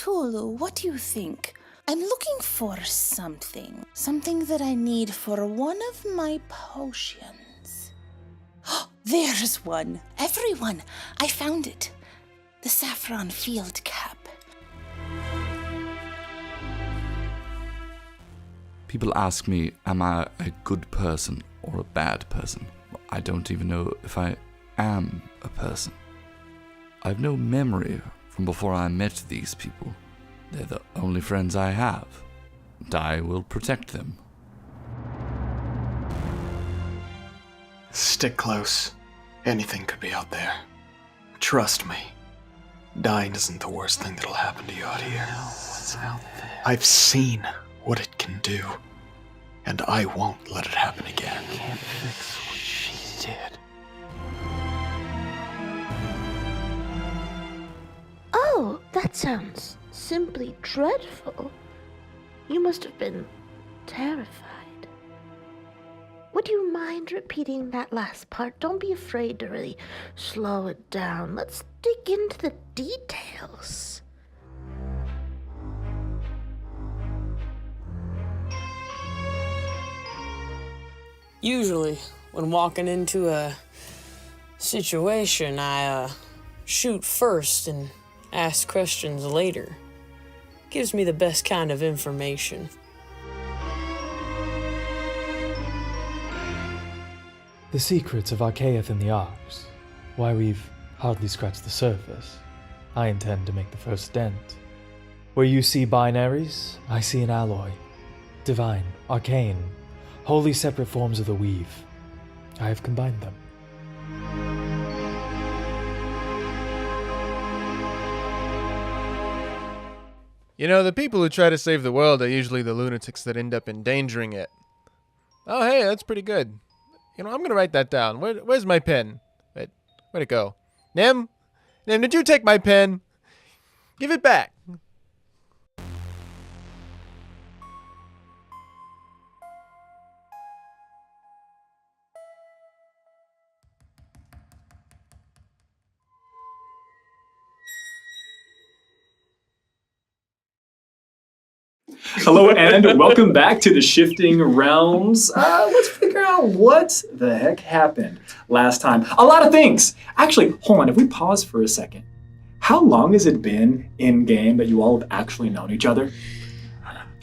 Cthulhu, what do you think? I'm looking for something. Something that I need for one of my potions. There's one. Everyone, I found it. The saffron field cap. People ask me, am I a good person or a bad person? I don't even know if I am a person. I've no memory from before I met these people. They're the only friends I have, and I will protect them. Stick close. Anything could be out there. Trust me. Dying isn't the worst thing that'll happen to you out here. What's out there? I've seen what it can do, and I won't let it happen again. You can't fix what she did. Oh, that sounds simply dreadful. You must have been terrified. Would you mind repeating that last part? Don't be afraid to really slow it down. Let's dig into the details. Usually, when walking into a situation, I shoot first and ask questions later. Gives me the best kind of information. The secrets of Archaeath and the Arcs. Why we've hardly scratched the surface. I intend to make the first dent. Where you see binaries, I see an alloy. Divine, arcane, wholly separate forms of the weave. I have combined them. You know, the people who try to save the world are usually the lunatics that end up endangering it. Oh, hey, that's pretty good. You know, I'm gonna write that down. Where's my pen? Where'd it go? Nim? Nim, did you take my pen? Give it back. Hello and welcome back to the Shifting Realms. Let's figure out what the heck happened last time. A lot of things. Actually, hold on, if we pause for a second. How long has it been in game that you all have actually known each other?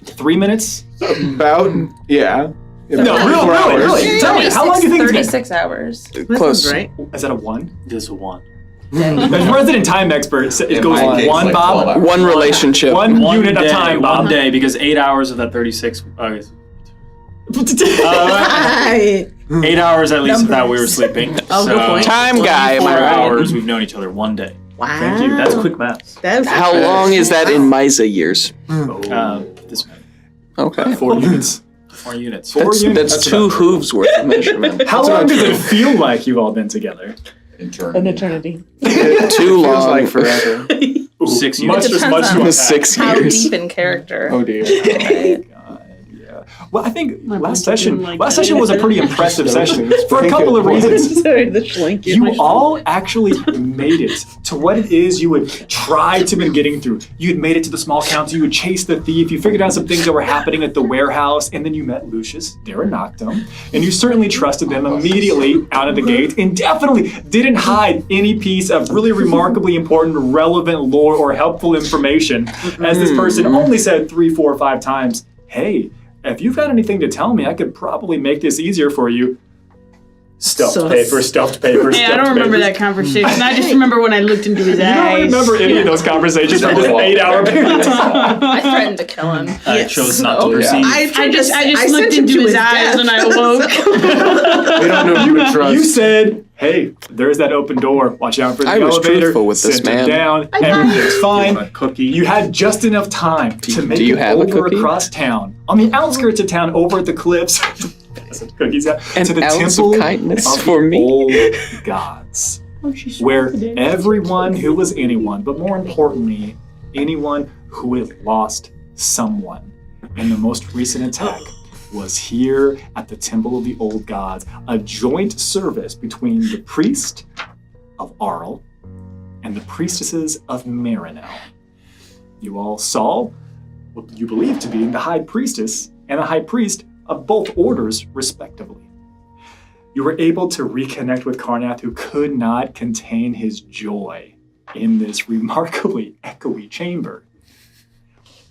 3 minutes? About, yeah. No, really. Tell me, how long do you think it's been? 36 hours. Close. Right? Is that a 1? This is a 1. The resident time expert, it goes my case, 1, like Bob. One relationship. One unit of time, Bob. 1 day, because 8 hours of that 36... 8 hours at least of that we were sleeping. Oh, so good point. Time guy, am 4 I right? hours we've known each other 1 day. Wow. Thank you. That's quick math. How long is that in Misa years? This Okay. 4 units. 4 units. That's 2 hooves worth of measurement. How long does it feel like you've all been together? An eternity. Too long. Feels like forever. 6 units. It depends on 6 how years. deep in character. Oh dear. Right? Well, I think My last boyfriend session like last that. session was a pretty impressive session for a couple of reasons. Sorry, the schlinky. You all actually made it to what it is you would try to be getting through. You had made it to the small council, you had chased the thief, you figured out some things that were happening at the warehouse, and then you met Lucius, Darren Noctum, and you certainly trusted them immediately out of the gate, and definitely didn't hide any piece of really remarkably important, relevant lore or helpful information, as this person only said 3, 4, 5 times, "Hey, if you've got anything to tell me, I could probably make this easier for you." Stuffed paper. Hey, I don't remember that conversation. I just remember when I looked into his eyes. You don't remember any of those conversations from this 8-hour period of time. I threatened to kill him. I chose not to receive. I just looked into his eyes when I awoke. We don't know who to trust. You said, "Hey, there's that open door. Watch out for the I was elevator." truthful with this Sent him man. down. Everything's fine. A cookie. You had just enough time to make do you it have a over cookie? across town, on the outskirts of town, over at the cliffs. Cookies, yeah. An to the ounce temple of kindness of for the me. old gods, where everyone who was anyone, but more importantly, anyone who had lost someone in the most recent attack, was here at the Temple of the Old Gods, a joint service between the priest of Arl and the priestesses of Marinel. You all saw what you believe to be the high priestess and the high priest of both orders, respectively. You were able to reconnect with Karnath, who could not contain his joy in this remarkably echoey chamber.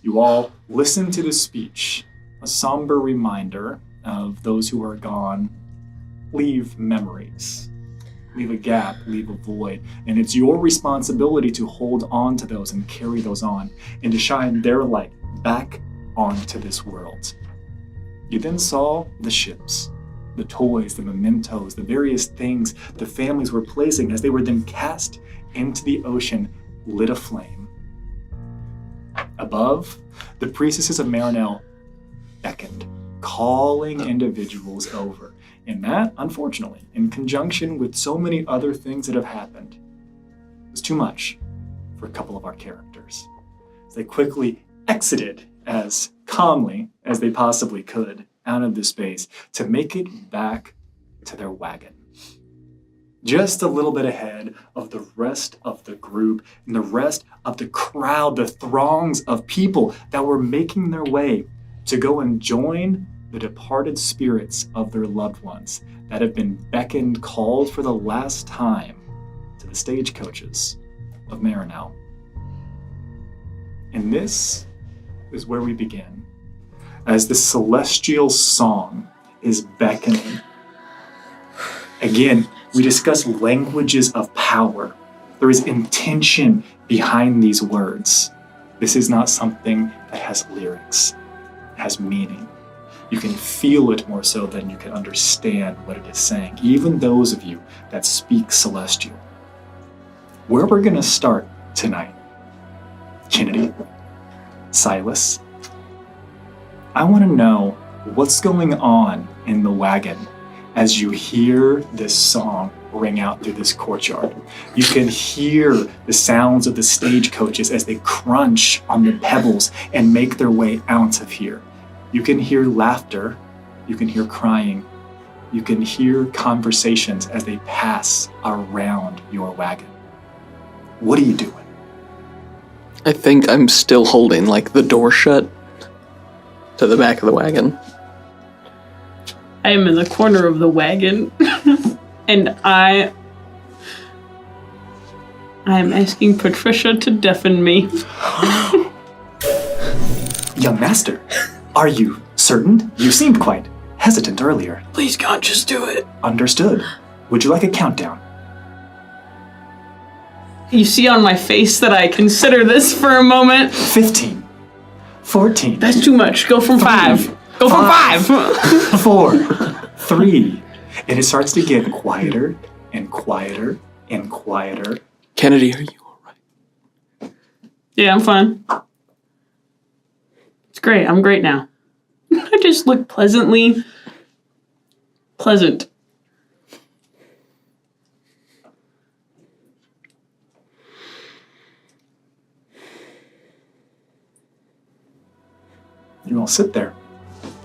You all listened to the speech, a somber reminder of those who are gone leave memories, leave a gap, leave a void, and it's your responsibility to hold on to those and carry those on and to shine their light back onto this world. You then saw the ships, the toys, the mementos, the various things the families were placing as they were then cast into the ocean, lit aflame. Above, the priestesses of Marinel beckoned, calling individuals over. And that, unfortunately, in conjunction with so many other things that have happened, was too much for a couple of our characters. They quickly exited as calmly as they possibly could out of the space to make it back to their wagon. Just a little bit ahead of the rest of the group and the rest of the crowd, the throngs of people that were making their way to go and join the departed spirits of their loved ones that have been beckoned, called for the last time to the stagecoaches of Marinel. And this is where we begin, as the celestial song is beckoning. Again, we discuss languages of power. There is intention behind these words. This is not something that has lyrics, it has meaning. You can feel it more so than you can understand what it is saying, even those of you that speak celestial. Where we're going to start tonight, Kennedy, Silas, I want to know what's going on in the wagon as you hear this song ring out through this courtyard. You can hear the sounds of the stagecoaches as they crunch on the pebbles and make their way out of here. You can hear laughter, you can hear crying, you can hear conversations as they pass around your wagon. What are you doing? I think I'm still holding, the door shut to the back of the wagon. I am in the corner of the wagon, and I am asking Patricia to deafen me. Young master, are you certain? You seemed quite hesitant earlier. Please, God, just do it. Understood. Would you like a countdown? You see on my face that I consider this for a moment. 15. 14. That's too much. Go from 5. Go from 5. 4. 3. And it starts to get quieter and quieter and quieter. Kennedy, are you alright? Yeah, I'm fine. It's great. I'm great now. I just look pleasantly pleasant. You all sit there.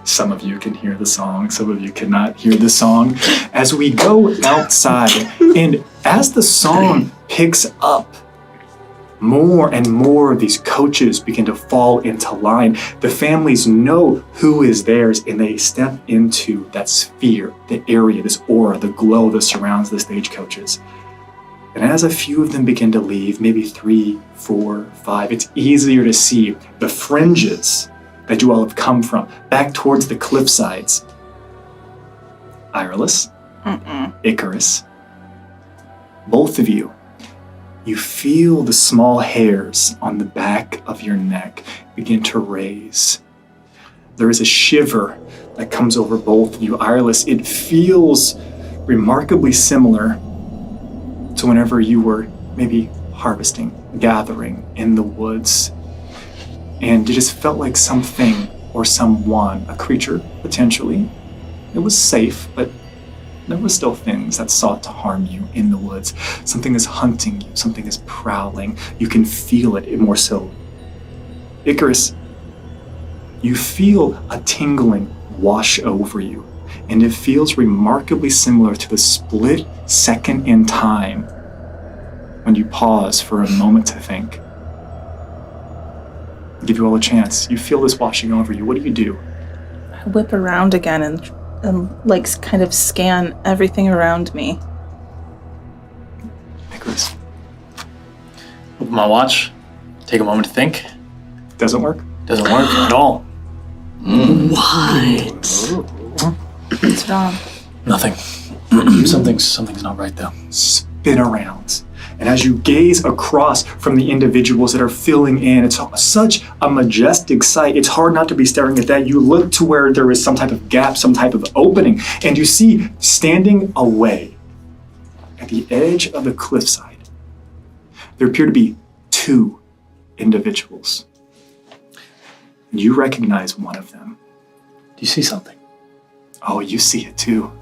Some of you can hear the song, some of you cannot hear the song. As we go outside, and as the song picks up, more and more of these coaches begin to fall into line. The families know who is theirs, and they step into that sphere, the area, this aura, the glow that surrounds the stagecoaches. And as a few of them begin to leave, maybe 3, 4, 5, it's easier to see the fringes that you all have come from, back towards the cliff sides. Irilus, Icarus, both of you, you feel the small hairs on the back of your neck begin to raise. There is a shiver that comes over both of you. Irilus, it feels remarkably similar to whenever you were maybe harvesting, gathering in the woods. And it just felt like something or someone, a creature, potentially. It was safe, but there were still things that sought to harm you in the woods. Something is hunting you, something is prowling. You can feel it more so. Icarus, you feel a tingling wash over you, and it feels remarkably similar to the split second in time when you pause for a moment to think. I'll give you all a chance. You feel this washing over you. What do? I whip around again and like kind of scan everything around me. Nicholas. Open my watch. Take a moment to think. Doesn't work? Doesn't work at all. What? What's wrong? Nothing. Something's not right though. Spin around. And as you gaze across from the individuals that are filling in, it's such a majestic sight. It's hard not to be staring at that. You look to where there is some type of gap, some type of opening, and you see standing away at the edge of the cliffside, there appear to be 2 individuals. And you recognize one of them. Do you see something? Oh, you see it too.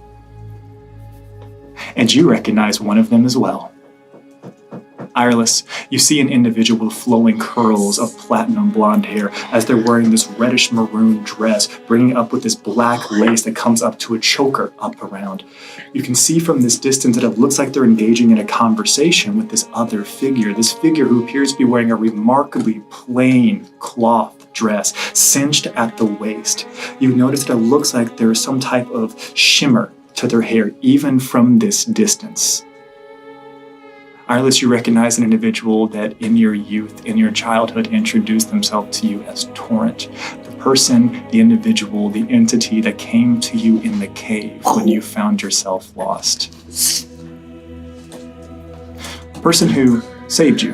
And you recognize one of them as well. Ireless, you see an individual with flowing curls of platinum blonde hair as they're wearing this reddish maroon dress, bringing up with this black lace that comes up to a choker up around. You can see from this distance that it looks like they're engaging in a conversation with this other figure, this figure who appears to be wearing a remarkably plain cloth dress, cinched at the waist. You notice that it looks like there is some type of shimmer to their hair, even from this distance. Ireless, you recognize an individual that in your youth, in your childhood, introduced themselves to you as Torrent. The person, the individual, the entity that came to you in the cave when you found yourself lost. The person who saved you.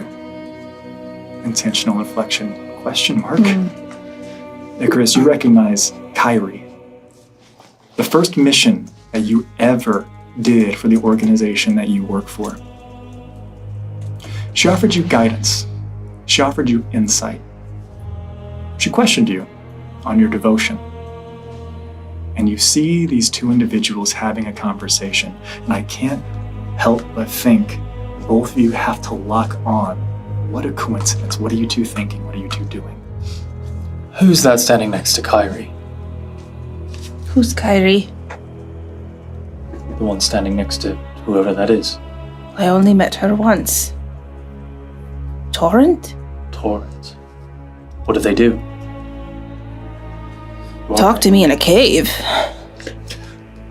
Intentional inflection, question mark. Icarus, you recognize Kyrie. The first mission that you ever did for the organization that you work for. She offered you guidance. She offered you insight. She questioned you on your devotion. And you see these 2 individuals having a conversation. And I can't help but think both of you have to lock on. What a coincidence. What are you 2 thinking? What are you 2 doing? Who's that standing next to Kyrie? Who's Kyrie? The one standing next to whoever that is. I only met her once. Torrent? Torrent. What do they do? Talk to me in a cave.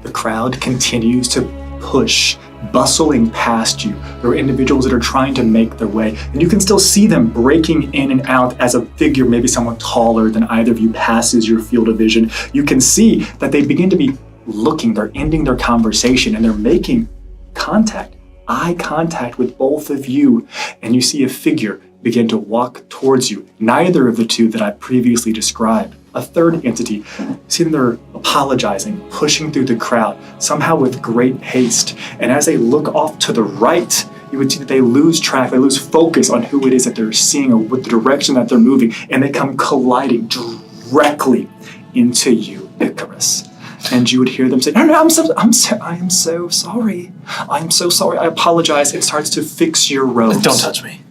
The crowd continues to push, bustling past you. There are individuals that are trying to make their way, and you can still see them breaking in and out as a figure, maybe someone taller than either of you, passes your field of vision. You can see that they begin to be looking, they're ending their conversation, and they're making contact, eye contact with both of you, and you see a figure begin to walk towards you. Neither of the 2 that I previously described. A third entity, see them, they're apologizing, pushing through the crowd, somehow with great haste. And as they look off to the right, you would see that they lose track, they lose focus on who it is that they're seeing or with the direction that they're moving, and they come colliding directly into you, Icarus. And you would hear them say, no, I am so sorry. I'm so sorry. I apologize. It starts to fix your robes. Don't touch me.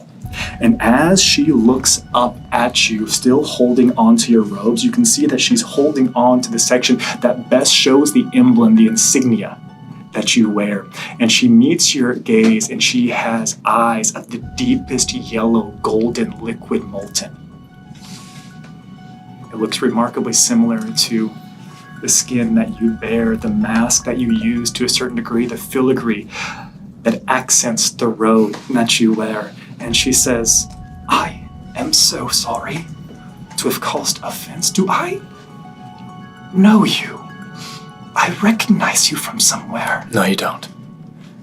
And as she looks up at you, still holding onto your robes, you can see that she's holding on to the section that best shows the emblem, the insignia that you wear. And she meets your gaze, and she has eyes of the deepest yellow, golden liquid molten. It looks remarkably similar to the skin that you bear, the mask that you use to a certain degree, the filigree that accents the robe that you wear. And she says, I am so sorry to have caused offense. Do I know you? I recognize you from somewhere. No, you don't.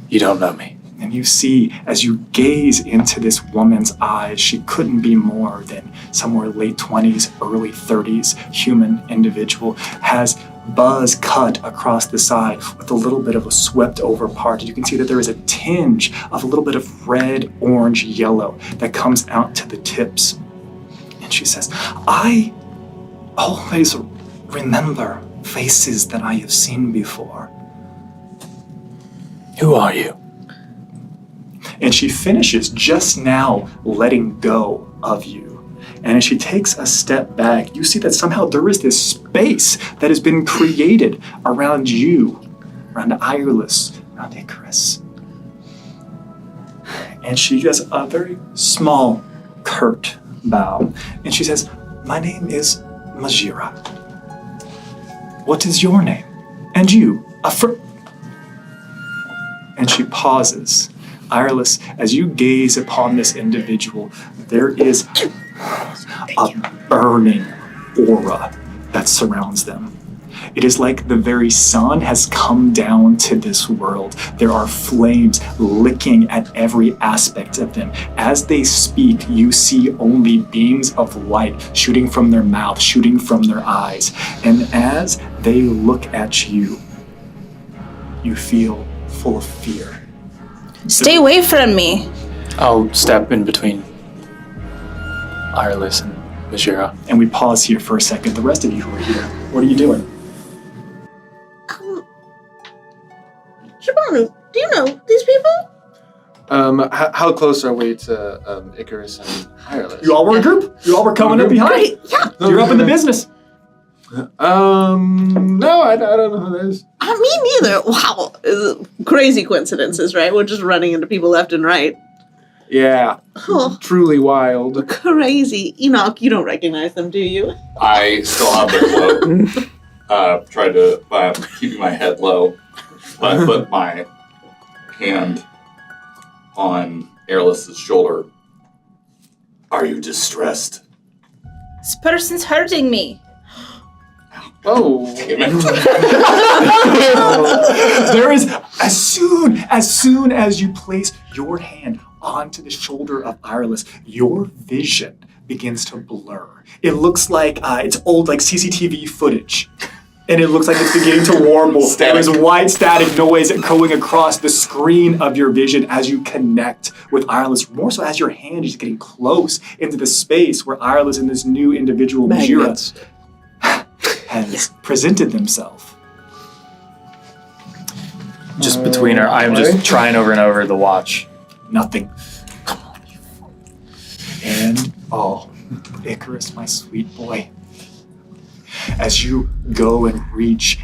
You don't know me. And you see, as you gaze into this woman's eyes, she couldn't be more than somewhere late 20s, early 30s, human individual, has buzz cut across the side with a little bit of a swept over part. You can see that there is a tinge of a little bit of red, orange, yellow that comes out to the tips. And she says, I always remember faces that I have seen before. Who are you? And she finishes just now letting go of you. And as she takes a step back, you see that somehow there is this space that has been created around you, around Ireless, around Icarus. And she does a very small, curt bow. And she says, My name is Majira. What is your name? And you, And she pauses. Ireless, as you gaze upon this individual, there is a burning aura that surrounds them. It is like the very sun has come down to this world. There are flames licking at every aspect of them. As they speak, you see only beams of light shooting from their mouth, shooting from their eyes. And as they look at you, you feel full of fear. Stay away from me. I'll step in between Ireless and Majira. And we pause here for a second. The rest of you who are here, what are you doing? Shibanu, do you know these people? How close are we to Icarus and Ireless? You all were a group? You all were coming up behind? Great, yeah. You're up in the business. No, I don't know who that is. Me neither. Wow. Crazy coincidences, right? We're just running into people left and right. Yeah. Oh. Truly wild. Crazy. Enoch, you don't recognize them, do you? I still have their cloak. Try to, by keeping my head low, I put my hand on Airless's shoulder. Are you distressed? This person's hurting me. Oh. There is, as soon as you place your hand onto the shoulder of Ireless, your vision begins to blur. It looks like it's old, like CCTV footage. And it looks like it's beginning to warble. There's white static noise going across the screen of your vision as you connect with Ireless. More so as your hand is getting close into the space where Ireless and this new individual, Majira, has presented themselves. Just between her, I'm just trying over and over the watch. Nothing. Come on, you fool. And, Icarus, my sweet boy. As you go and reach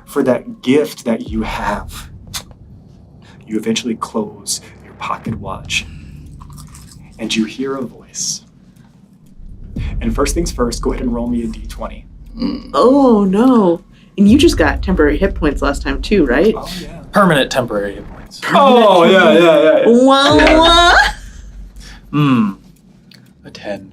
for that gift that you have, you eventually close your pocket watch and you hear a voice. And first things first, go ahead and roll me a d20. Oh, no. And you just got temporary hit points last time too, right? Oh, yeah. Permanent temporary hit points. Oh, yeah. Wow. A 10.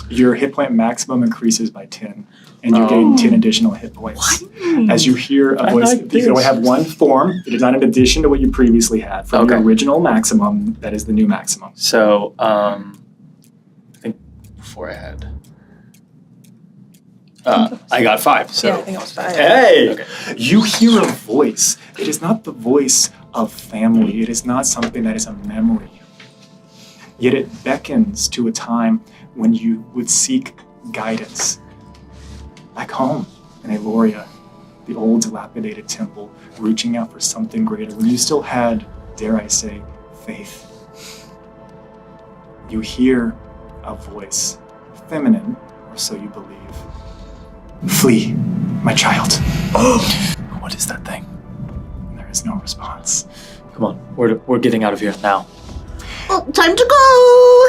Your hit point maximum increases by 10, and you gain 10 additional hit points. As you hear a voice, you can only have one form. It is not in addition to what you previously had. From your original maximum, that is the new maximum. So, I think before I had... I got 5. So. Yeah, I think it was 5. Hey! Okay. You hear a voice. It is not the voice of family. It is not something that is a memory. Yet it beckons to a time when you would seek guidance. Back home in Aloria, the old dilapidated temple, reaching out for something greater, when you still had, dare I say, faith. You hear a voice, feminine, or so you believe. Flee, my child. What is that thing? And there is no response. Come on, we're getting out of here now. Well, time to go.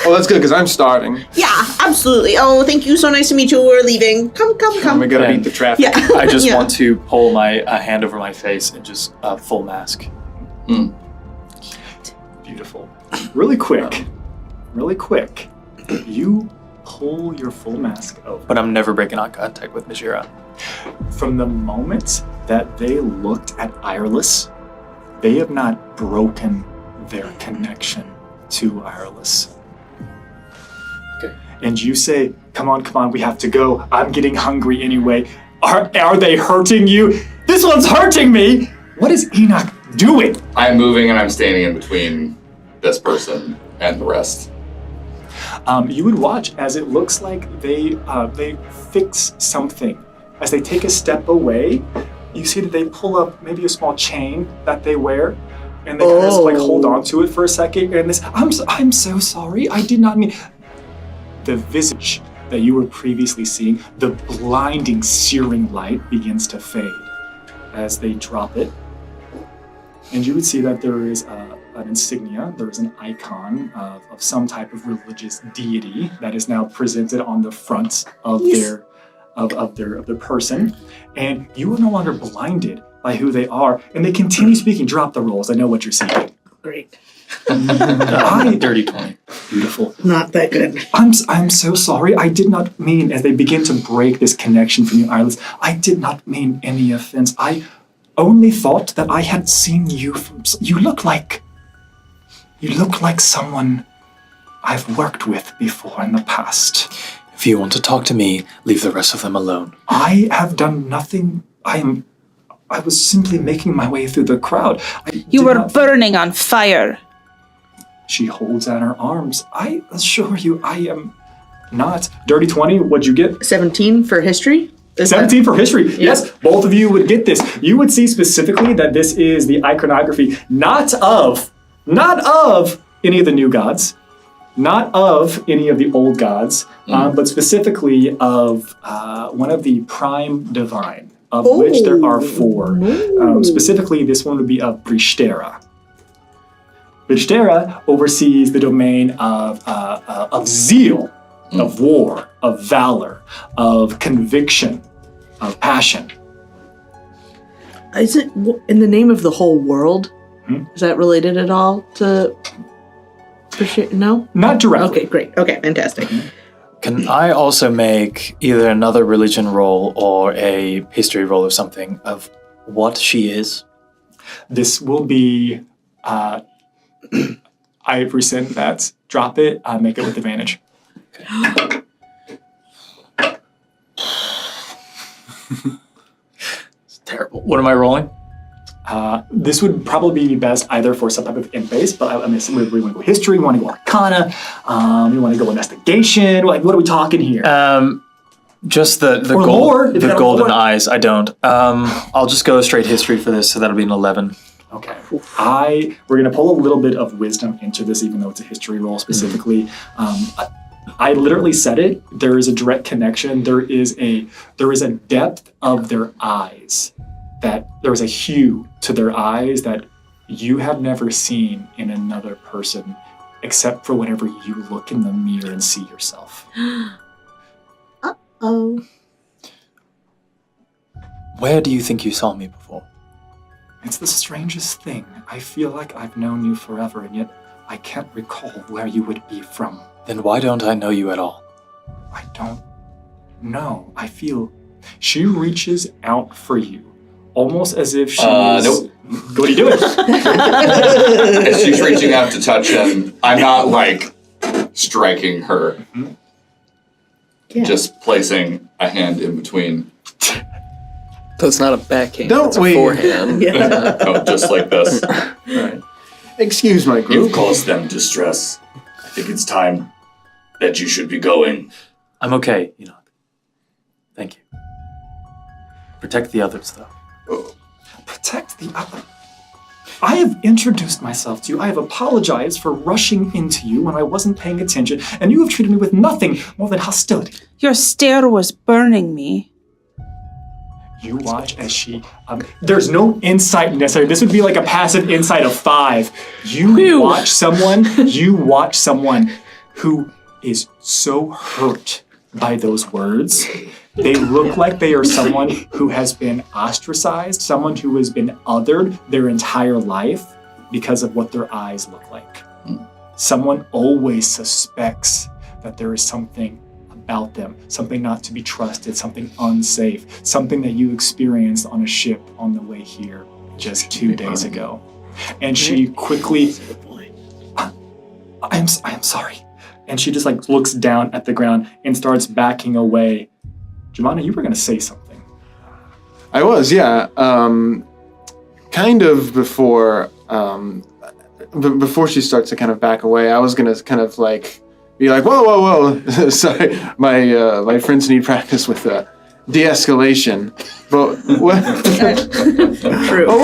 Oh, that's good, because I'm starving. Yeah, absolutely. Oh, thank you. So nice to meet you. We're leaving. Come. We gotta beat the traffic. Yeah. I just want to pull my hand over my face and just full mask. Beautiful. Really quick, you pull your full mask over. But I'm never breaking eye contact with Majira. From the moment that they looked at Ireless, they have not broken their connection to Ireless. Okay. And you say, come on, we have to go. I'm getting hungry anyway. Are they hurting you? This one's hurting me! What is Enoch doing? I'm moving and I'm standing in between this person and the rest. You would watch as it looks like they fix something. As they take a step away, you see that they pull up maybe a small chain that they wear, and they kind of like hold on to it for a second. And this, I'm so sorry. I did not mean. The visage that you were previously seeing, the blinding, searing light begins to fade as they drop it. and you would see that there is an insignia, there is an icon of some type of religious deity that is now presented on the front of their person, and you are no longer blinded by who they are, and they continue speaking. Drop the rolls. I know what you're seeking. Great. Dirty 20. Beautiful. Not that good. I'm so sorry. I did not mean, as they begin to break this connection from you, Eyeless, I did not mean any offense. I only thought that I had seen you from... You look like someone I've worked with before in the past. If you want to talk to me, leave the rest of them alone. I have done nothing. I was simply making my way through the crowd. You were burning on fire. She holds out her arms. I assure you, I am not. Dirty 20, what'd you get? 17 for history? 17 for history. Yeah. Yes, both of you would get this. You would see specifically that this is the iconography, not of any of the new gods, not of any of the old gods, but specifically of one of the prime divine, of which there are 4. Specifically, this one would be of Brishtera. Brishtera oversees the domain of zeal, of war, of valor, of conviction, of passion. Is it in the name of the whole world? Is that related at all to... No? Not directly. Okay, great. Okay, fantastic. Can I also make either another religion roll or a history roll or something of what she is? This will be... I rescind that. Drop it. Make it with advantage. Okay. It's terrible. What am I rolling? This would probably be best either for some type of imp base, but we want to go history, we want to go arcana, we want to go investigation. Like, what are we talking here? Just the golden eyes. I don't. I'll just go straight history for this, so that'll be an 11. Okay. We're going to pull a little bit of wisdom into this, even though it's a history roll specifically. I literally said it. There is a direct connection. There is a depth of their eyes, that there is a hue to their eyes that you have never seen in another person, except for whenever you look in the mirror and see yourself. Uh-oh. Where do you think you saw me before? It's the strangest thing. I feel like I've known you forever, and yet I can't recall where you would be from. Then why don't I know you at all? I don't know. I feel... She reaches out for you, almost as if she is... Nope. What are you doing? As she's reaching out to touch him, I'm not, striking her. Mm-hmm. Yeah. Just placing a hand in between. So it's not a backhand, Don't it's we? a forehand. Yeah. Oh, just like this. Right. Excuse my group. You've caused them distress. I think it's time that you should be going. I'm okay, Thank you. Protect the others, though. Protect the other. I have introduced myself to you. I have apologized for rushing into you when I wasn't paying attention, and you have treated me with nothing more than hostility. Your stare was burning me. You watch as she... there's no insight necessary. This would be like a passive insight of 5. You watch someone who is so hurt by those words. They look like they are someone who has been ostracized, someone who has been othered their entire life because of what their eyes look like. Someone always suspects that there is something about them, something not to be trusted, something unsafe, something that you experienced on a ship on the way here just 2 days ago. And she quickly, I am sorry. And she just looks down at the ground and starts backing away. Jemana, you were going to say something. I was, yeah. Kind of before she starts to kind of back away, I was going to kind of be like, whoa. Sorry, my friends need practice with de-escalation. But what? True. But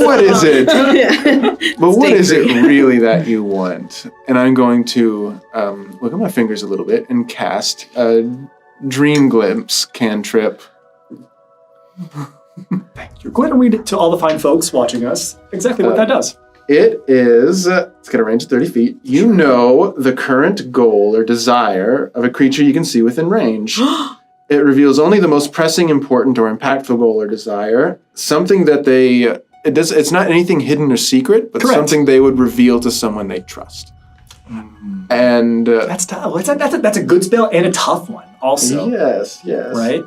what is it? Yeah. But what is it really that you want? And I'm going to look at my fingers a little bit and cast a Dream Glimpse cantrip. Thank Go ahead and read it to all the fine folks watching us exactly what that does. It is, it's got a range of 30 feet. You know the current goal or desire of a creature you can see within range. It reveals only the most pressing, important, or impactful goal or desire. Something that it's not anything hidden or secret, but something they would reveal to someone they trust. And that's tough. That's a good spell and a tough one also. Yes. Right?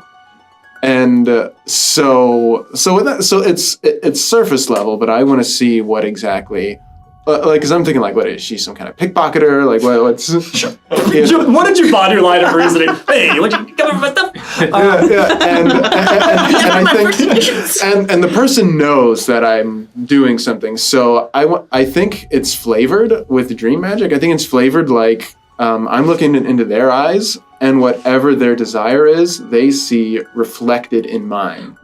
And so it's surface level, but I want to see what exactly, because I'm thinking what is she, some kind of pickpocketer? What's sure. What did you bond your line of reasoning? Hey, what you come over my stuff? And I think and the person knows that I'm doing something. So I think it's flavored with dream magic. I think it's flavored like I'm looking into their eyes, and whatever their desire is, they see reflected in mine,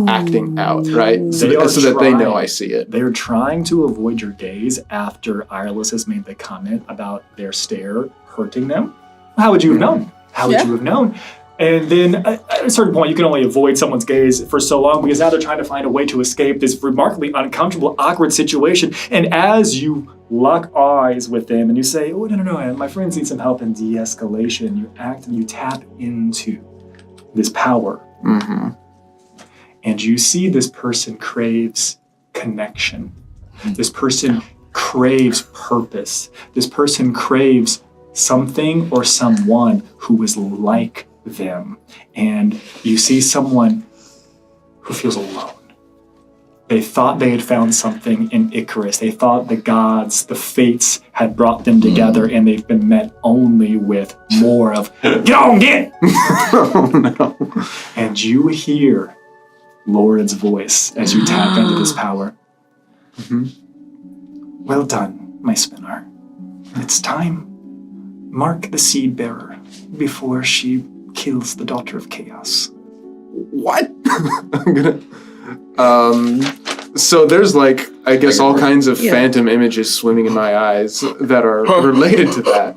acting out, right? So that they know I see it. They're trying to avoid your gaze after Ireless has made the comment about their stare hurting them. How would you have known? How would you have known? And then at a certain point, you can only avoid someone's gaze for so long because now they're trying to find a way to escape this remarkably uncomfortable, awkward situation. And as you lock eyes with them and you say, oh, no, my friends need some help in de-escalation, you act and you tap into this power. Mm-hmm. And you see this person craves connection. This person craves purpose. This person craves something or someone who is like them. And you see someone who feels alone. They thought they had found something in Icarus. They thought the gods, the fates had brought them together, and they've been met only with more of, get on, get! Oh, no. And you hear Lauren's voice as you tap into this power. Mm-hmm. Well done, my spinner. It's time. Mark the seed bearer before she kills the daughter of chaos. What? I'm gonna... So there's I guess all kinds of phantom images swimming in my eyes that are related to that.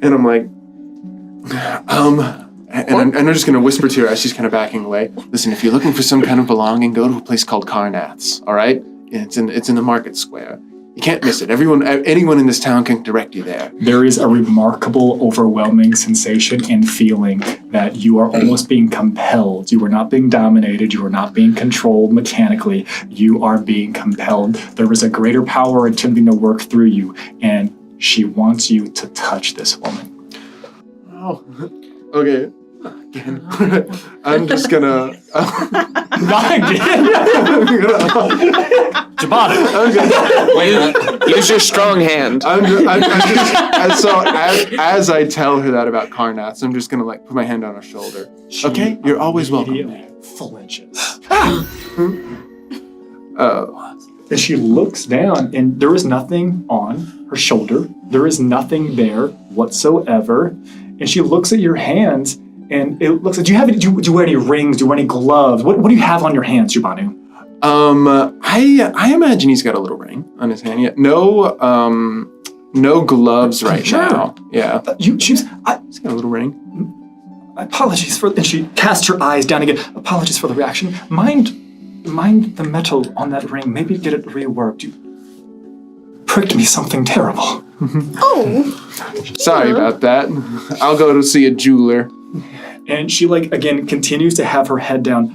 And I'm like, and I'm just gonna whisper to her as she's kind of backing away. Listen, if you're looking for some kind of belonging, go to a place called Karnath's, all right? It's in the market square. You can't miss it. Anyone in this town can direct you there. There is a remarkable, overwhelming sensation and feeling that you are almost being compelled. You are not being dominated. You are not being controlled mechanically. You are being compelled. There is a greater power attempting to work through you, and she wants you to touch this woman. Oh, okay. Again. I'm just gonna... Not again! Wait, use your strong hand. So as I tell her that about Karnath's, I'm just gonna put my hand on her shoulder. Okay, you're always welcome. Flinches. And she looks down, and there is nothing on her shoulder. There is nothing there whatsoever. And she looks at your hands, and it looks like, do you wear any rings? Do you wear any gloves? What do you have on your hands, Jubanu? I imagine he's got a little ring on his hand. Yeah. No gloves right now. Yeah. He's got a little ring. Apologies for, and she casts her eyes down again. Apologies for the reaction. Mind the metal on that ring. Maybe get it reworked. You pricked me something terrible. Oh. Sorry about that. I'll go to see a jeweler. And she, again, continues to have her head down.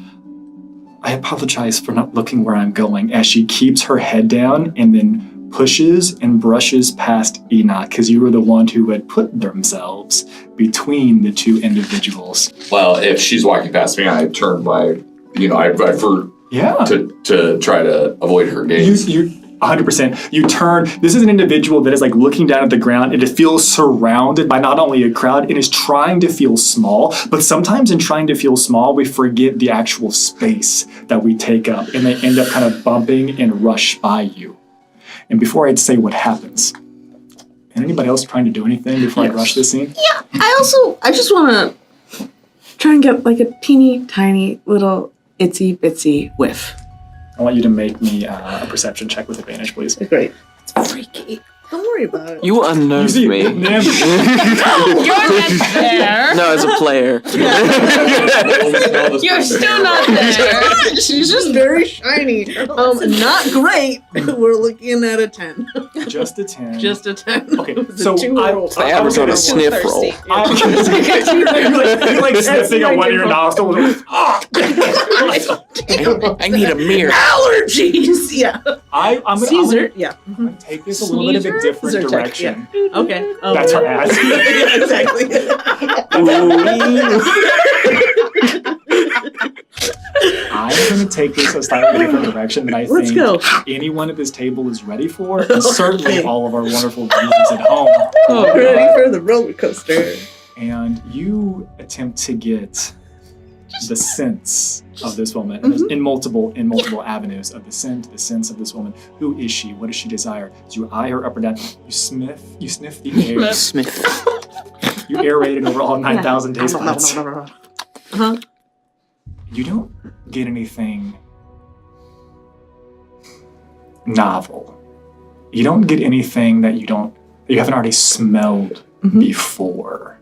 I apologize for not looking where I'm going, as she keeps her head down and then pushes and brushes past Enoch, because you were the one who had put themselves between the two individuals. Well, if she's walking past me, I turn to try to avoid her gaze. You 100%. You turn. This is an individual that is looking down at the ground and it feels surrounded by not only a crowd and is trying to feel small, but sometimes in trying to feel small, we forget the actual space that we take up, and they end up kind of bumping and rush by you. And before I'd say what happens, and anybody else trying to do anything before I rush this scene? Yeah, I just want to try and get a teeny tiny little itsy bitsy whiff. I want you to make me a perception check with advantage, please. Great. It's freaky. Don't worry about it. You unnerve me. You're not there. No, as a player. You're still not there. She's just very shiny. Not great. We're looking at a 10. Just a 10. Just a 10. Okay, It's a so 2 roll. The average on a sniff roll. You're like sniffing at one of your nostrils. I need a mirror. Allergies. Yeah. I'm gonna take this a little bit of a different Caesar tech, direction. yeah. Okay. That's her ass. Yeah, exactly. I'm going to take this a slightly different direction than I Let's think go. anyone at this table is ready for, and certainly all of our wonderful viewers at home. Ready for the roller coaster. And you attempt to get the sense of this woman in multiple avenues of the sense of this woman. Who is she? What does she desire? Do you eye her up or down? You sniff the air. Smith. You aerate it over all 9,000 taste buds. Uh-huh. You don't get anything novel. You don't get anything that you haven't already smelled before.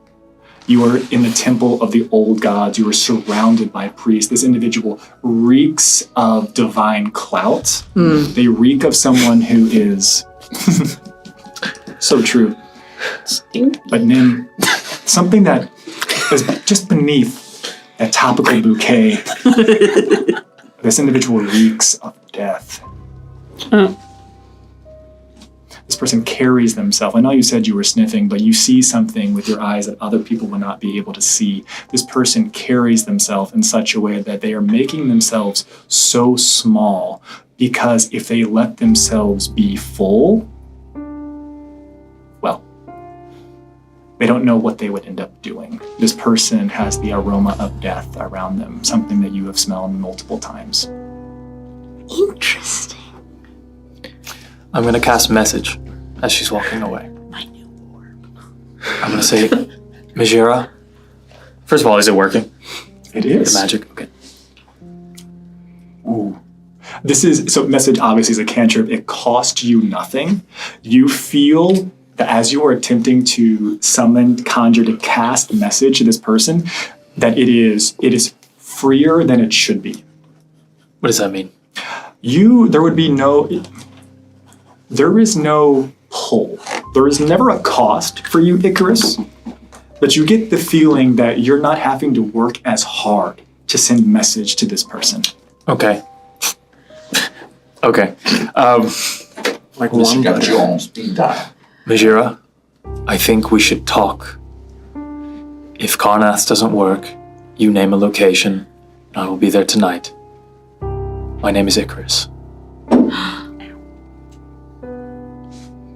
You are in the temple of the old gods. You are surrounded by priests. This individual reeks of divine clout. They reek of someone who is so true. But Nim, something that is just beneath that topical bouquet. This individual reeks of death. This person carries themselves. I know you said you were sniffing, but you see something with your eyes that other people would not be able to see. This person carries themselves in such a way that they are making themselves so small because if they let themselves be full, well, they don't know what they would end up doing. This person has the aroma of death around them, something that you have smelled multiple times. Interesting. I'm going to cast message as she's walking away. My new orb. I'm going to say, Majira. First of all, is it working? It is. The magic? Okay. Ooh. So message obviously is a cantrip. It costs you nothing. You feel that as you are attempting to conjure, to cast message to this person, that it is freer than it should be. What does that mean? There is no pull. There is never a cost for you, Icarus, but you get the feeling that you're not having to work as hard to send message to this person. Okay. Okay. Like one got you on speed dial. Majira, I think we should talk. If Karnath doesn't work, you name a location. I will be there tonight. My name is Icarus.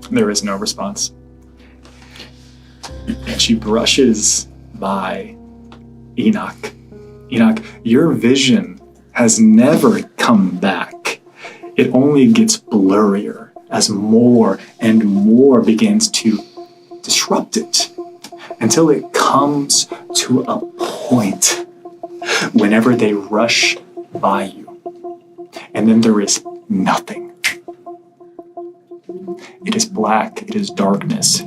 There is no response. And she brushes by Enoch. Enoch, your vision has never come back. It only gets blurrier as more and more begins to disrupt it until it comes to a point whenever they rush by you. And then there is nothing. It is black. It is darkness.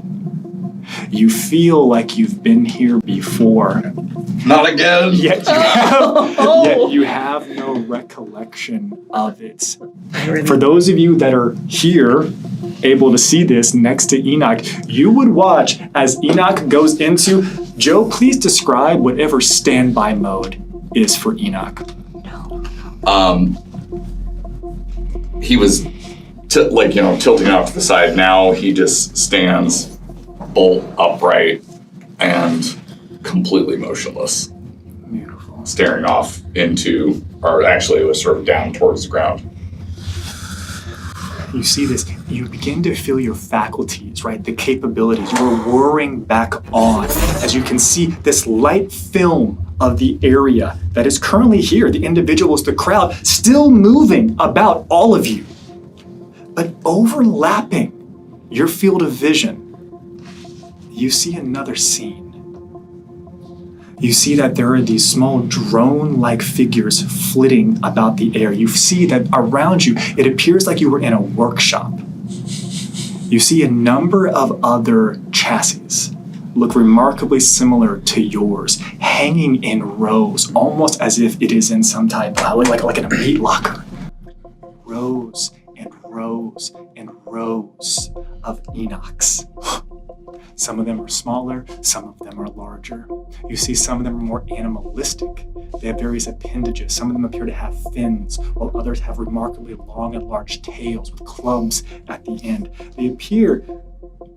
You feel like you've been here before. Not again. Yet you have no recollection of it. For those of you that are here, able to see this next to Enoch, you would watch as Enoch goes into... Joe, please describe whatever standby mode is for Enoch. He was tilting out to the side. Now he just stands bolt upright and completely motionless. Beautiful. Staring off into, or actually it was sort of down towards the ground. You see this, you begin to feel your faculties, right? The capabilities. You're whirring back on as you can see this light film of the area that is currently here, the individuals, the crowd, still moving about all of you. But overlapping your field of vision, you see another scene. You see that there are these small drone-like figures flitting about the air. You see that around you, it appears like you were in a workshop. You see a number of other chassis look remarkably similar to yours, hanging in rows, almost as if it is in some type of, like in a meat locker. Rows and rows and rows of Enochs. Some of them are smaller, some of them are larger. You see some of them are more animalistic. They have various appendages. Some of them appear to have fins, while others have remarkably long and large tails with clubs at the end. They appear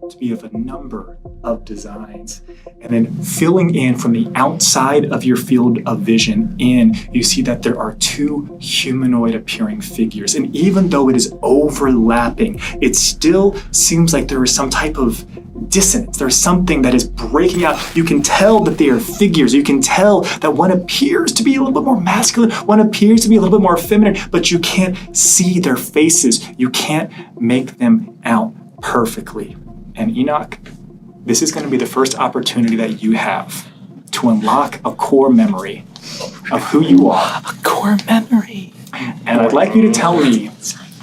to be of a number of designs. And then filling in from the outside of your field of vision in, you see that there are two humanoid appearing figures. And even though it is overlapping, it still seems like there is some type of dissonance. There's something that is breaking out. You can tell that they are figures. You can tell that one appears to be a little bit more masculine, one appears to be a little bit more feminine, but you can't see their faces. You can't make them out perfectly. And Enoch, this is going to be the first opportunity that you have to unlock a core memory of who you are. A core memory. And I'd like you to tell me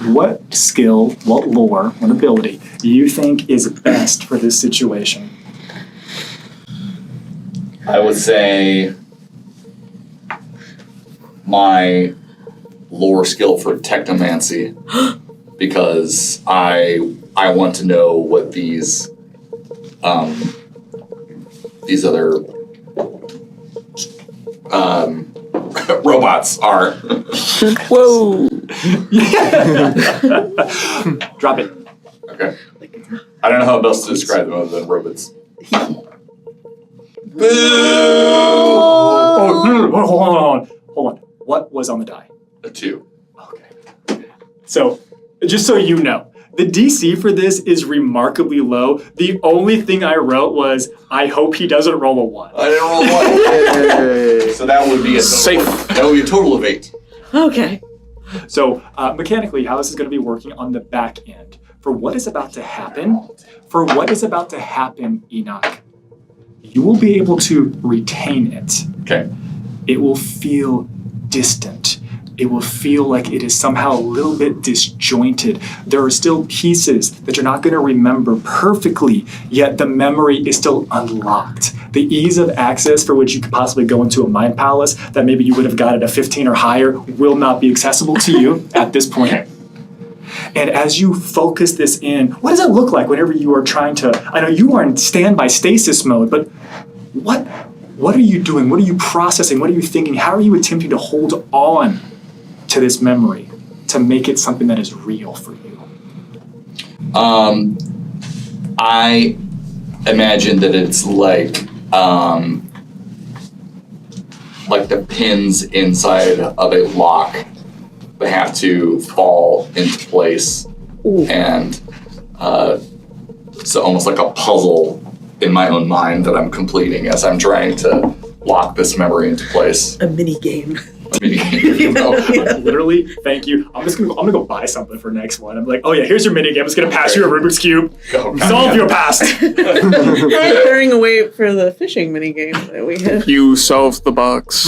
what skill, what lore, what ability you think is best for this situation. I would say my lore skill for technomancy, because I want to know what these other robots are. Whoa! Drop it. Okay. I don't know how else to describe them other than robots. Boo! Oh, hold on. What was on the die? A 2. Okay. So, just so you know, the DC for this is remarkably low. The only thing I wrote was, I hope he doesn't roll a 1. I didn't roll a 1. So that would be a safe. That would be a total of 8. Okay. So mechanically, how this is going to be working on the back end. For what is about to happen, Enoch, you will be able to retain it. Okay. It will feel distant. It will feel like it is somehow a little bit disjointed. There are still pieces that you're not going to remember perfectly, yet the memory is still unlocked. The ease of access for which you could possibly go into a mind palace that maybe you would have got at a 15 or higher will not be accessible to you at this point. And as you focus this in, what does it look like whenever you are trying to, I know you are in standby stasis mode, but what are you doing? What are you processing? What are you thinking? How are you attempting to hold on to this memory to make it something that is real for you? I imagine that it's like the pins inside of a lock that have to fall into place. Ooh. And so almost like a puzzle in my own mind that I'm completing as I'm trying to lock this memory into place. A mini game. Literally, thank you. I'm gonna go buy something for next one. I'm like, oh yeah, here's your mini game. I'm just gonna pass you a Rubik's Cube. Solve your past. Preparing away for the fishing mini game that we have. You solved the box.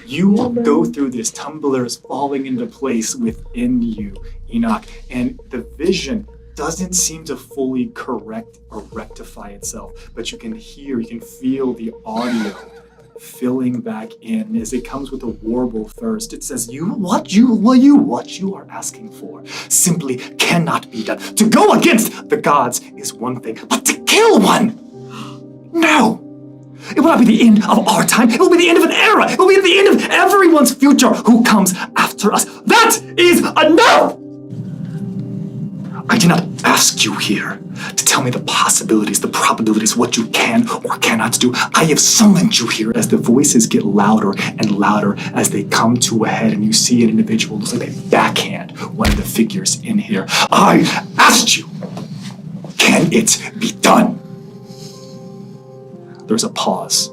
You go through this, tumblers falling into place within you, Enoch, and the vision doesn't seem to fully correct or rectify itself, but you can hear, you can feel the audio filling back in as it comes with a warble first. It says, what you are asking for simply cannot be done. To go against the gods is one thing, but to kill one, no. It will not be the end of our time. It will be the end of an era. It will be the end of everyone's future who comes after us. That is enough! I did not ask you here to tell me the possibilities, the probabilities, what you can or cannot do. I have summoned you here as the voices get louder and louder as they come to a head and you see an individual looks like they backhand one of the figures in here. I asked you, can it be done? There's a pause.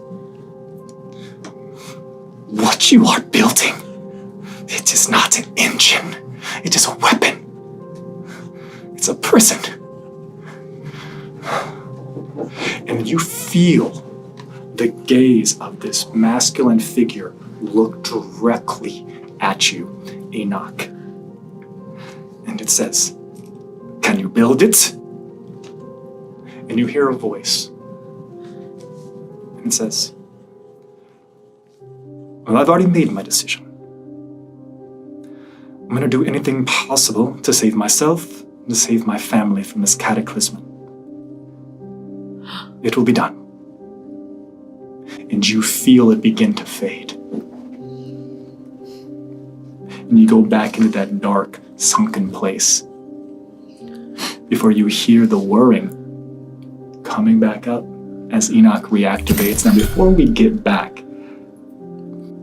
What you are building, it is not an engine. It is a weapon. It's a prison. And you feel the gaze of this masculine figure look directly at you, Enoch. And it says, can you build it? and you hear a voice. And it says, well, I've already made my decision. I'm going to do anything possible to save myself and to save my family from this cataclysm. It will be done. And you feel it begin to fade. And you go back into that dark, sunken place before you hear the whirring coming back up as Enoch reactivates. Now, before we get back,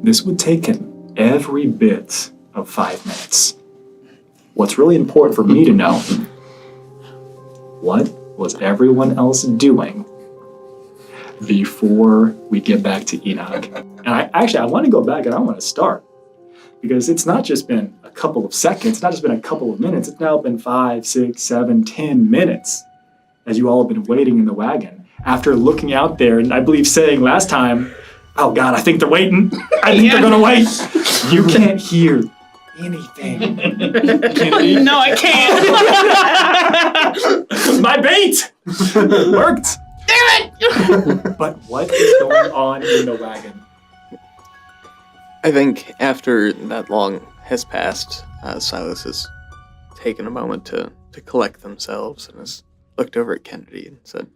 this would take every bit of 5 minutes. What's really important for me to know, what was everyone else doing before we get back to Enoch? And I want to go back and I want to start, because it's not just been a couple of seconds, it's not just been a couple of minutes, it's now been 5, 6, 7, 10 minutes as you all have been waiting in the wagon after looking out there and I believe saying last time, oh God, I think they're waiting. I think they're gonna wait. You can't hear anything. No, I can't. My bait worked. Damn it! But what is going on in the wagon? I think after that long has passed, Silas has taken a moment to collect themselves and has looked over at Kennedy and said,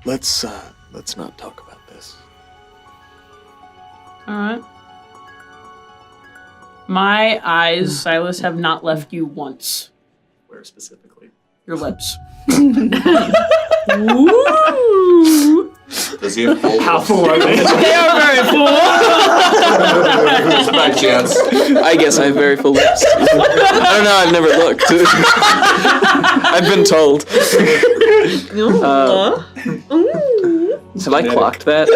Let's not talk about this. All right. My eyes, Silas, have not left you once. Where specifically? Your lips. Ooh. Does he have full? How full are they? They are very full. By chance. I guess I have very full lips. I don't know, I've never looked. I've been told. Have I clocked that?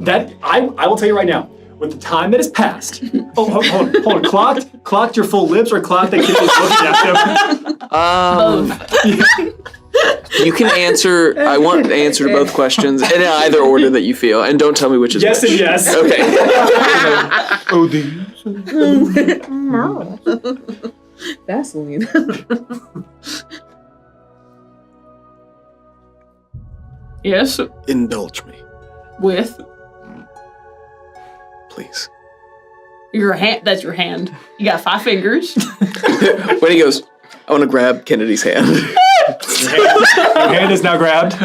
That I will tell you right now. With the time that has passed. Oh, hold on. Clocked your full lips, or clocked that kid was looking at them? You can answer. I want an answer to both questions in either order that you feel, and don't tell me which is yes which. Yes and yes. Oh, Vaseline. Yes. Indulge me, With please. your hand. That's your hand. You got 5 fingers. When he goes, I want to grab Kennedy's hand. Your hand is now grabbed.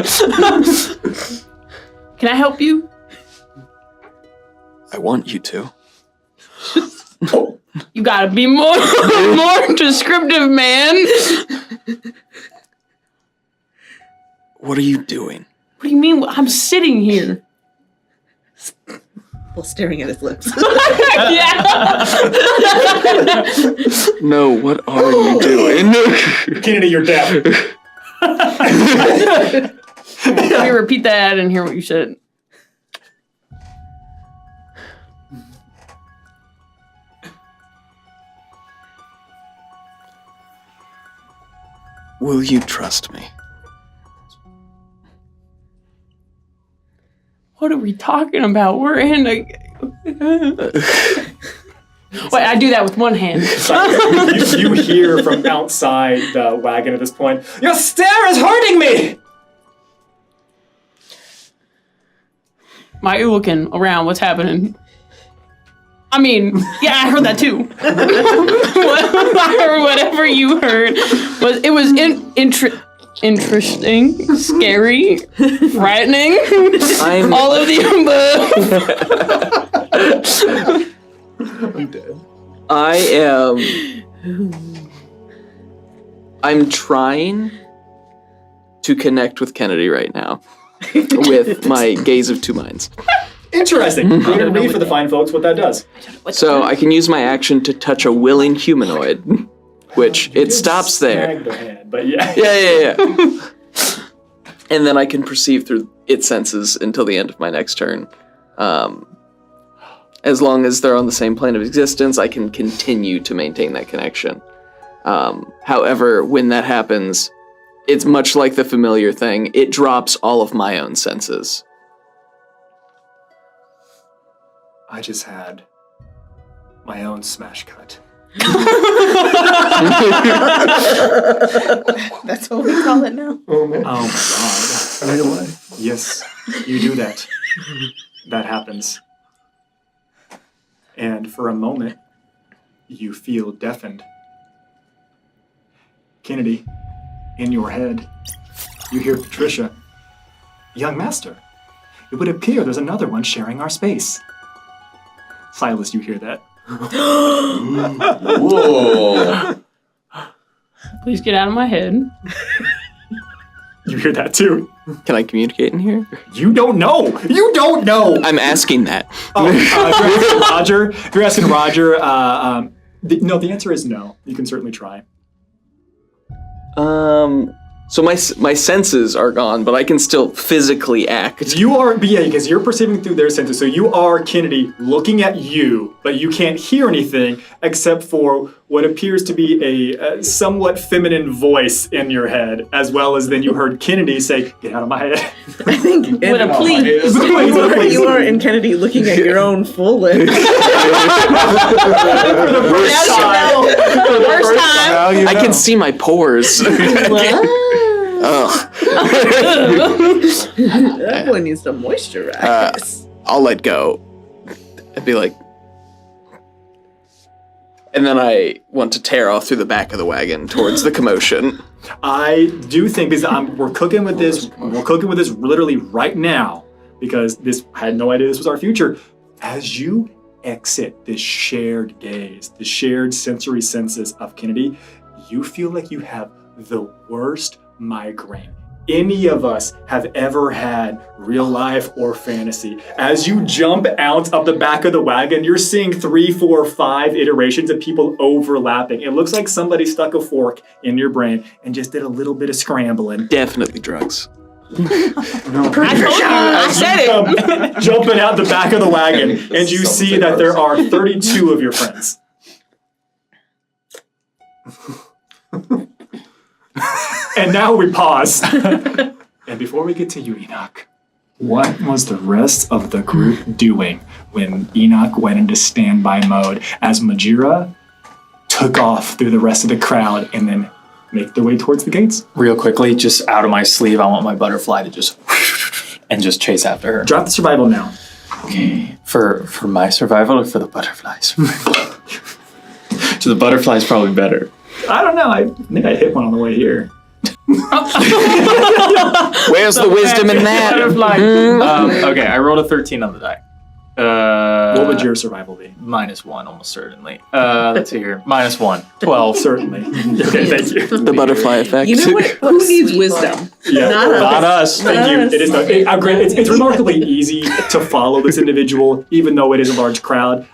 Can I help you? I want you to. You gotta be more descriptive, man. What are you doing? What do you mean? I'm sitting here. While staring at his lips. No, what are you doing? Kennedy, you're deaf. Let me repeat that. I didn't hear what you said. Will you trust me? What are we talking about? We're in a... Wait, I do that with one hand. you hear from outside the wagon at this point, your stare is hurting me! Why are you looking around? What's happening? I mean, yeah, I heard that too. Or whatever you heard. It was interesting, scary, frightening, all of the above. I'm dead. I'm trying to connect with Kennedy right now with my gaze of 2 minds. Interesting. I'm going to read for the fine folks what that does. So I can use my action to touch a willing humanoid, which it stops there. Snag their hand, but yeah. Yeah. And then I can perceive through its senses until the end of my next turn. As long as they're on the same plane of existence, I can continue to maintain that connection. However, when that happens, it's much like the familiar thing. It drops all of my own senses. I just had my own smash cut. That's what we call it now. Oh man. Oh my god. Right away. Yes, you do that. That happens. And for a moment, you feel deafened. Kennedy, in your head, you hear Patricia. Young master, it would appear there's another one sharing our space. Silas, you hear that. Whoa. Please get out of my head. You hear that too. Can I communicate in here? You don't know. You don't know. I'm asking that. Roger. If you're asking Roger, no, the answer is no. You can certainly try. So my senses are gone, but I can still physically act. You are, because you're perceiving through their senses. So you are, Kennedy, looking at you, but you can't hear anything except for what appears to be a somewhat feminine voice in your head, as well as then you heard Kennedy say, "Get out of my head." I think With a please. you are in Kennedy looking at your own full lip. For the first time. First time. I can see my pores. That boy needs to moisturize. I'll let go. I'd be like, and then I want to tear off through the back of the wagon towards the commotion. I do think, because we're cooking with this literally right now, because I had no idea this was our future. As you exit this shared gaze, the shared sensory senses of Kennedy, you feel like you have the worst migraine any of us have ever had, real life or fantasy. As you jump out of the back of the wagon, you're seeing 3, 4, 5 iterations of people overlapping. It looks like somebody stuck a fork in your brain and just did a little bit of scrambling. Definitely drugs. I said it. Jumping out the back of the wagon, and you see that there are 32 of your friends. And now we pause. And before we get to you, Enoch, what was the rest of the group doing when Enoch went into standby mode as Majira took off through the rest of the crowd and then make their way towards the gates? Real quickly, just out of my sleeve, I want my butterfly to just and just chase after her. Drop the survival now. Okay. For my survival or for the butterfly's survival? So the butterfly's probably better. I don't know. I think I hit one on the way here. Where's the wisdom in that? Okay, I rolled a 13 on the die. What would your survival be? -1, almost certainly. Let's see here. -1. 12. Certainly. Okay, thank you. The butterfly effect. You know what? Who needs wisdom? Yeah, Not us. Thank you. It is. It's remarkably easy to follow this individual, even though it is a large crowd.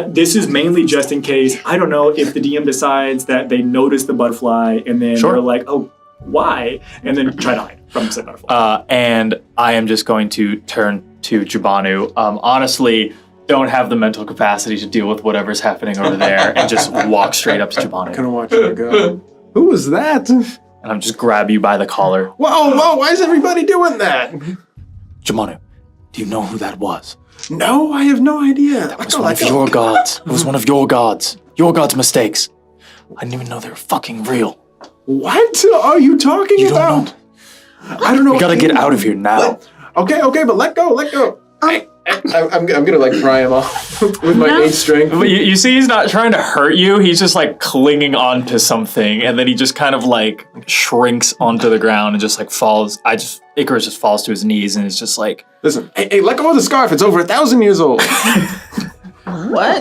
This is mainly just in case. I don't know if the DM decides that they notice the butterfly and then they're like, "Oh, why?" and then try to hide from said butterfly. And I am just going to turn to Jabanu. Honestly, don't have the mental capacity to deal with whatever's happening over there, and just walk straight up to Jabanu. Kind of watch it go. Who was that? And I'm just grab you by the collar. Whoa! Why is everybody doing that? Jabanu, do you know who that was? No, I have no idea. That was one of your gods. It was one of your gods. Your gods' mistakes. I didn't even know they were fucking real. What are you talking about? I don't know. We gotta get out of here now. Okay, but let go. I'm gonna like pry him off with my 8 strength. You see, he's not trying to hurt you. He's just like clinging on to something, and then he just kind of like shrinks onto the ground and just like falls. Icarus just falls to his knees, and it's just like, listen, hey, let go of the scarf. It's over 1,000 years old. What?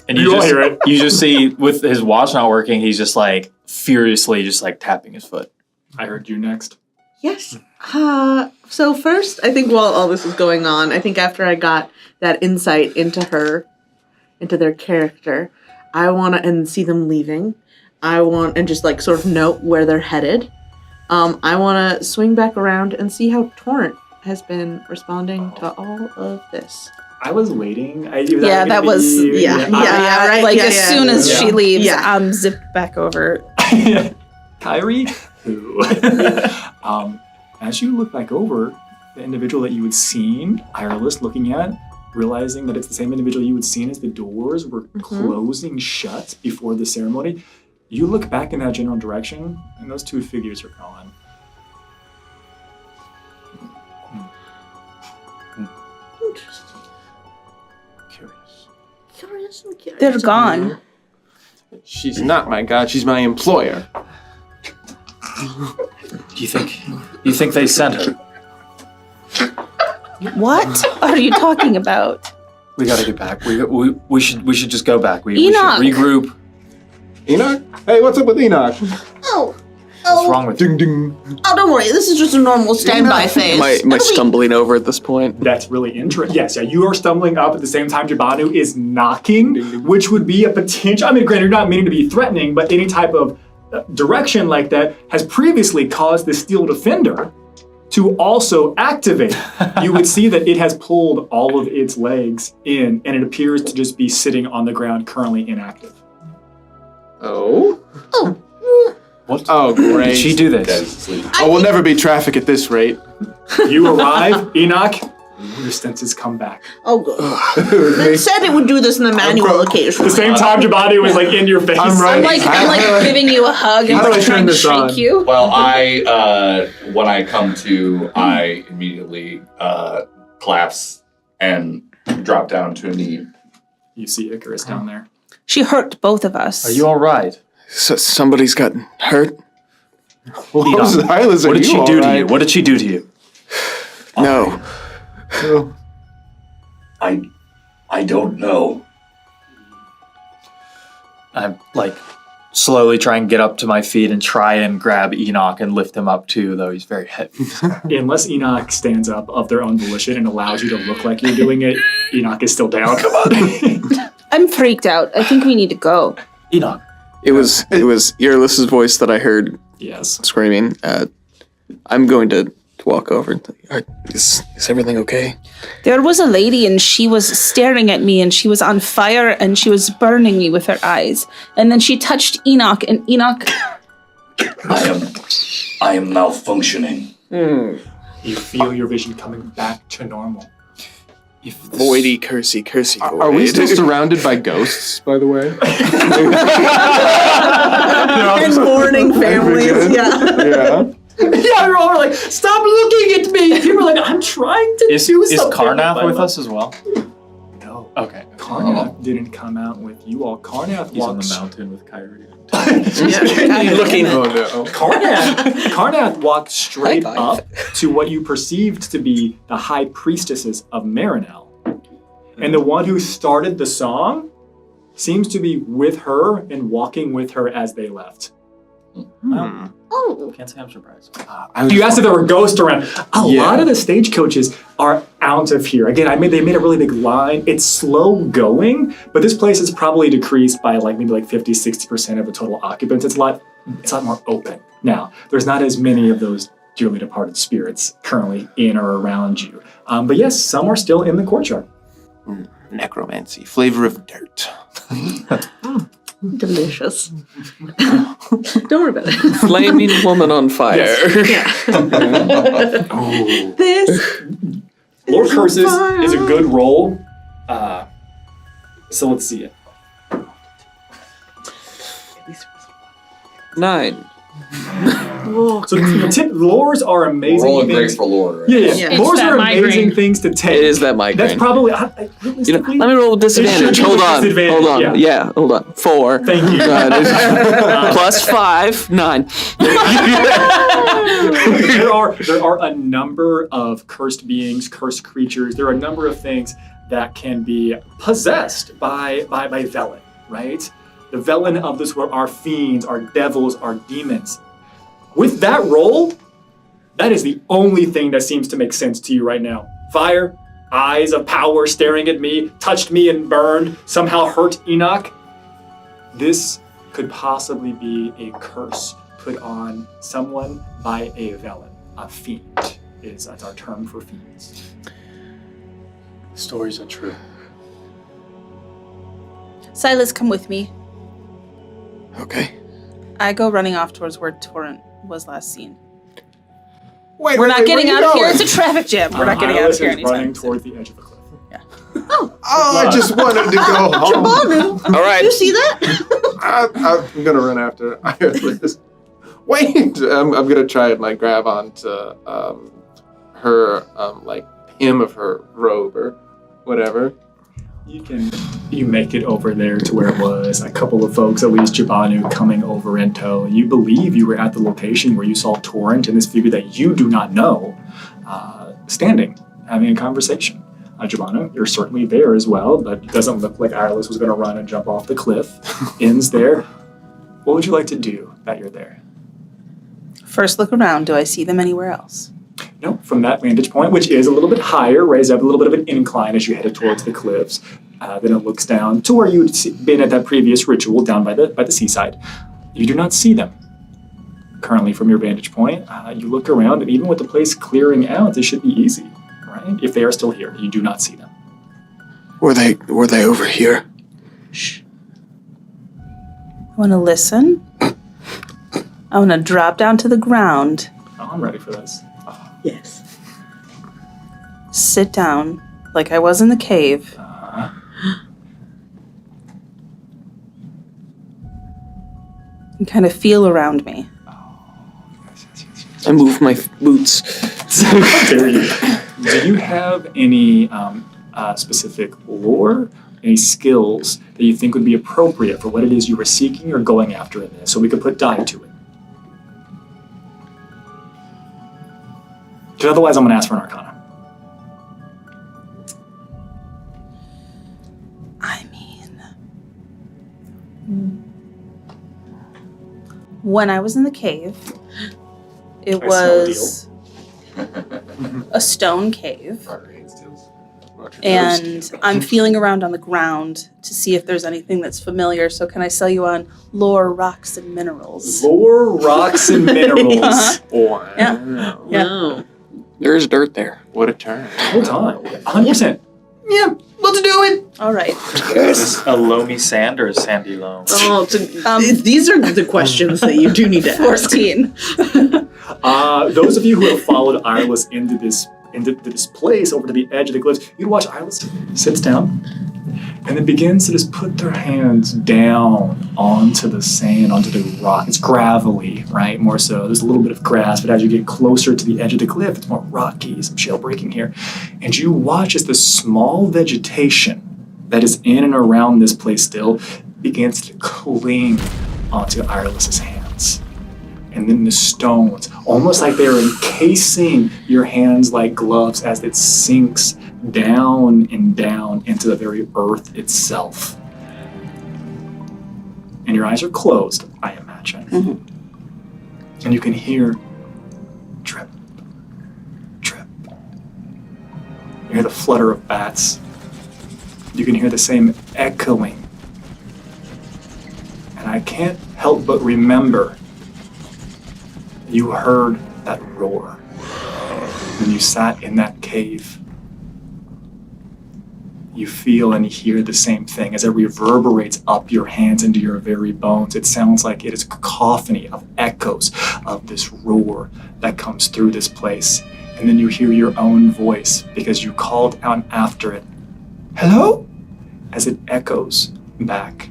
And you just hear it. You just see with his watch not working, he's just like furiously just like tapping his foot. I heard you next. Yes. So first, I think while all this is going on, I think after I got that insight into their character, I want to, and see them leaving, and just like sort of note where they're headed. I want to swing back around and see how Torrent has been responding to all of this. I was waiting. Right. Like as soon as she leaves, I'm zip back over. Kyrie, who? As you look back over, the individual that you had seen Irelis looking at realizing that it's the same individual you had seen as the doors were closing shut before the ceremony, you look back in that general direction, and those two figures are gone. Interesting. Curious and curious. They're gone. She's not my god, she's my employer. Do you think they sent her? What are you talking about? We gotta get back. We should just go back. We should Enoch! regroup. Enoch? Hey, what's up with Enoch? What's wrong with Ding ding. Oh, don't worry. This is just a normal standby phase. Am I stumbling over at this point? That's really interesting. Yes, yeah, you are stumbling up at the same time Jabanu is knocking, which would be a potential. I mean, granted, you're not meaning to be threatening, but any type of direction like that has previously caused the steel defender to also activate. You would see that it has pulled all of its legs in, and it appears to just be sitting on the ground, currently inactive. Oh? What? Oh, great. Did she do this? Oh, we'll never be traffic at this rate. You arrive, Enoch, your senses come back. Oh, good. It said it would do this in the manual occasionally. At the same time, Jabanu is like in your face. I'm like giving you a hug and like trying to shake you. Well, when I come to, I immediately collapse and drop down to a knee. You see Icarus down there. She hurt both of us. Are you all right? So somebody's gotten hurt? Enoch, what did she do to you? What did she do to you? No. I don't know. I'm slowly try and get up to my feet and try and grab Enoch and lift him up too, though he's very heavy. Unless Enoch stands up of their own volition and allows you to look like you're doing it, Enoch is still down. Come on. I'm freaked out. I think we need to go. Enoch. It was Earless's voice that I heard. Yes. Screaming. I'm going to walk over and is everything okay? There was a lady and she was staring at me and she was on fire and she was burning me with her eyes. And then she touched Enoch and Enoch... I am malfunctioning. You feel your vision coming back to normal. Voidy, cursey, void. Are we still surrounded by ghosts, by the way? And mourning families, Yeah. Yeah, they're all like, stop looking at me. People are like, I'm trying to do something. Is Karnath with us as well? No. Okay. Karnath didn't come out with you all. Karnath He's on walks... the mountain with Kyrie. Looking. Oh no. Karnath walked straight up to what you perceived to be the high priestesses of Marinel. And the one who started the song seems to be with her and walking with her as they left. Oh. Can't say I'm surprised. You asked if there were ghosts around. A lot of the stagecoaches are out of here. Again, they made a really big line. It's slow going, but this place is probably decreased by maybe 50, 60% of the total occupants. It's a lot more open now. There's not as many of those dearly departed spirits currently in or around you. But yes, some are still in the courtyard. Necromancy, flavor of dirt. Delicious. Don't worry about it. Flaming woman on fire. This Lord Curses is a good roll. So let's see it. 9. So lures are amazing. Rolling things. great for lore, right? Yeah. Lures are amazing things to take. It is that migraine. That's probably let me roll with disadvantage. Hold on. Yeah, hold on. 4. Thank you. Plus 5, 9. There are a number of cursed beings, cursed creatures. There are a number of things that can be possessed by Velen, right? The Velen of this world are fiends, are devils, are demons. With that roll, that is the only thing that seems to make sense to you right now. Fire, eyes of power staring at me, touched me and burned, somehow hurt Enoch. This could possibly be a curse put on someone by a Velen. A fiend that's our term for fiends. Stories are true. Silas, come with me. Okay. I go running off towards where Torrent was last seen. We're not getting out of here. It's a traffic jam. We're not getting out of here anytime running soon. toward the edge of the cliff. Yeah. I just wanted to go home. Jabanu, All right. you see that? I'm gonna run after Iris. Wait! I'm gonna try and like grab onto her like hem of her robe or whatever. You make it over there to where it was. A couple of folks, at least Jabanu, coming over in tow. You believe you were at the location where you saw Torrent and this figure that you do not know, standing, having a conversation. Jabanu, you're certainly there as well, but it doesn't look like Iris was going to run and jump off the cliff. Inn's there. What would you like to do that you're there? First look around. Do I see them anywhere else? No, from that vantage point, which is a little bit higher, raised up a little bit of an incline as you headed towards the cliffs. Then it looks down to where you'd been at that previous ritual down by the seaside. You do not see them. Currently, from your vantage point, you look around, and even with the place clearing out, this should be easy, right? If they are still here, you do not see them. Were they over here? Shh. I want to listen. I want to drop down to the ground. Oh, I'm ready for this. Yes. Sit down like I was in the cave. And kind of feel around me. I move my boots. There you go. Do you have any specific lore, any skills that you think would be appropriate for what it is you were seeking or going after in this, so we could put die to it? Because otherwise I'm going to ask for an Arcana. When I was in the cave, it was a stone cave. And I'm feeling around on the ground to see if there's anything that's familiar. So can I sell you on lore, rocks, and minerals? Lore, rocks, and minerals. Yeah. Wow. There's dirt there. What a turn. Hold on. 100%. Yeah, let's do it. All right. Is a loamy sand or a sandy loam? Oh, these are the questions that you do need to ask. 14. Those of you who have followed Iris into this place over to the edge of the cliffs, you'd watch Iris sits down and then begins to just put their hands down onto the sand, onto the rock. It's gravelly, right? More so. There's a little bit of grass, but as you get closer to the edge of the cliff, it's more rocky, some shale breaking here. And you watch as the small vegetation that is in and around this place still begins to cling onto Iris's hands. And then the stones, almost like they're encasing your hands like gloves as it sinks down and down into the very earth itself. And your eyes are closed, I imagine. Mm-hmm. And you can hear drip, drip. You hear the flutter of bats. You can hear the same echoing. And I can't help but remember you heard that roar when you sat in that cave. You feel and hear the same thing as it reverberates up your hands into your very bones. It sounds like it is a cacophony of echoes of this roar that comes through this place. And then you hear your own voice because you called out after it, "Hello?" as it echoes back.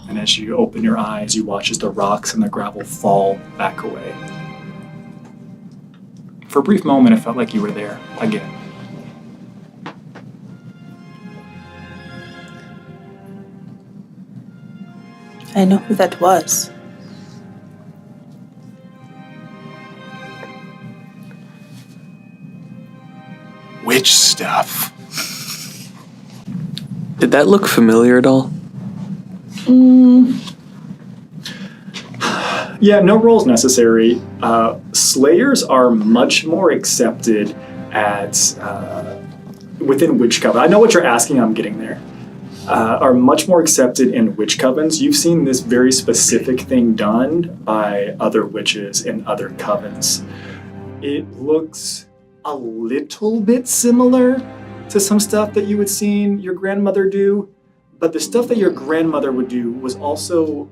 And as you open your eyes, you watch as the rocks and the gravel fall back away. For a brief moment, it felt like you were there again. I know who that was. Witch stuff. Did that look familiar at all? Yeah, no rolls necessary. Slayers are much more accepted at within witch coven. I know what you're asking. I'm getting there. Are much more accepted in witch covens. You've seen this very specific thing done by other witches in other covens. It looks a little bit similar to some stuff that you had seen your grandmother do, but the stuff that your grandmother would do was also,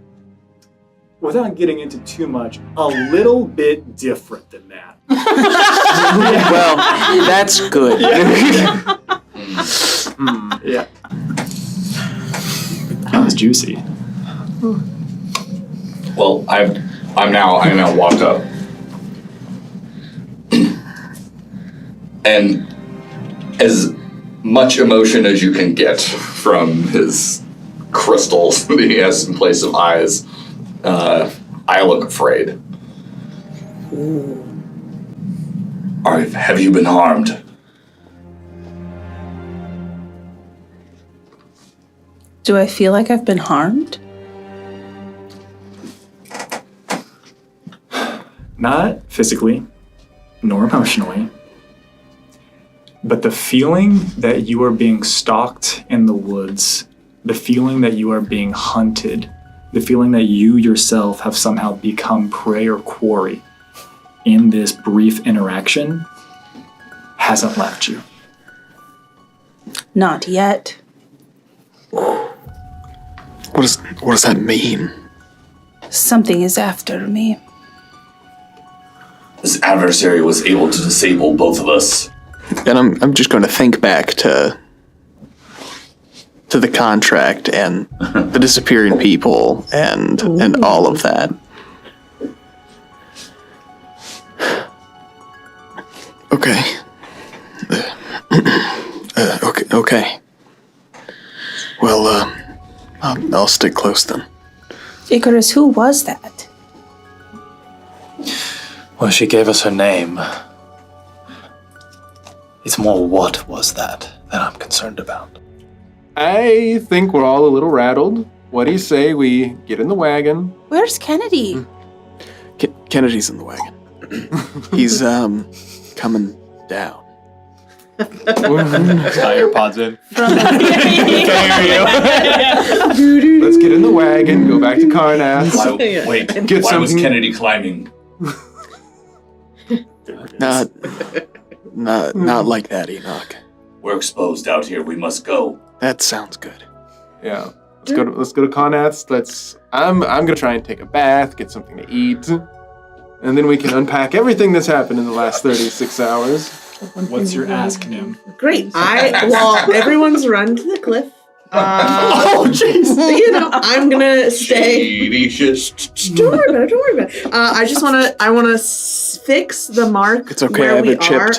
without getting into too much, a little bit different than that. Well, that's good. Yeah. Yeah. That was juicy. Well, I now walked up. And as much emotion as you can get from his crystals that he has in place of eyes, I look afraid. Have you been harmed? Do I feel like I've been harmed? Not physically, nor emotionally, but the feeling that you are being stalked in the woods, the feeling that you are being hunted, the feeling that you yourself have somehow become prey or quarry in this brief interaction hasn't left you. Not yet. What does that mean? Something is after me. This adversary was able to disable both of us. And I'm just going to think back to the contract and the disappearing people and all of that. Okay. Okay. Well, I'll stick close then. Icarus, who was that? Well, she gave us her name. It's more what was that I'm concerned about. I think we're all a little rattled. What do you say we get in the wagon? Where's Kennedy? Kennedy's in the wagon. He's coming down. Tire pods in. Let's get in the wagon, go back to Carnath. Why was Kennedy climbing? Not like that, Enoch. We're exposed out here. We must go. That sounds good. Yeah. Let's go to Carnath. I'm gonna try and take a bath, get something to eat. And then we can unpack everything that's happened in the last 36 hours. What's your ask, Nim? Great. Everyone's run to the cliff. Oh, jeez. I'm gonna stay. Don't worry about it. I want to fix the mark It's okay, where I have we it chipped. are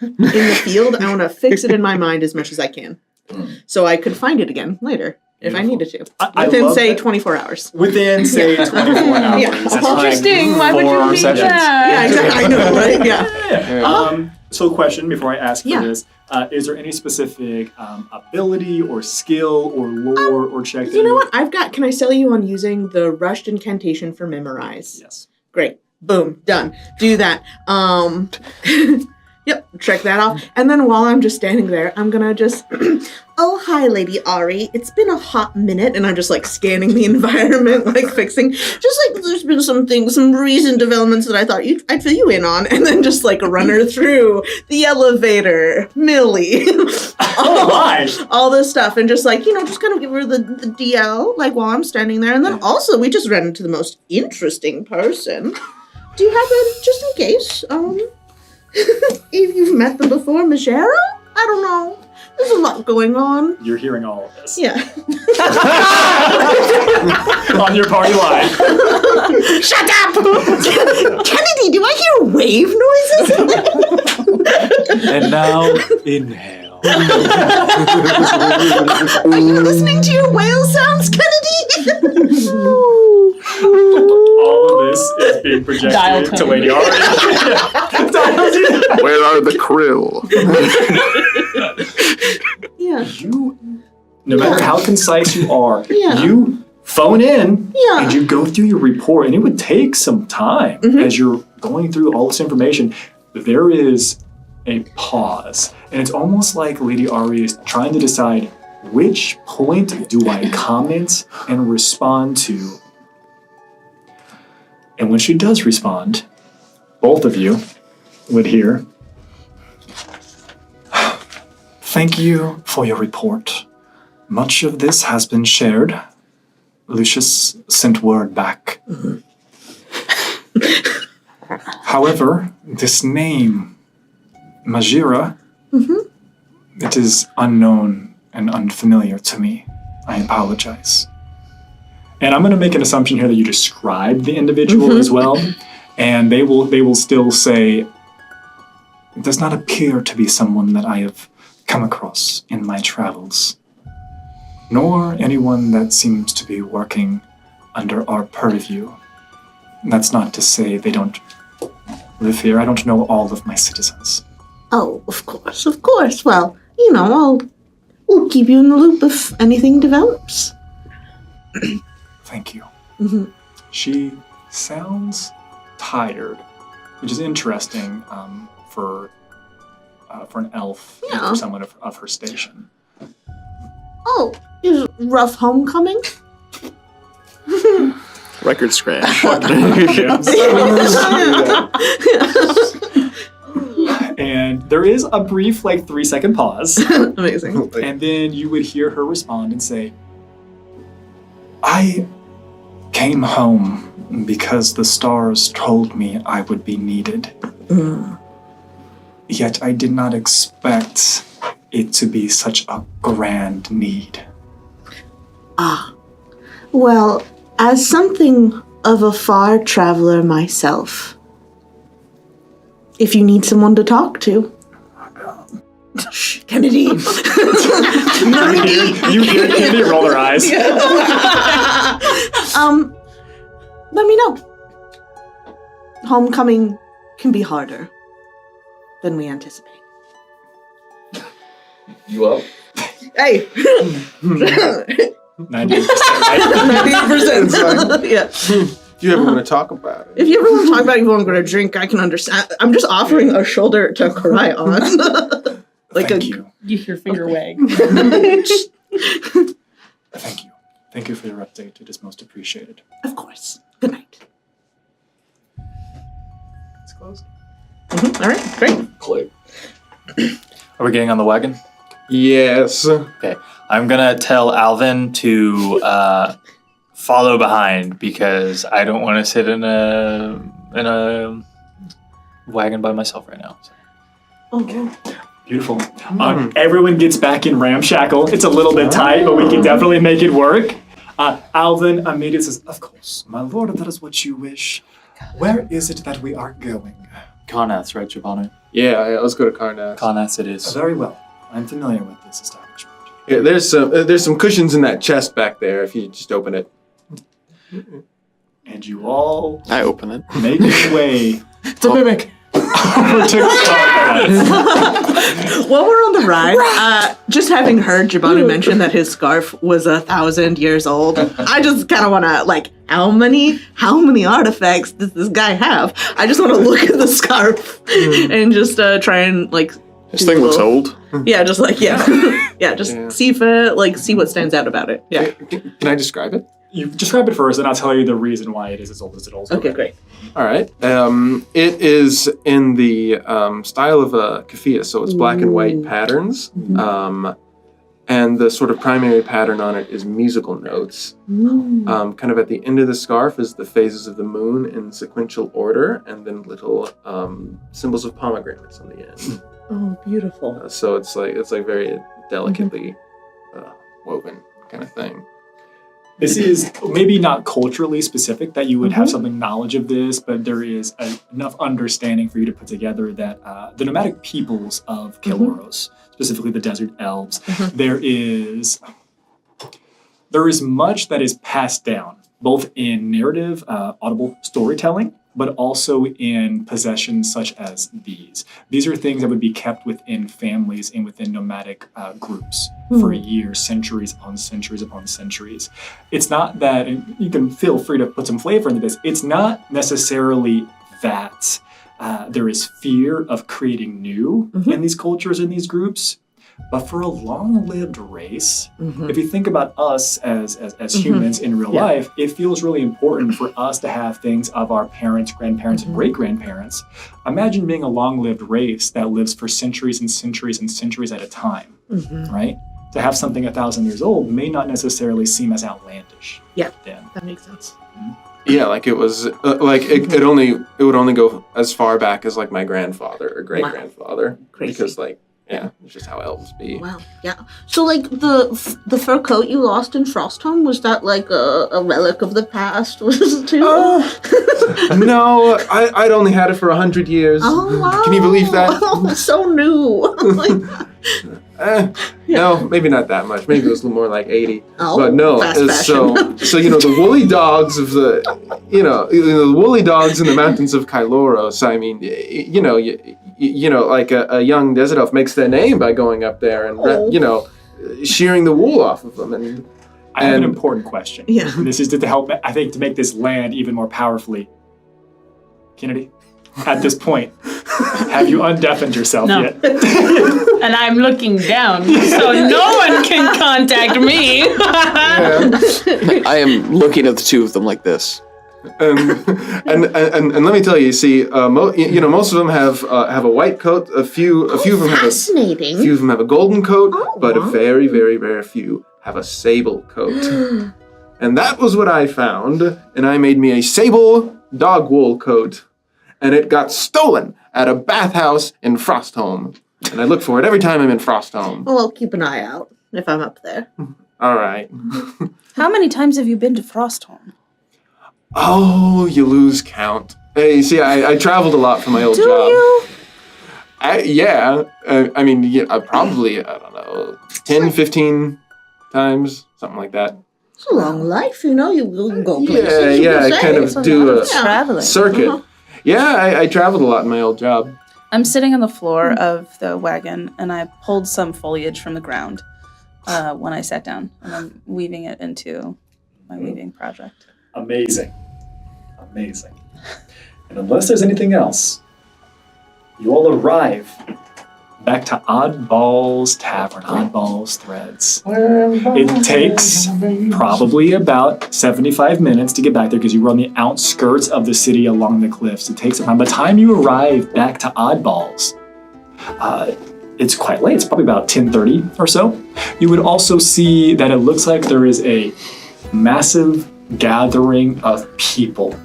in the field. I want to fix it in my mind as much as I can, so I could find it again later if I needed to. Within, say, 24 hours. Within, say, 24 hours. Yeah. That's Interesting. Why would you need that? Yeah, exactly. I know, right? Yeah. So, question before I ask for this: is there any specific ability or skill or lore or check? You know what? Can I sell you on using the rushed incantation for memorize? Yes. Great. Boom. Done. Do that. Yep. Check that off. And then while I'm just standing there, I'm gonna just, oh, hi, Lady Awry. It's been a hot minute. And I'm just like scanning the environment, like fixing, just like there's been some recent developments that I thought I'd fill you in on. And then just like run her through the elevator, Millie, all this stuff. And just like, just kind of give her the DL, like while I'm standing there. And then also we just ran into the most interesting person. Do you have just in case, if you've met them before, Majera? I don't know. There's a lot going on. You're hearing all of this. Yeah. On your party line. Shut up! Kennedy, do I hear wave noises? And now, inhale. Are you listening to your whale sounds, Kennedy? All of this is being projected to Lady Awry. Where are the krill? Yeah. No matter how concise you are, Yeah. you phone in Yeah. and you go through your report, and it would take some time as you're going through all this information. There is a pause, and it's almost like Lady Awry is trying to decide which point do I comment and respond to. And when she does respond, both of you would hear, "Thank you for your report. Much of this has been shared. Lucius sent word back. However, this name, Majira, it is unknown and unfamiliar to me. I apologize. And I'm going to make an assumption here that you describe the individual as well, and they will still say, it does not appear to be someone that I have come across in my travels, nor anyone that seems to be working under our purview. That's not to say they don't live here. I don't know all of my citizens. Oh, of course. Well, we'll keep you in the loop if anything develops. Thank you. She sounds tired, which is interesting for an elf, and for someone of her station. Oh, is rough homecoming? Record scratch. And there is a brief, 3-second pause. Amazing. And then you would hear her respond and say, I came home because the stars told me I would be needed. Yet I did not expect it to be such a grand need. Well, as something of a far traveler myself, if you need someone to talk to. Kennedy. You hear Kennedy roll her eyes. Let me know. Homecoming can be harder than we anticipate. You up? Hey. 98%. 98%. Yeah. If you ever want to talk about it. If you ever want to talk about it, if you want to go to drink, I can understand. I'm just offering a shoulder to cry on. Thank you. You hear finger wag. Thank you. Thank you for your update. It is most appreciated. Of course. Good night. It's closed. All right, great. Click. Are we getting on the wagon? Yes. Okay. I'm gonna tell Alvin to follow behind because I don't want to sit in a wagon by myself right now. Oh. Beautiful. Everyone gets back in ramshackle. It's a little bit tight, but we can definitely make it work. Alvin immediately says, of course, my lord, if that is what you wish. Where is it that we are going? Karnath, right, Giovanni? Yeah, let's go to Karnath. Karnath it is. Very well. I'm familiar with this establishment. Yeah, there's some cushions in that chest back there if you just open it. And you all I open it. make your way It's a mimic. over to Karnath. While we're on the ride, just having heard Giovanni mention that his scarf was 1,000 years old, I just kind of want to, how many artifacts does this guy have? I just want to look at the scarf and just try and, This thing looks old. Yeah, just see if it, see what stands out about it. Yeah. Can I describe it? You describe it first, and I'll tell you the reason why it is as old as it is. Okay, great. All right. It is in the style of a keffiyeh, so it's black and white patterns. And the sort of primary pattern on it is musical notes. Kind of at the end of the scarf is the phases of the moon in sequential order, and then little symbols of pomegranates on the end. Oh, beautiful. So it's very delicately woven kind of thing. This is maybe not culturally specific that you would have something knowledge of this, but there is enough understanding for you to put together that the nomadic peoples of Keloros, specifically the desert elves, there is much that is passed down, both in narrative, audible storytelling, but also in possessions such as these. These are things that would be kept within families and within nomadic groups for years, centuries upon centuries upon centuries. It's not that, and you can feel free to put some flavor into this, it's not necessarily that there is fear of creating new in these cultures, in these groups, but for a long-lived race, if you think about us as humans in real life, it feels really important for us to have things of our parents, grandparents, and great-grandparents. Imagine being a long-lived race that lives for centuries and centuries and centuries at a time, right? To have something 1,000 years old may not necessarily seem as outlandish. Yeah, then. that makes sense. Yeah, it was it would only go as far back as my grandfather or great grandfather, because Yeah, it's just how elves be. Wow, yeah. So, like, the fur coat you lost in Frostholm, was that like a relic of the past? Was it too? No, I'd only had it for 100 years. Oh, wow. Can you believe that? Oh, so new. No, maybe not that much. Maybe it was a little more like 80. Oh, but no, fast so the woolly dogs of the woolly dogs in the mountains of Kyloros. I mean, like a young desert elf makes their name by going up there and shearing the wool off of them. And I have an important question. Yeah. This is to help, I think, to make this land even more powerfully. Kennedy, at this point, have you undeafened yourself yet? And I'm looking down, so no one can contact me. I am looking at the two of them like this. And let me tell you, see, most of them have a white coat. A few of them have fascinating. A few of them have a golden coat, but a very, very, very few have a sable coat. And that was what I found, and I made me a sable dog wool coat, and it got stolen at a bathhouse in Frostholm. And I look for it every time I'm in Frostholm. Well, I'll keep an eye out if I'm up there. All right. How many times have you been to Frostholm? Oh, you lose count. Hey, see, I traveled a lot for my old job. You? Probably, I don't know, 10, 15 times, something like that. It's a long life, you go places. I kind of do a traveling circuit. Uh-huh. Yeah, I traveled a lot in my old job. I'm sitting on the floor of the wagon, and I pulled some foliage from the ground when I sat down, and I'm weaving it into my weaving project. Amazing. And unless there's anything else, you all arrive back to Oddball's Tavern, Oddball's Threads. It takes probably about 75 minutes to get back there because you were on the outskirts of the city along the cliffs. It takes some time. By the time you arrive back to Oddball's, it's quite late. It's probably about 10:30 or so. You would also see that it looks like there is a massive gathering of people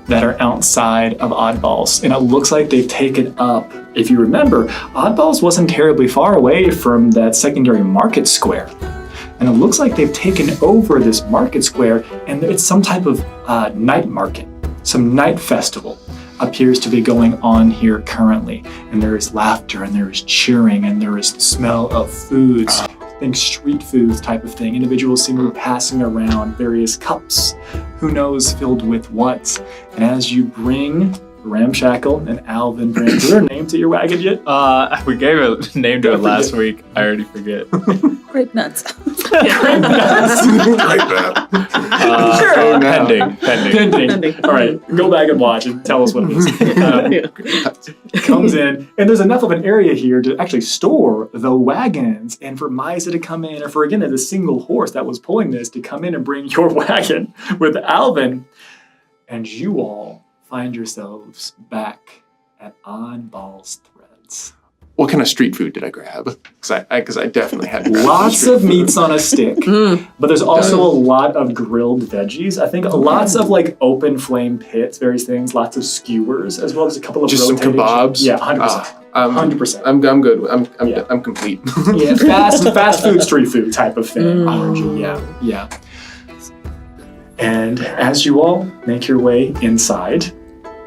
that are outside of Oddballs. And it looks like they've taken up, if you remember, Oddballs wasn't terribly far away from that secondary market square. And it looks like they've taken over this market square, and it's some type of night market, some night festival appears to be going on here currently. And there is laughter, and there is cheering, and there is the smell of foods. Think street foods type of thing. Individuals seem to be passing around various cups, who knows filled with what. And as you bring Ramshackle and Alvin, is there a name to your wagon yet? We gave a name to it last week. I already forget. Grape nuts. Grape nut. Sure. Pending. All right, go back and watch and tell us what it is. Comes in, and there's enough of an area here to actually store the wagons, and for Misa to come in, or for, again, the single horse that was pulling this to come in and bring your wagon with Alvin, and you all find yourselves back at Oddball's Threads. What kind of street food did I grab? Because I definitely had lots of meats on a stick, but there's also a lot of grilled veggies. I think lots of like open flame pits, various things, lots of skewers, as well as a couple of just some kebabs. Yeah, 100%. 100%. I'm good. I'm complete. Yeah, fast food, street food type of thing. Yeah. And as you all make your way inside,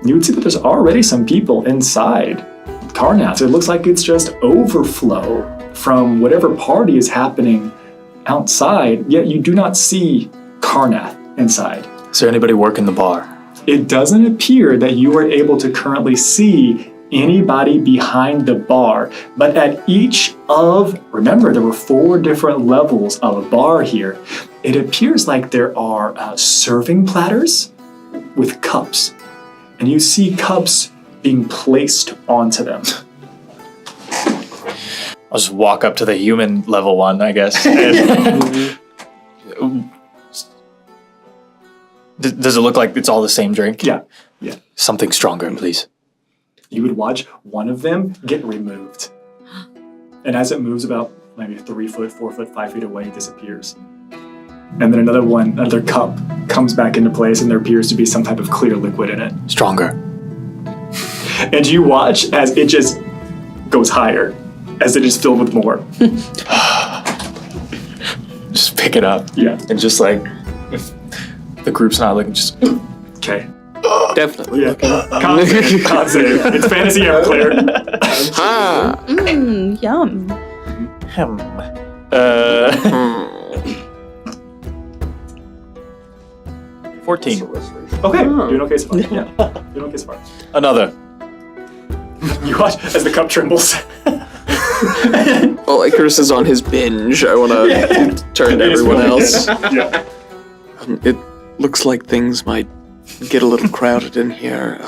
you would see that there's already some people inside Karnath. It looks like it's just overflow from whatever party is happening outside, yet you do not see Karnath inside. Is there anybody working the bar? It doesn't appear that you are able to currently see anybody behind the bar, but at each of, remember, there were 4 different levels of a bar here. It appears like there are serving platters with cups, and you see cups being placed onto them. I'll just walk up to the human level one, I guess. Does it look like it's all the same drink? Yeah. Something stronger, please. You would watch one of them get removed. And as it moves about maybe 3 foot, 4 foot, 5 feet away, it disappears. And then another cup comes back into place, and there appears to be some type of clear liquid in it. Stronger. And you watch as it just goes higher as it is filled with more. Just pick it up. Yeah. And just like, if the group's not looking, just. Okay. Definitely. Yeah. Con save. Con save. It's fantasy Everclear. Yum. 14. Okay. Doing okay so far. Yeah. Doing okay so far. Another. You watch as the cup trembles. While Icarus is on his binge, I want to turn to everyone else. Yeah. It looks like things might get a little crowded in here.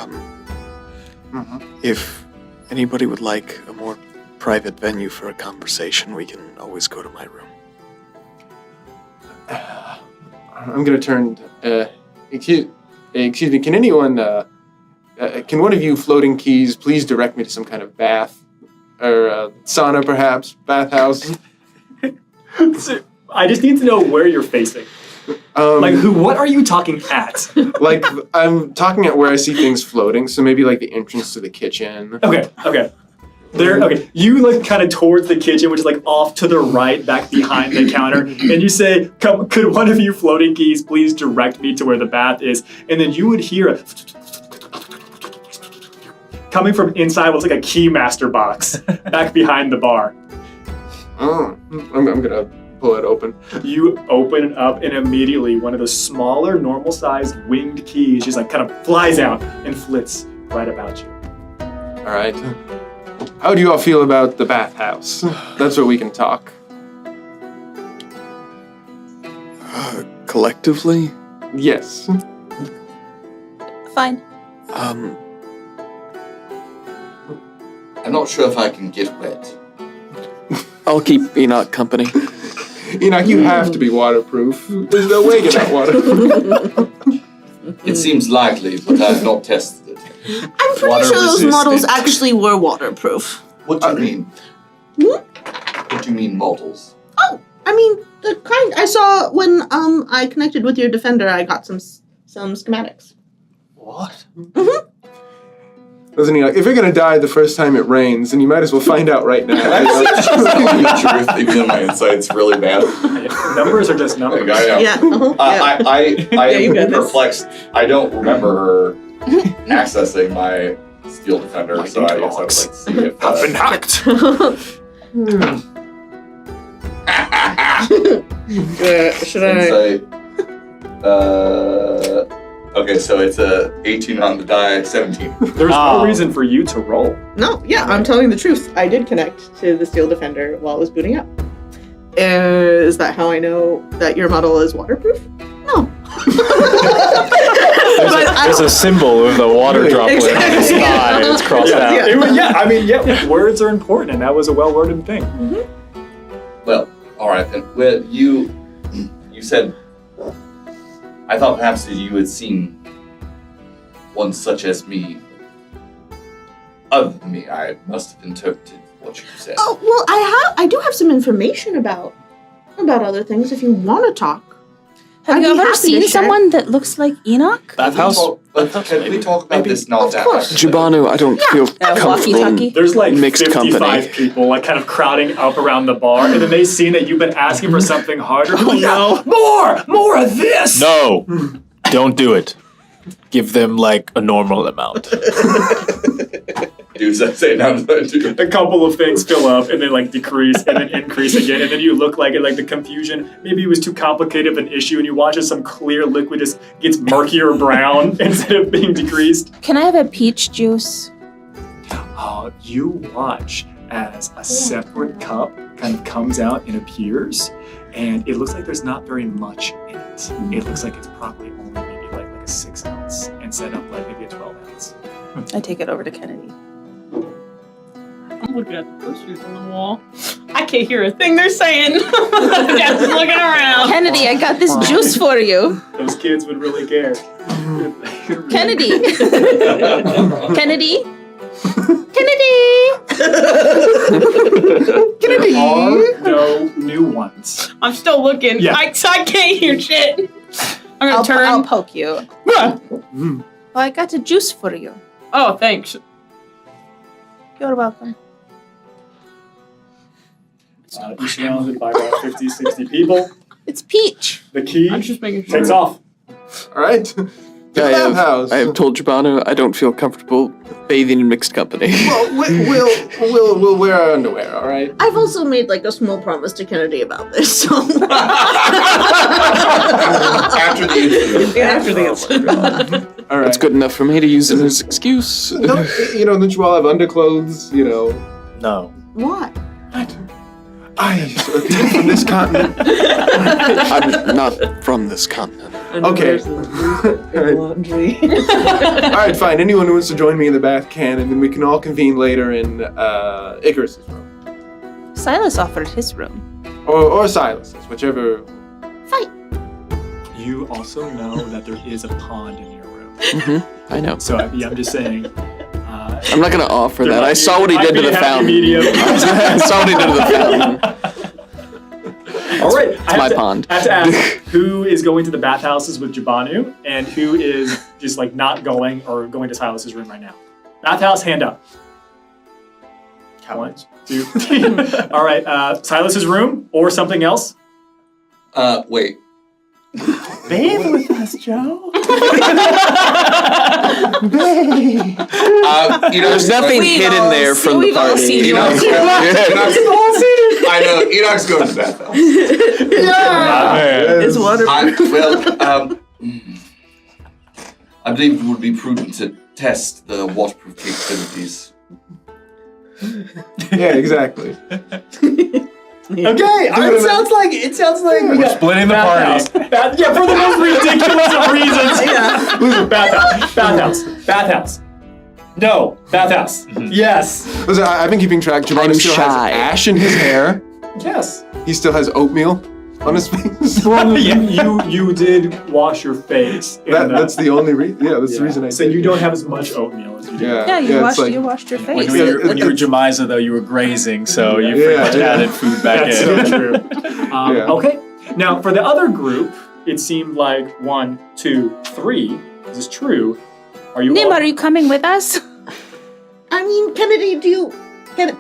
If anybody would like a more private venue for a conversation, we can always go to my room. I'm going to turn. Excuse me. Can anyone? Can one of you floating keys please direct me to some kind of bath or sauna, perhaps bathhouse? So, I just need to know where you're facing. What are you talking at? Like, I'm talking at where I see things floating, so maybe like the entrance to the kitchen. Okay. Okay, you look kind of towards the kitchen, which is like off to the right, back behind the counter, and you say, could one of you floating keys please direct me to where the bath is? And then you would hear a coming from inside what's like a keymaster box back behind the bar. Oh, I'm gonna pull it open. You open it up, and immediately one of the smaller, normal-sized winged keys just like kind of flies out and flits right about you. All right. How do you all feel about the bathhouse? That's where we can talk. Collectively? Yes. Fine. I'm not sure if I can get wet. I'll keep Enoch company. Enoch, you have to be waterproof. There's no way you're not waterproof. It seems likely, but I've not tested it. I'm pretty sure those models actually were waterproof. What do you mean? What do you mean, models? Oh, I mean the kind I saw when I connected with your defender. I got some schematics. What? Listen, Enoch, if you're gonna die the first time it rains, then you might as well find out right now. That's telling you the truth, even though my insight's really bad. Numbers are just numbers. Yeah. I am perplexed. I don't remember her accessing my steel defender, so I guess I would like to see if I've been hacked. Should I? Insight. Okay, so it's a 18 on the die, 17. There's no reason for you to roll. No, yeah, I'm telling the truth. I did connect to the steel defender while it was booting up. Is that how I know that your model is waterproof? No. There's a symbol of the water droplet on the sky. It's crossed out. Words are important, and that was a well-worded thing. Mm-hmm. Well, all right then. Well, you said. I thought perhaps that you had seen one such as me. Other than me, I must have interpreted what you said. Oh well, I do have some information about other things. If you want to talk. Have you ever seen someone that looks like Enoch? Bathhouse? Can we talk about this now? Of course. Jibanu, I don't feel comfortable in There's like mixed 55 company. people like kind of crowding up around the bar, and then they see that you've been asking for something harder. no. More of this! No, don't do it. Give them like a normal amount. Dudes, I say now. A couple of things fill up and then like decrease and then increase again, and then you look like it, like the confusion. Maybe it was too complicated of an issue, and you watch as some clear liquid just gets murkier brown instead of being decreased. Can I have a peach juice? You watch as a separate cup kind of comes out and appears, and it looks like there's not very much in it. It looks like it's probably only maybe like a 6 ounce instead of like maybe a 12 ounce. I take it over to Kennedy. I'm looking at the posters on the wall. I can't hear a thing they're saying. Just looking around. Kennedy, I got this juice for you. Those kids would really care. Kennedy. Kennedy. There are no new ones. I'm still looking. Yeah. I can't hear shit. I'm gonna turn. I'll poke you. Ah. I got a juice for you. Oh, thanks. You're welcome. Each surrounded by about 50, 60 people. It's Peach. The key I'm just making sure. takes off. All right. I have told Jabano I don't feel comfortable bathing in mixed company. Well, we'll wear our underwear. All right. I've also made like a small promise to Kennedy about this. So After the incident. after the incident. All right. That's good enough for me to use it as excuse. No, don't you all have underclothes? No. What? I appear from this continent. I'm not from this continent. Okay. All right, fine. Anyone who wants to join me in the bath can, and then we can all convene later in Icarus's room. Silas offered his room. Or Silas's, whichever. You also know that there is a pond in your room. Mm-hmm. I know. So I'm just saying. I'm not going to offer there that. might I be- saw what he might did to be the a happy fountain. medium. I saw what he did to the fountain. All right. It's my pond. I have to ask who is going to the bathhouses with Jabanu and who is just like not going or going to Silas's room right now. Bathhouse, hand up. One, two, three. All right. Silas's room or something else? Wait. Bathe with us, Joe. There's nothing hidden there from the we've all party. seen Enoch's yours. I know. Enoch's going to the bathhouse. It's wonderful. I believe it would be prudent to test the waterproof capabilities. Yeah, exactly. Okay, it sounds like we got splitting the party. Yeah, for the most ridiculous of reasons. Bathhouse. No, bathhouse. Yes. Listen, I've been keeping track. Jabano I'm still shy. has ash in his hair. Yes. He still has oatmeal on his face. You did wash your face. That's the only reason. Yeah, that's the reason I So did. you don't have as much oatmeal as you do. Yeah, you washed your face. When you were Jemiza, though, you were grazing, so you pretty much added food back That's in. so true. Okay. Now, for the other group, it seemed like 1, 2, 3. Is this true? Are you? Nim, all- are you coming with us? I mean, Kennedy, do you? Can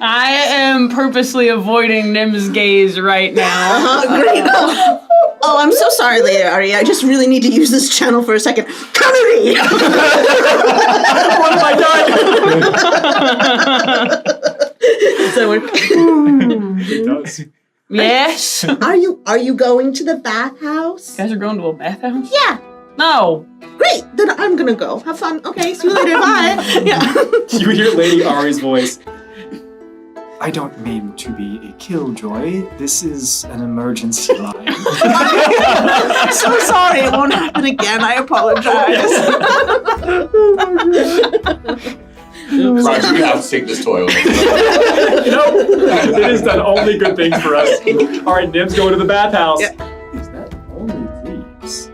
I am purposely avoiding Nim's gaze right now. Great. Oh, I'm so sorry, Lady Ari. I just really need to use this channel for a second. Kennedy! What have I done? So we're. It does. Yes. You Are you going to the bathhouse? guys are going to a bathhouse? Yeah. No. Great. Then I'm gonna go. Have fun. Okay. See you later. Bye. Yeah. You hear Lady Ari's voice. I don't mean to be a killjoy. This is an emergency line. I'm so sorry. It won't happen again. I apologize. Roger, you have to take this toy over. It has done only good things for us. All right, Nim's going to the bathhouse. Yeah. Is that only these?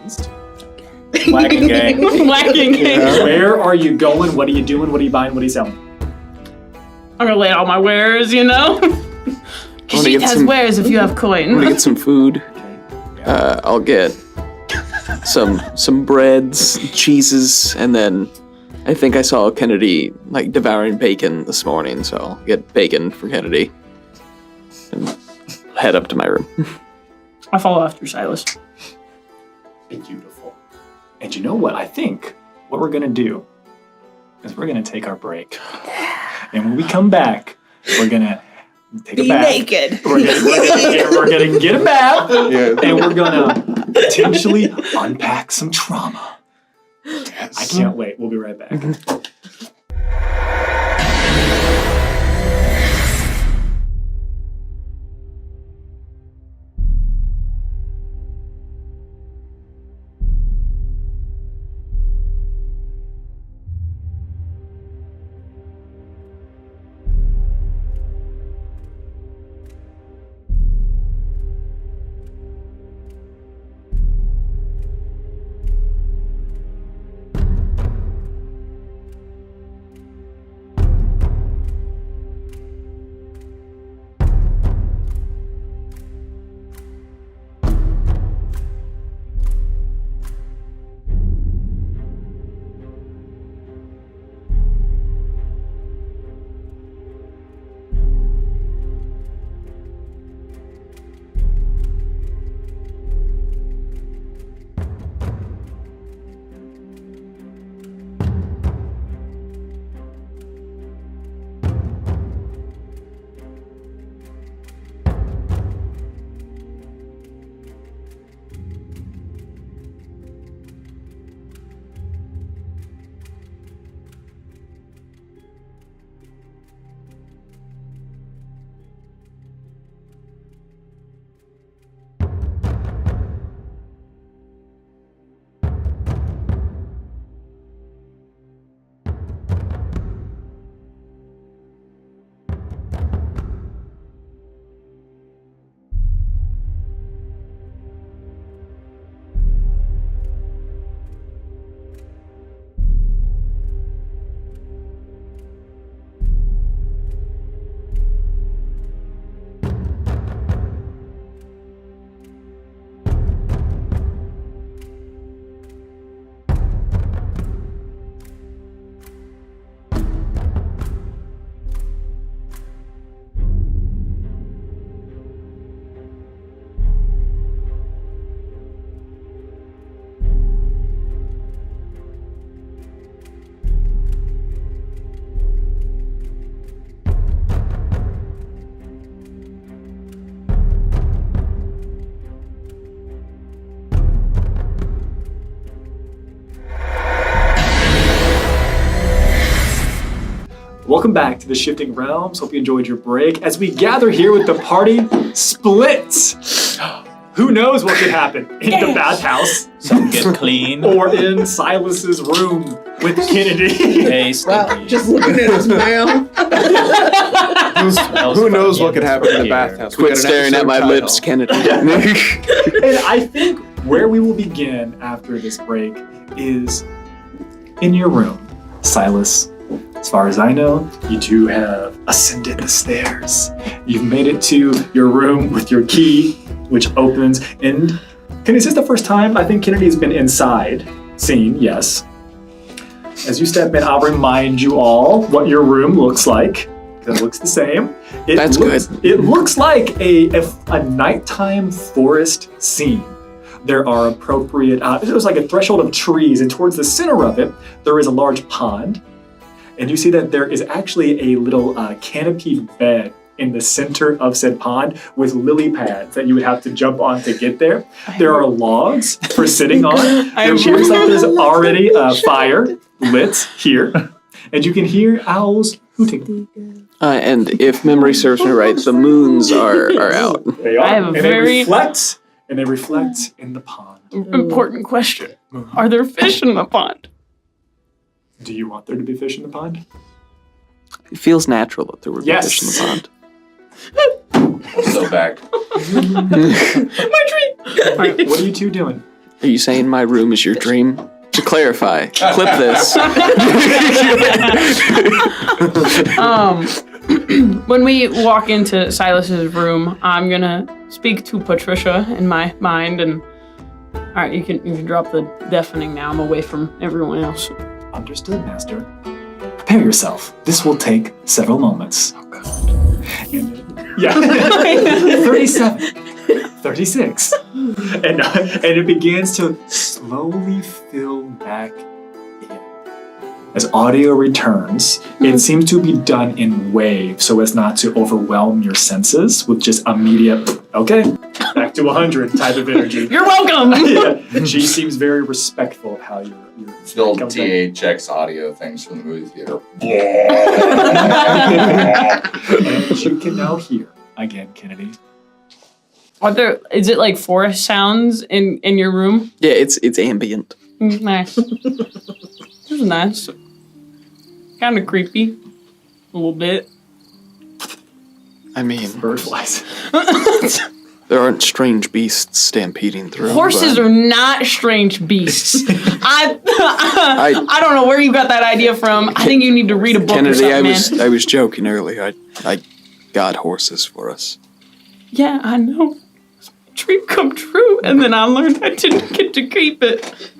These two. Wagon gang. Wagon gang. Where are you going? What are you doing? What are you buying? What are you selling? I'm gonna lay out my wares, you know? Kashit has wares if you have I'm coin. gonna get some food. I'll get some breads, cheeses, and then I think I saw Kennedy like devouring bacon this morning, so I'll get bacon for Kennedy and head up to my room. I follow after Silas. Beautiful. And you know what? I think what we're gonna do is we're gonna take our break. And when we come back, we're gonna take a bath. Naked. We're gonna get a bath, and we're gonna potentially unpack some trauma. Yes. I can't wait. We'll be right back. Welcome back to the Shifting Realms. Hope you enjoyed your break. As we gather here with the party splits. Who knows what could happen in the bathhouse? Some get clean. Or in Silas's room with Kennedy. Hey, Wow, just looking at his mail. Who knows what could happen in the bathhouse? We Quit got an staring at episode my title. lips, Kennedy. And I think where we will begin after this break is in your room, Silas. As far as I know, you two have ascended the stairs. You've made it to your room with your key, which opens. And is this the first time I think Kennedy has been inside? Seen, yes. As you step in, I'll remind you all what your room looks like. It looks the same. That's good. It looks like a nighttime forest scene. There are appropriate, there's like a threshold of trees, and towards the center of it, there is a large pond. And you see that there is actually a little canopied bed in the center of said pond with lily pads that you would have to jump on to get there. There are logs for sitting on. There appears like there's already a fire lit here. And you can hear owls hooting. And if memory serves me right, the moons are out. They are. I have a very- They reflect in the pond. Important question. Are there fish in the pond? Do you want there to be fish in the pond? It feels natural that there would be fish in the pond. I'm so back. My dream. All right, what are you two doing? Are you saying my room is your dream? To clarify, clip this. When we walk into Silas's room, I'm gonna speak to Patricia in my mind, and all right, you can drop the deafening now. I'm away from everyone else. Understood, Master. Prepare yourself. This will take several moments. Oh, God. Yeah. 37. 36. And it begins to slowly fill back in. As audio returns, it seems to be done in waves so as not to overwhelm your senses with just immediate, okay, back to 100 type of energy. You're welcome. Yeah. She seems very respectful of how you're The old THX audio things from the movie theater. And you can now hear again, Kennedy. Is it like forest sounds in your room? Yeah, it's ambient. Nice. This is nice. Kind of creepy. A little bit. I mean, bird flies. There aren't strange beasts stampeding through. Horses are not strange beasts. I don't know where you got that idea from. I think you need to read a book or Kennedy, something, I was joking earlier. I got horses for us. Yeah, I know. It's my dream come true, and then I learned I didn't get to keep it.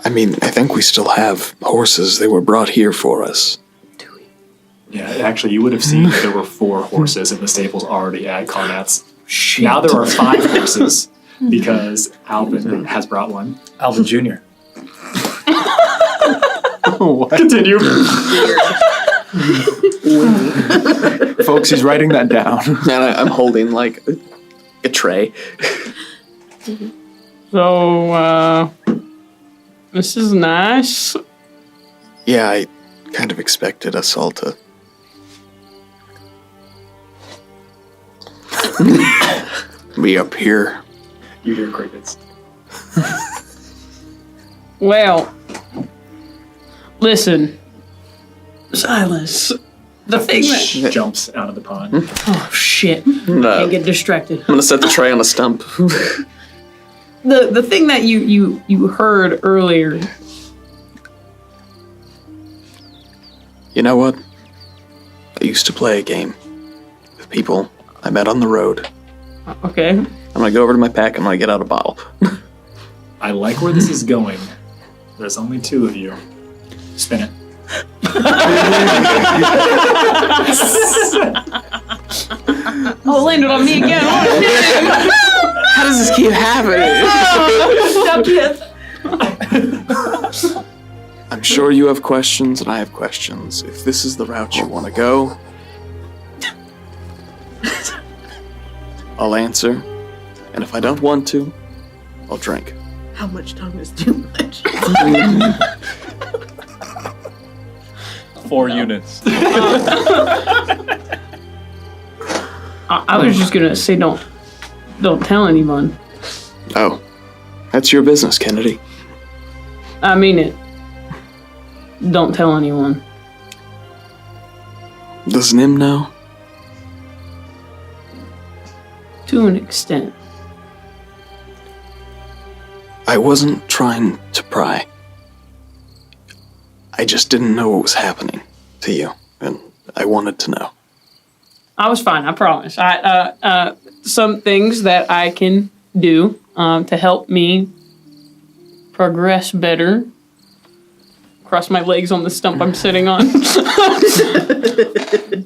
I mean, I think we still have horses. They were brought here for us. Yeah, actually, you would have seen there were 4 horses in the stables already at Carnat's. Now there are 5 horses because Alvin has brought one. Alvin Jr. Continue. Folks, he's writing that down. And I'm holding like a tray. So, this is nice. Yeah, I kind of expected us all to be up here. You hear crickets. Well, listen, Silas. The thing that jumps out of the pond. Oh shit! No. Can't get distracted. I'm gonna set the tray on a stump. The thing that you heard earlier. You know what? I used to play a game with people I met on the road. Okay. I'm gonna go over to my pack. I'm gonna get out a bottle. I like where this is going. There's only 2 of you. Spin it. Oh, it landed on me again. How does this keep happening? I'm sure you have questions and I have questions. If this is the route you want to go, I'll answer. And if I don't want to, I'll drink. How much tongue is too much? 4 units. I was just gonna say don't tell anyone. Oh, that's your business, Kennedy. I mean it. Don't tell anyone. Does Nim know? To an extent. I wasn't trying to pry. I just didn't know what was happening to you, and I wanted to know. I was fine, I promise. Some things that I can do to help me progress better. Cross my legs on the stump I'm sitting on.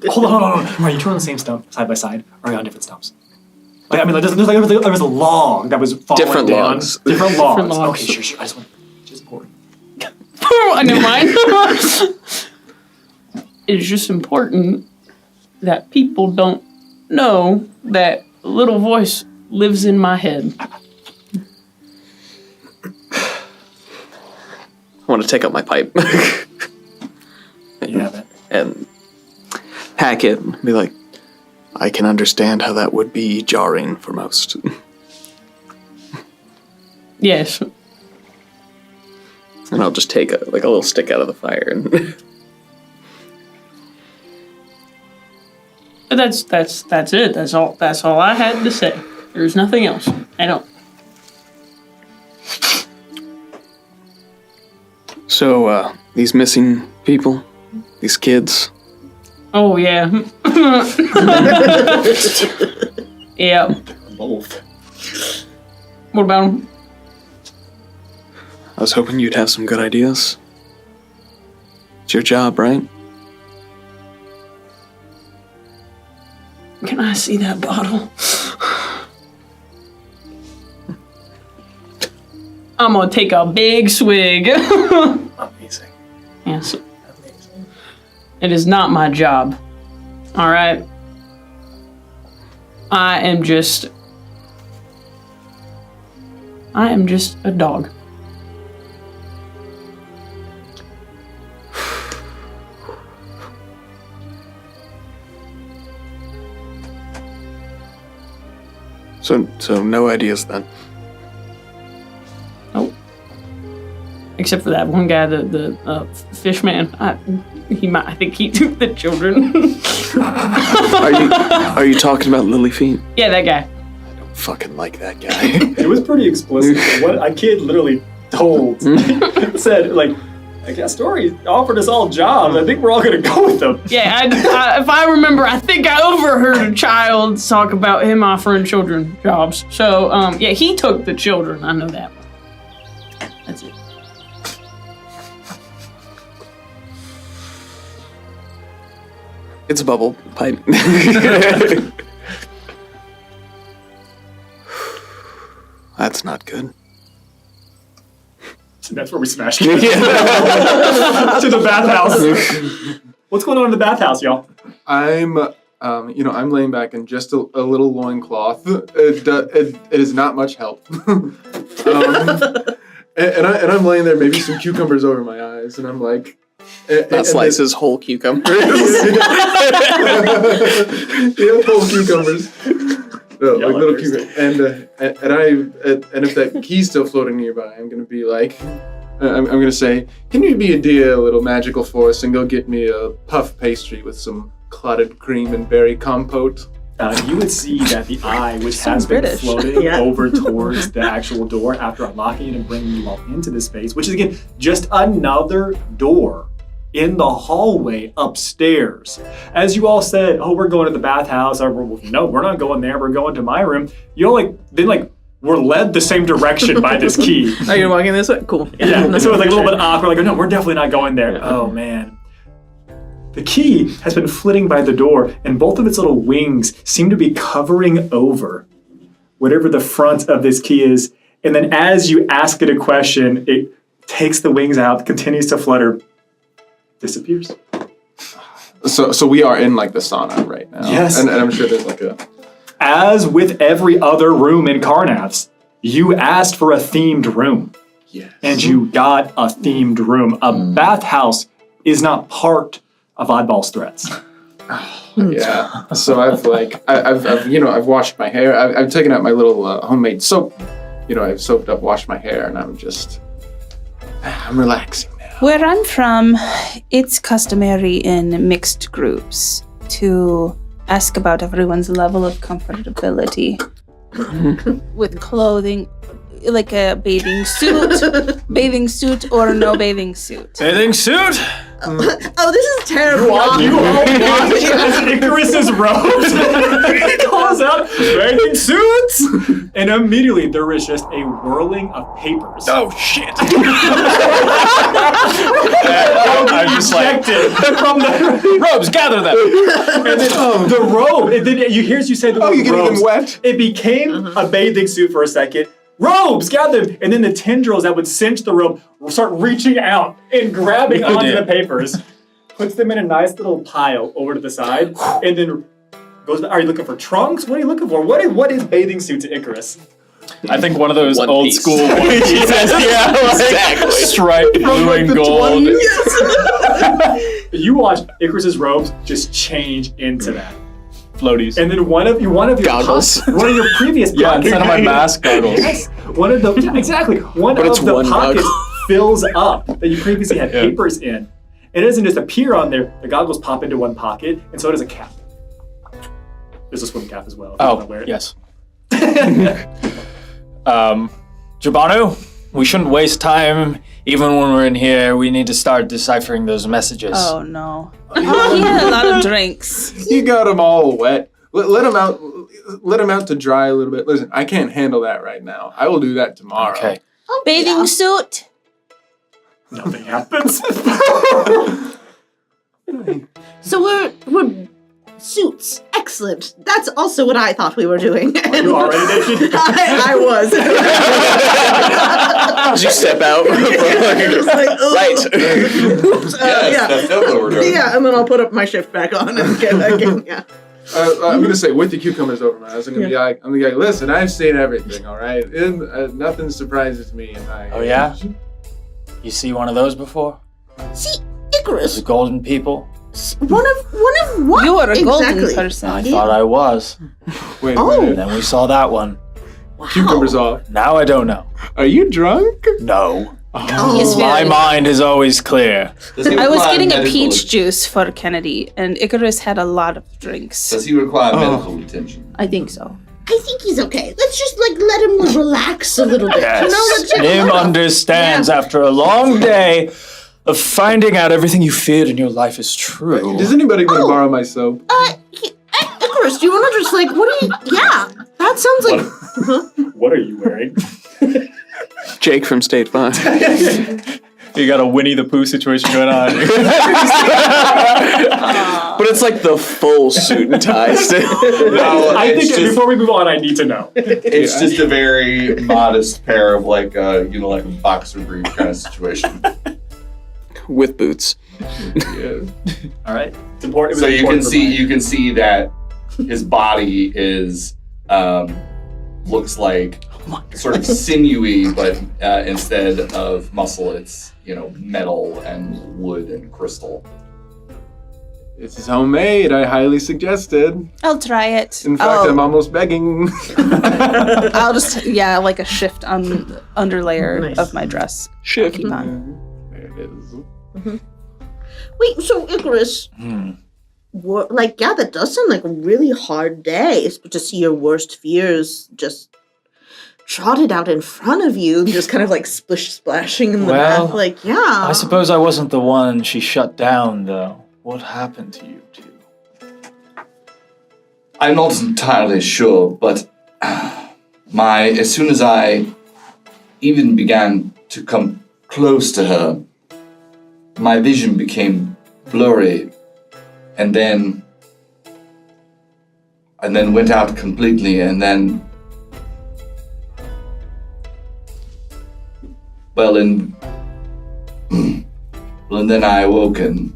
Hold on. Are you two on the same stump, side by side, or are you on different stumps? Like, I mean, there was a log that was falling Different down. logs. Different logs. Different logs. Okay, sure. I just want just important. Never mind. It's just important that people don't know that a little voice lives in my head. I want to take out my pipe. Yeah, and hack it and be like, I can understand how that would be jarring for most. Yes. And I'll just take a little stick out of the fire and That's it. That's all I had to say. There's nothing else. I don't. So, these missing people, these kids. Oh yeah. Yeah. Both. What about them? I was hoping you'd have some good ideas. It's your job, right? Can I see that bottle? I'm gonna take a big swig. Amazing. Yes. It is not my job. All right. I am just a dog. So no ideas then. Nope. Except for that one guy, the fish man. I think he took the children. Are you talking about Lily Feet? Yeah, that guy. I don't fucking like that guy. It was pretty explicit. What a kid literally told, said, like, that story offered us all jobs. I think we're all going to go with them. Yeah, if I remember, I think I overheard a child talk about him offering children jobs. So, yeah, he took the children. I know that one. That's it. It's a bubble pipe. That's not good. So that's where we smashed it. To the bathhouse. What's going on in the bathhouse, y'all? I'm laying back in just a little loincloth. It is not much help. And I'm laying there, maybe some cucumbers over my eyes, and I'm like... That slices whole cucumbers. Yeah, whole cucumbers. No, like little cucumbers. And if that key's still floating nearby, I'm gonna be like, I'm gonna say, can you be a dear little magical force and go get me a puff pastry with some clotted cream and berry compote? You would see that the eye, which has been floating over towards the actual door after unlocking it and bringing you all into the space, which is again just another door in the hallway upstairs. As you all said, oh, we're going to the bathhouse, or no, we're not going there, we're going to my room. You all were led the same direction by this key. Are you walking this way? Cool. Yeah, so it was like a little bit awkward, like, no, we're definitely not going there. Oh man. The key has been flitting by the door, and both of its little wings seem to be covering over whatever the front of this key is. And then as you ask it a question, it takes the wings out, continues to flutter, disappears. So we are in like the sauna right now. Yes. And I'm sure there's like a... As with every other room in Carnath's, you asked for a themed room. Yes. And you got a themed room. A bathhouse is not part of Oddball's threats. Yeah. So I've washed my hair. I've taken out my little homemade soap. I've soaped up, washed my hair, and I'm relaxing now. Where I'm from, it's customary in mixed groups to ask about everyone's level of comfortability with clothing, like a bathing suit or no bathing suit. Bathing suit? Oh, this is terrible. You all watch as Icarus's robes. He calls out bathing suits, and immediately there is just a whirling of papers. Oh shit! I'm just from the robes. Gather them. And then the robe. And then you hear as you say the word you're getting robes, them wet. It became a bathing suit for a second. Robes, gather them. And then the tendrils that would cinch the robe will start reaching out and grabbing onto the papers, puts them in a nice little pile over to the side, and then goes, are you looking for trunks? What are you looking for? What is bathing suit to Icarus? I think one of those One old Piece. school One Pieces. Exactly. Striped blue and gold. You watch Icarus's robes just change into that. Floaties. And then one of your Goggles. one of your previous Yeah, pockets. instead of my mask, goggles. Yes. One of the exactly. One But of it's the one pockets goggle. fills up that you previously had papers in. It doesn't just appear on there. The goggles pop into one pocket, and so does a cap. There's a swim cap as well. If you want to wear it. Yes. Jabanu, we shouldn't waste time. Even when we're in here, we need to start deciphering those messages. Oh no. He had a lot of drinks. You got them all wet. Let them out. Let them out to dry a little bit. Listen, I can't handle that right now. I will do that tomorrow. Okay. Bathing suit. Nothing happens. So we're suits. Excellent. That's also what I thought we were doing. Are you already naked? I was. Did you step out? Right. That's definitely what we're doing. Yeah, and then I'll put up my shift back on and get back in. Yeah. I'm gonna say with the cucumbers over my eyes. I'm gonna be like, listen, I've seen everything. All right, nothing surprises me in my. Oh yeah? You see one of those before? See, Icarus. The golden people? One of what? You are a golden exactly? person. I thought I was. Wait, And then we saw that one. cucumbers off. Now I don't know. Are you drunk? No. He's My very- mind is always clear. Does he I was require getting a medical- peach juice for Kennedy, and Icarus had a lot of drinks. Does he require medical attention? I think so. I think he's okay. Let's just let him relax a little bit. Yes. You know, let's just Nim understands after a long day of finding out everything you feared in your life is true. Does anybody want to borrow my soap? Icarus, do you want to just what do you? Yeah, that sounds like. What are you wearing? Jake from State Farm. You got a Winnie the Pooh situation going on. But it's like the full suit and tie still. No, I it's think just- before we move on, I need to know. It's just a very modest pair of like a boxer brief kind of situation. With boots. All right, it's important. So you can see that his body is looks like sort of sinewy, but instead of muscle, it's metal and wood and crystal. This is homemade. I highly suggest it. I'll try it. In fact, I'm almost begging. I'll just like a shift on underlayer Nice. of my dress. Shift. Keep on. There it is. Wait, so Icarus, that does sound like a really hard day. To see your worst fears just trotted out in front of you, just kind of splish splashing in the Well, bath. I suppose I wasn't the one she shut down, though. What happened to you two? I'm not entirely sure, but as soon as I even began to come close to her, my vision became blurry, and then went out completely, and then and then I awoke, and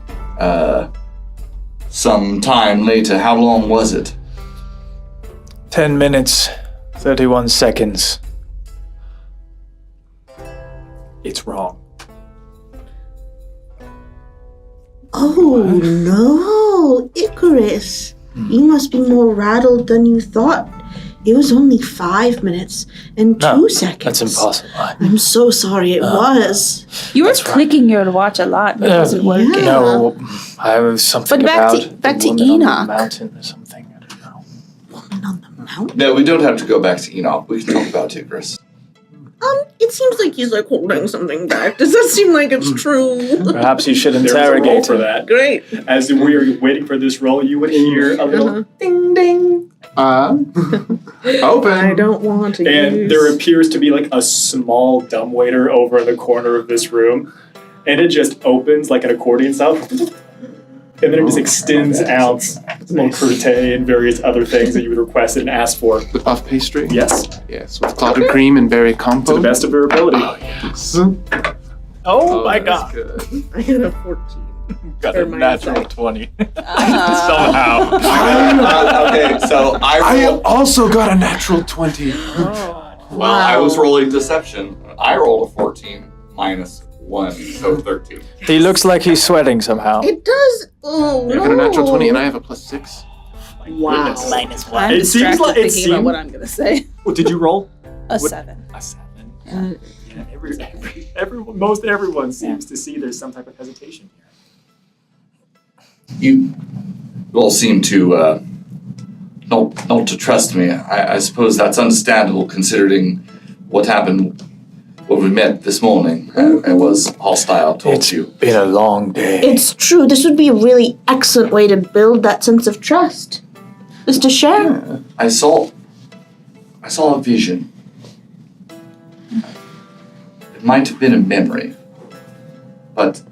some time later. How long was it? 10 minutes, 31 seconds. It's wrong. Oh no, Icarus. You must be more rattled than you thought. It was only 5 minutes and 2 seconds. That's impossible. I'm so sorry it was. You were clicking your watch a lot, but it wasn't working. No, I was something But back to- about back the to woman on the Enoch. mountain or something. I don't know. No, we don't have to go back to Enoch. We can talk about Icarus. It seems like he's like holding something back. Does that seem like it's true? Perhaps you should There was a roll interrogate for him. that. Great. As we were waiting for this roll, you would hear a little ding ding. Open. I don't want to And use... there appears to be like a small dumbwaiter over in the corner of this room. And it just opens like an accordion style. And then it just extends out little crudité and various other things that you would request and ask for. The puff pastry? Yes. Yes, with clotted cream and berry compote. To the best of your ability. Oh, yes. Oh my that's god. Good. I got a 14. Got Or a my natural insight. 20. Somehow. Okay, so I also got a natural 20. Well, I was rolling deception. I rolled a 14 minus 1, so 13. He looks like he's sweating somehow. It does. Oh, I no. got a natural 20 and I have a +6. Wow. Minus I'm It seems distracted like it thinking about seems. what I'm going to say. What did you roll? A What- 7. A 7. Yeah, everyone, most everyone seems to see there's some type of hesitation here. You all seem to not to trust me. I suppose that's understandable considering what happened when we met this morning. I was hostile towards you. Been a long day. It's true. This would be a really excellent way to build that sense of trust. Is to share. I saw a vision. It might have been a memory, but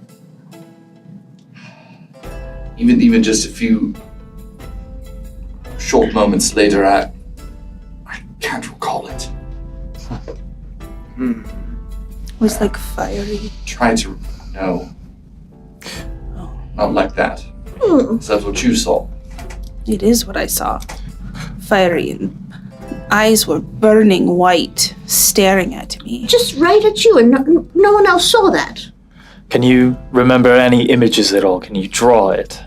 even just a few short moments later, I can't recall it. It was like fiery. Try to no, not like that. Hmm. Is that what you saw? It is what I saw. Fiery and eyes were burning white, staring at me. Just right at you, and no one else saw that. Can you remember any images at all? Can you draw it?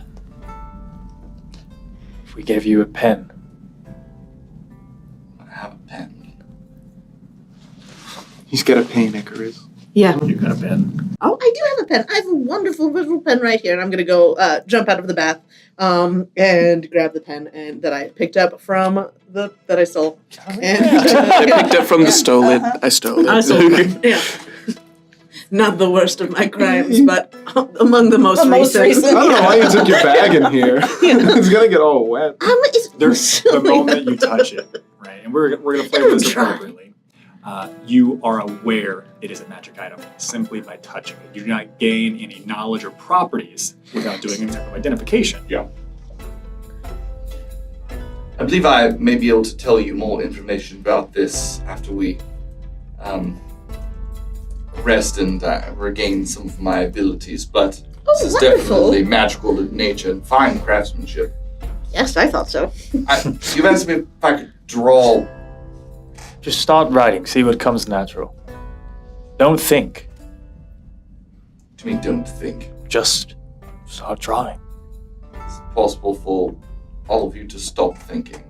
If we gave you a pen. I have a pen. He's got a pain, Icarus. Yeah. You got a pen. Oh, I do have a pen. I have a wonderful visual pen right here, and I'm gonna go jump out of the bath, and grab the pen that I picked up from that I stole. And I picked up from the stolen. I stole it. I stole it. Yeah. Not the worst of my crimes, but among the most recent. I don't know why you took your bag in here. It's gonna get all wet. There's the moment you touch it, right? And we're gonna play with this appropriately. You are aware it is a magic item simply by touching it. You do not gain any knowledge or properties without doing any type of identification. Yeah. I believe I may be able to tell you more information about this after we rest and regain some of my abilities, but this is definitely magical in nature and fine craftsmanship. Yes, I thought so. You've asked me if I could draw. Just start writing, see what comes natural. Don't think. To me, don't think. Just start drawing. It's possible for all of you to stop thinking.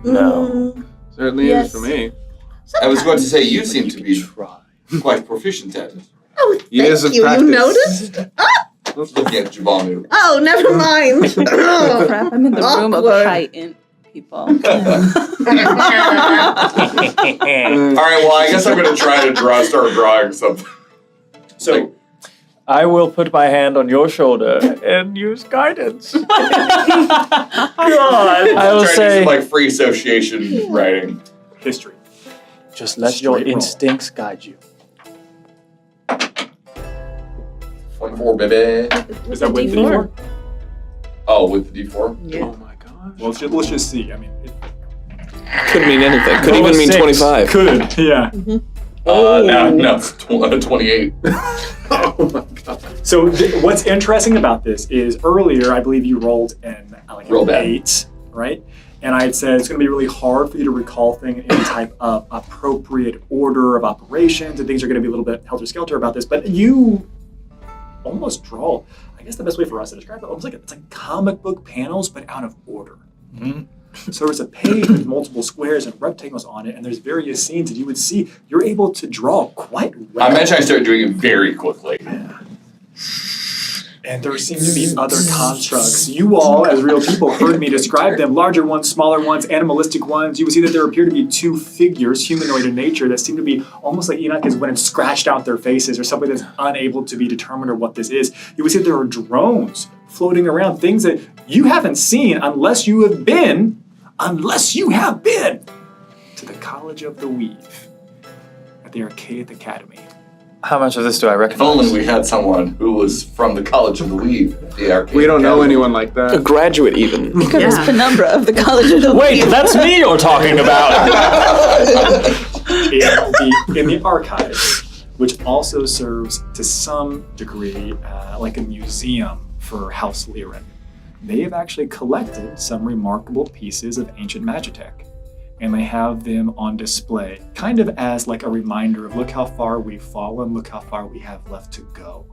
No. Certainly is for me. I was going to say you seem to be quite proficient at it. Oh, Years thank of you. practice. You noticed? Looking at Jabanu. Oh, never mind. Oh, Crap, I'm in the room of awkward. high int people. All right, well, I guess I'm going to try to start drawing something. So, I will put my hand on your shoulder and use guidance. God. I will Try to do say, some, like free association writing. history. just let your Straight roll. instincts guide you. 24, baby. Is that with the D4? Oh, with the D4? Yeah. Oh my gosh. Well, let's just see. I mean, Could mean anything. Could even mean 25. could. Yeah. No, it's 28. Oh my god. So what's interesting about this is earlier, I believe you rolled an Real bad. 8, right? And I had said it's going to be really hard for you to recall things in any type of appropriate order of operations, and things are going to be a little bit helter-skelter about this. But you almost draw, I guess the best way for us to describe it, almost like it's like comic book panels, but out of order. So there's a page with multiple squares and rectangles on it, and there's various scenes, and you would see you're able to draw quite well. I imagine I started doing it very quickly. Yeah. And there seem to be other constructs. You all, as real people, heard me describe them. Larger ones, smaller ones, animalistic ones. You will see that there appear to be two figures, humanoid in nature, that seem to be almost like Enoch has went and scratched out their faces, or something that's unable to be determined or what this is. You will see that there are drones floating around, things that you haven't seen unless you have been to the College of the Weave at the Archaic Academy. How much of this do I If recognize? only we had someone who was from the College of the Weave. We don't know anyone like that. A graduate, even. Because Penumbra of the College of the Wait, that's me you're talking about! in the archives, which also serves to some degree like a museum for House Lyran. They have actually collected some remarkable pieces of ancient Magitech, and they have them on display, kind of as like a reminder of look how far we've fallen, look how far we have left to go.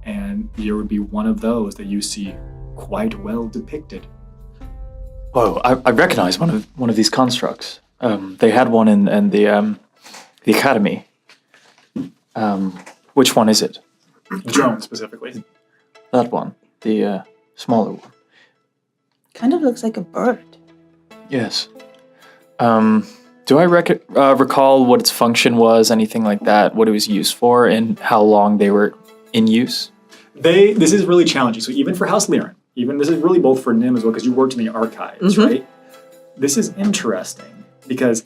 And there would be one of those that you see quite well depicted. Whoa, I recognize one of these constructs. They had one in the academy. Which one is it? Drone specifically. That one, the smaller one. Kind of looks like a bird. Yes. Do I recall what its function was, anything like that, what it was used for, and how long they were in use? This is really challenging. So even for House Lyran, this is really both for Nim as well, because you worked in the archives, right? This is interesting because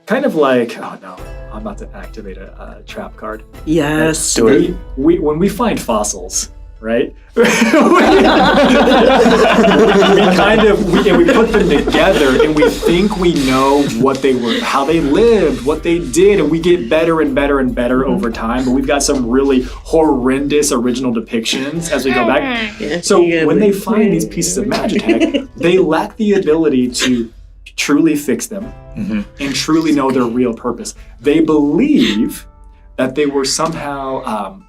kind of like, oh no, I'm about to activate a trap card. Yes. Do it. When we find fossils, right? we put them together and we think we know what they were, how they lived, what they did, and we get better and better and better over time. But we've got some really horrendous original depictions as we go back. So when they find these pieces of Magitech, they lack the ability to truly fix them and truly know their real purpose. They believe that they were somehow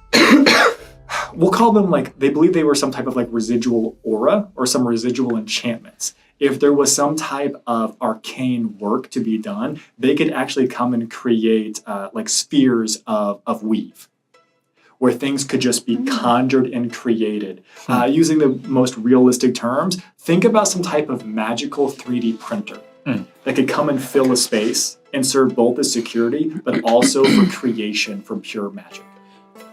we'll call them they believe they were some type of residual aura or some residual enchantments. If there was some type of arcane work to be done, they could actually come and create spheres of weave, where things could just be conjured and created. Using the most realistic terms, think about some type of magical 3D printer that could come and fill a space and serve both as security, but also for creation from pure magic.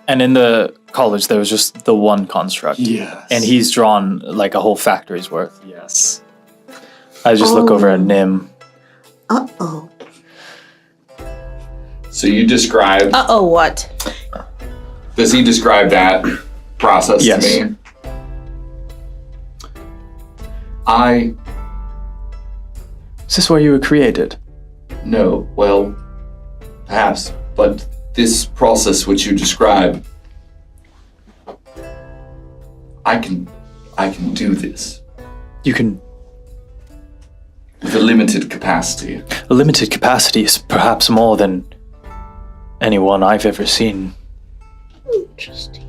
And in the college, there was just the one construct. Yes. And he's drawn a whole factory's worth. Yes. I just look over at Nim. Uh-oh. So you described... Uh-oh, what? Does he describe that process to me? Is this where you were created? No, well, perhaps, but this process which you describe, I can do this. You can... With a limited capacity. A limited capacity is perhaps more than anyone I've ever seen. Interesting.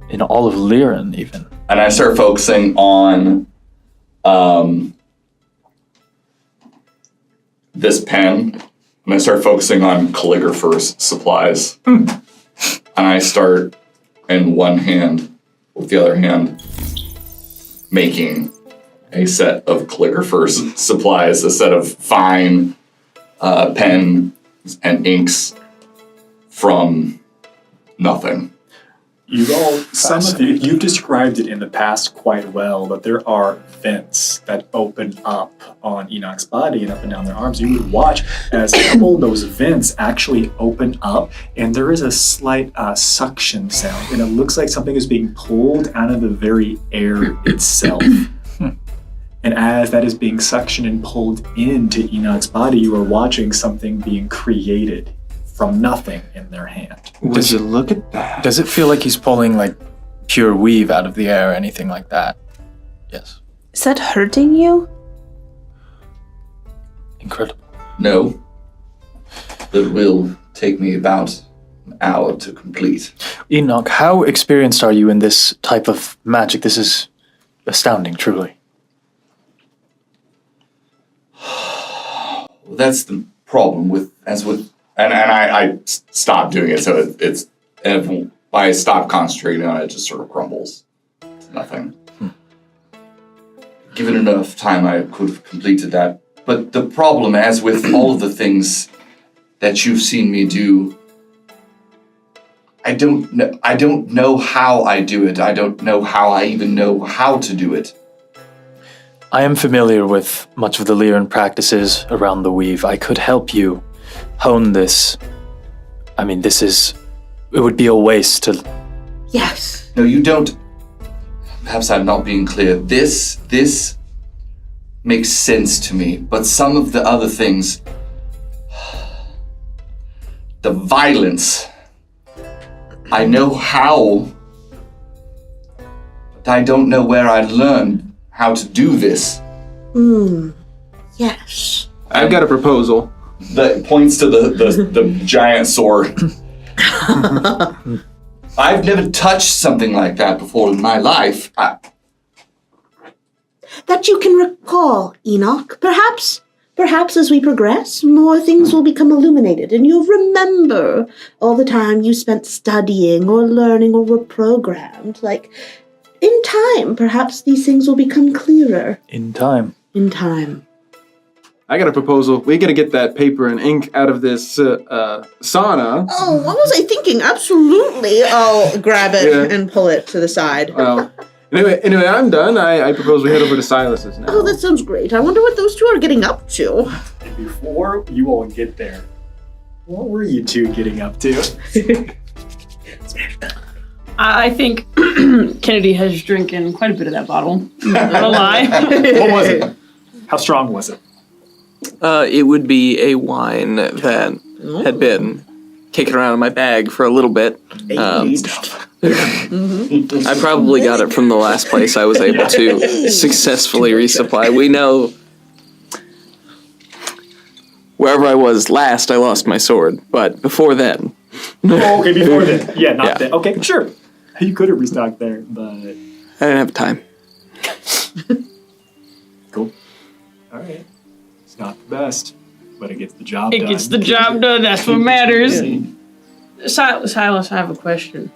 In all of Lyran, even. And I start focusing on this pen. And I start focusing on calligrapher's supplies. And I start, in one hand, with the other hand, making a set of calligrapher's supplies, a set of fine pens and inks from nothing. You've described it in the past quite well, that there are vents that open up on Enoch's body and up and down their arms. You would watch as a couple of those vents actually open up, and there is a slight suction sound, and it looks like something is being pulled out of the very air itself. And as that is being suctioned and pulled into Enoch's body, you are watching something being created from nothing in their hand. Would you look at that? Does it feel like he's pulling pure weave out of the air or anything like that? Yes. Is that hurting you? Incredible. No. It will take me about hour to complete. Enoch, how experienced are you in this type of magic? This is astounding, truly. That's the problem with and I stopped doing it, so it's and if I stop concentrating on it, it just sort of crumbles to nothing. Given enough time, I could have completed that. But the problem, as with all of the things that you've seen me do, I don't know how I do it. I don't know how I even know how to do it. I am familiar with much of the Lyran practices around the weave. I could help you hone this. I mean, it would be a waste to... Yes. No, you don't. Perhaps I'm not being clear. This makes sense to me, but some of the other things, the violence, I know how, but I don't know where I learned how to do this. Yes. I've got a proposal. That points to the giant sword. I've never touched something like that before in my life. That you can recall, Enoch. Perhaps as we progress, more things will become illuminated, and you'll remember all the time you spent studying or learning or were programmed. Like, in time, perhaps these things will become clearer. In time. In time. I got a proposal. We gotta get that paper and ink out of this sauna. Oh, what was I thinking? Absolutely. I'll grab it and pull it to the side. Well, anyway, I'm done. I propose we head over to Silas's now. Oh, that sounds great. I wonder what those two are getting up to. Before you all get there, what were you two getting up to? I think Kennedy has drinking quite a bit of that bottle. Not gonna lie. What was it? How strong was it? It would be a wine that had been kicking around in my bag for a little bit. I probably got it from the last place I was able to successfully resupply. We know wherever I was last, I lost my sword, but before then. Oh, okay, before then. Yeah, not then. Okay, sure. You could have restocked there, but... I didn't have time. Cool. All right. It's not the best, but it gets the job done. It gets the job done. That's what matters. Silas, I have a question.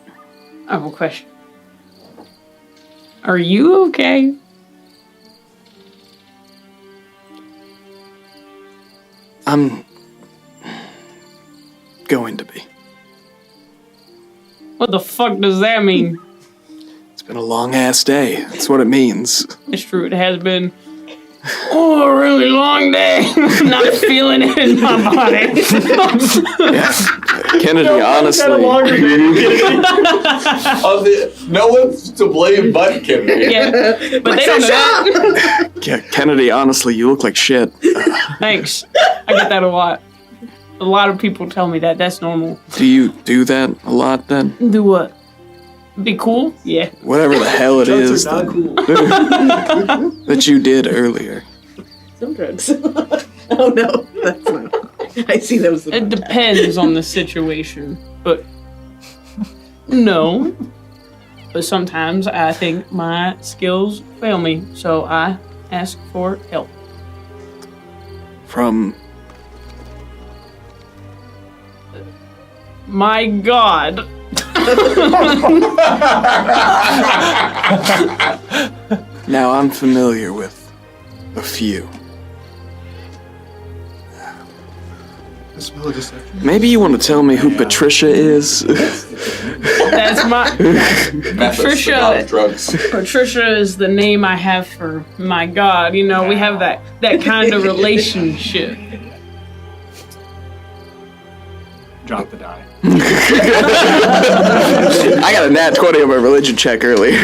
Are you okay? I'm going to be. What the fuck does that mean? It's been a long-ass day. That's what it means. It's true, it has been a really long day. Not feeling it in my body. Kennedy, honestly. No one's to blame but Kennedy. Yeah, but they don't know that. Yeah, Kennedy, honestly, you look like shit. Thanks. I get that a lot. A lot of people tell me that. That's normal. Do you do that a lot then? Do what? Be cool? Yeah. Whatever the hell it Drugs is are not cool. that you did earlier. Some drugs. Oh no, that's not. I see those. It depends on the situation, but no. But sometimes I think my skills fail me, so I ask for help. From my God. Now I'm familiar with a few. Maybe you want to tell me who Patricia is? That's my Patricia. Patricia is the name I have for my God. You know, we have that kind of relationship. Drop the die. I got a nat 20 on my religion check earlier.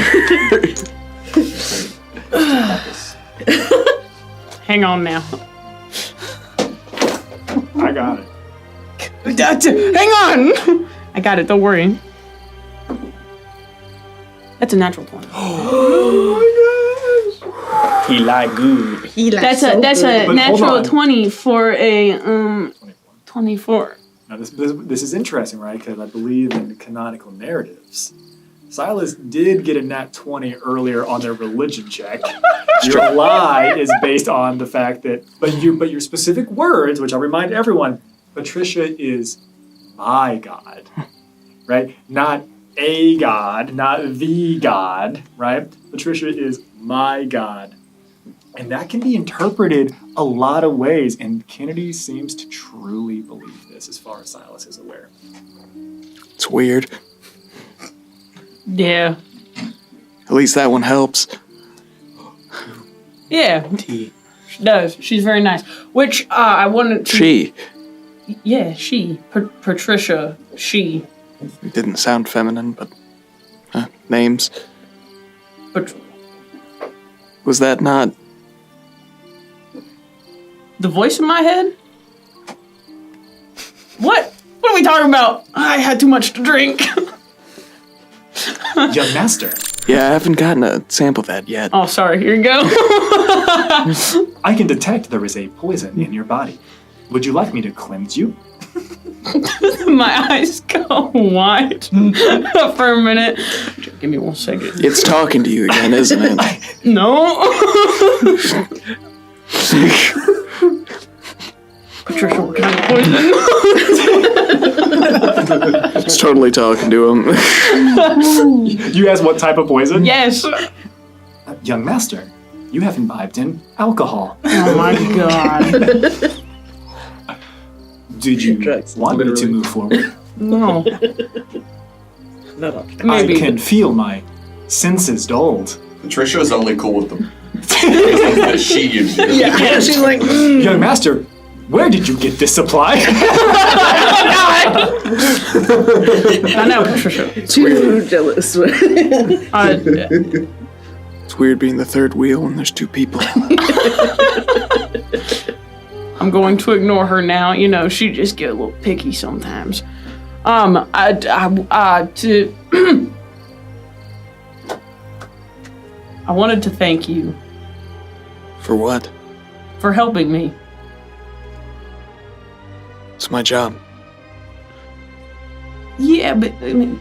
Hang on now. I got it. Hang on! I got it, don't worry. That's a natural 20. Oh my gosh! He lied good. That's a natural 20 for a 24. Now, this is interesting, right? Because I believe in canonical narratives. Silas did get a nat 20 earlier on their religion check. Your lie is based on the fact that, but your specific words, which I'll remind everyone, Patricia is my god, right? Not a god, not the god, right? Patricia is my god. And that can be interpreted a lot of ways, and Kennedy seems to truly believe this as far as Silas is aware. It's weird. Yeah. At least that one helps. Yeah. She does. She's very nice. Which I wanted to. She. Yeah, she. Patricia. She. It didn't sound feminine, but names. But was that not the voice in my head? What? What are we talking about? I had too much to drink. Young master. Yeah, I haven't gotten a sample of that yet. Oh, sorry. Here you go. I can detect there is a poison in your body. Would you like me to cleanse you? My eyes go wide for a minute. Give me 1 second. It's talking to you again, isn't it? No. Patricia, what kind of poison? It's totally talking to him. You asked what type of poison? Yes. Young master, you have imbibed in alcohol. Oh my god. Did you want me to move forward? No. I can feel my senses dulled. Patricia is only cool with them. The she gives you. Yeah, she's like, Young master, where did you get this supply? I know, Patricia. Too jealous. It's weird being the third wheel when there's two people. I'm going to ignore her now. You know, she just get a little picky sometimes. I wanted to thank you For what? for helping me. It's my job. Yeah, but I mean,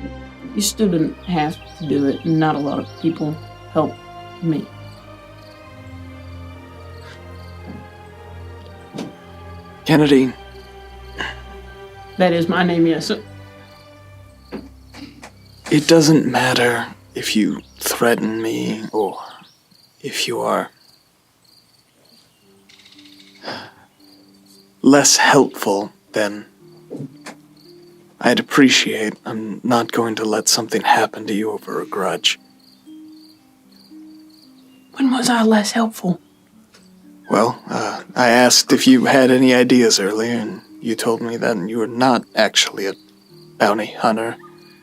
you still didn't have to do it. Not a lot of people help me. Kennedy. That is my name, yes. It doesn't matter if you threaten me or if you are less helpful than I'd appreciate. I'm not going to let something happen to you over a grudge. When was I less helpful? Well, I asked if you had any ideas earlier, and you told me that you were not actually a bounty hunter.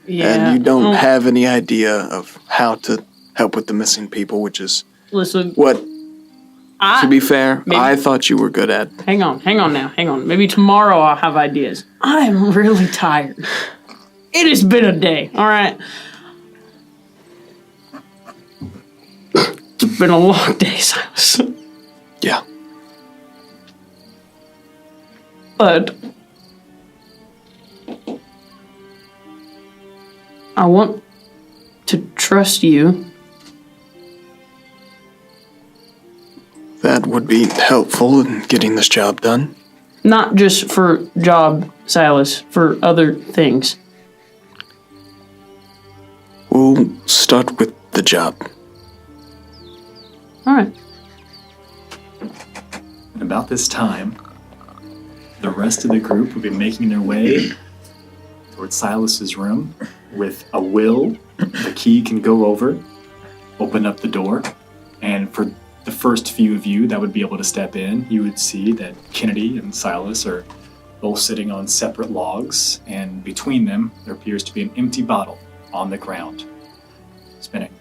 Yeah. And you don't have any idea of how to help with the missing people, which is Listen. what, to be fair, I thought you were good at. Hang on now. Maybe tomorrow I'll have ideas. I'm really tired. It has been a day, all right? It's been a long day, Silas. Yeah. But I want to trust you. That would be helpful in getting this job done. Not just for job, Silas, for other things. We'll start with the job. All right. And about this time, the rest of the group will be making their way towards Silas's room with a will. The key can go over, open up the door, and for the first few of you that would be able to step in, you would see that Kennedy and Silas are both sitting on separate logs, and between them there appears to be an empty bottle on the ground, spinning.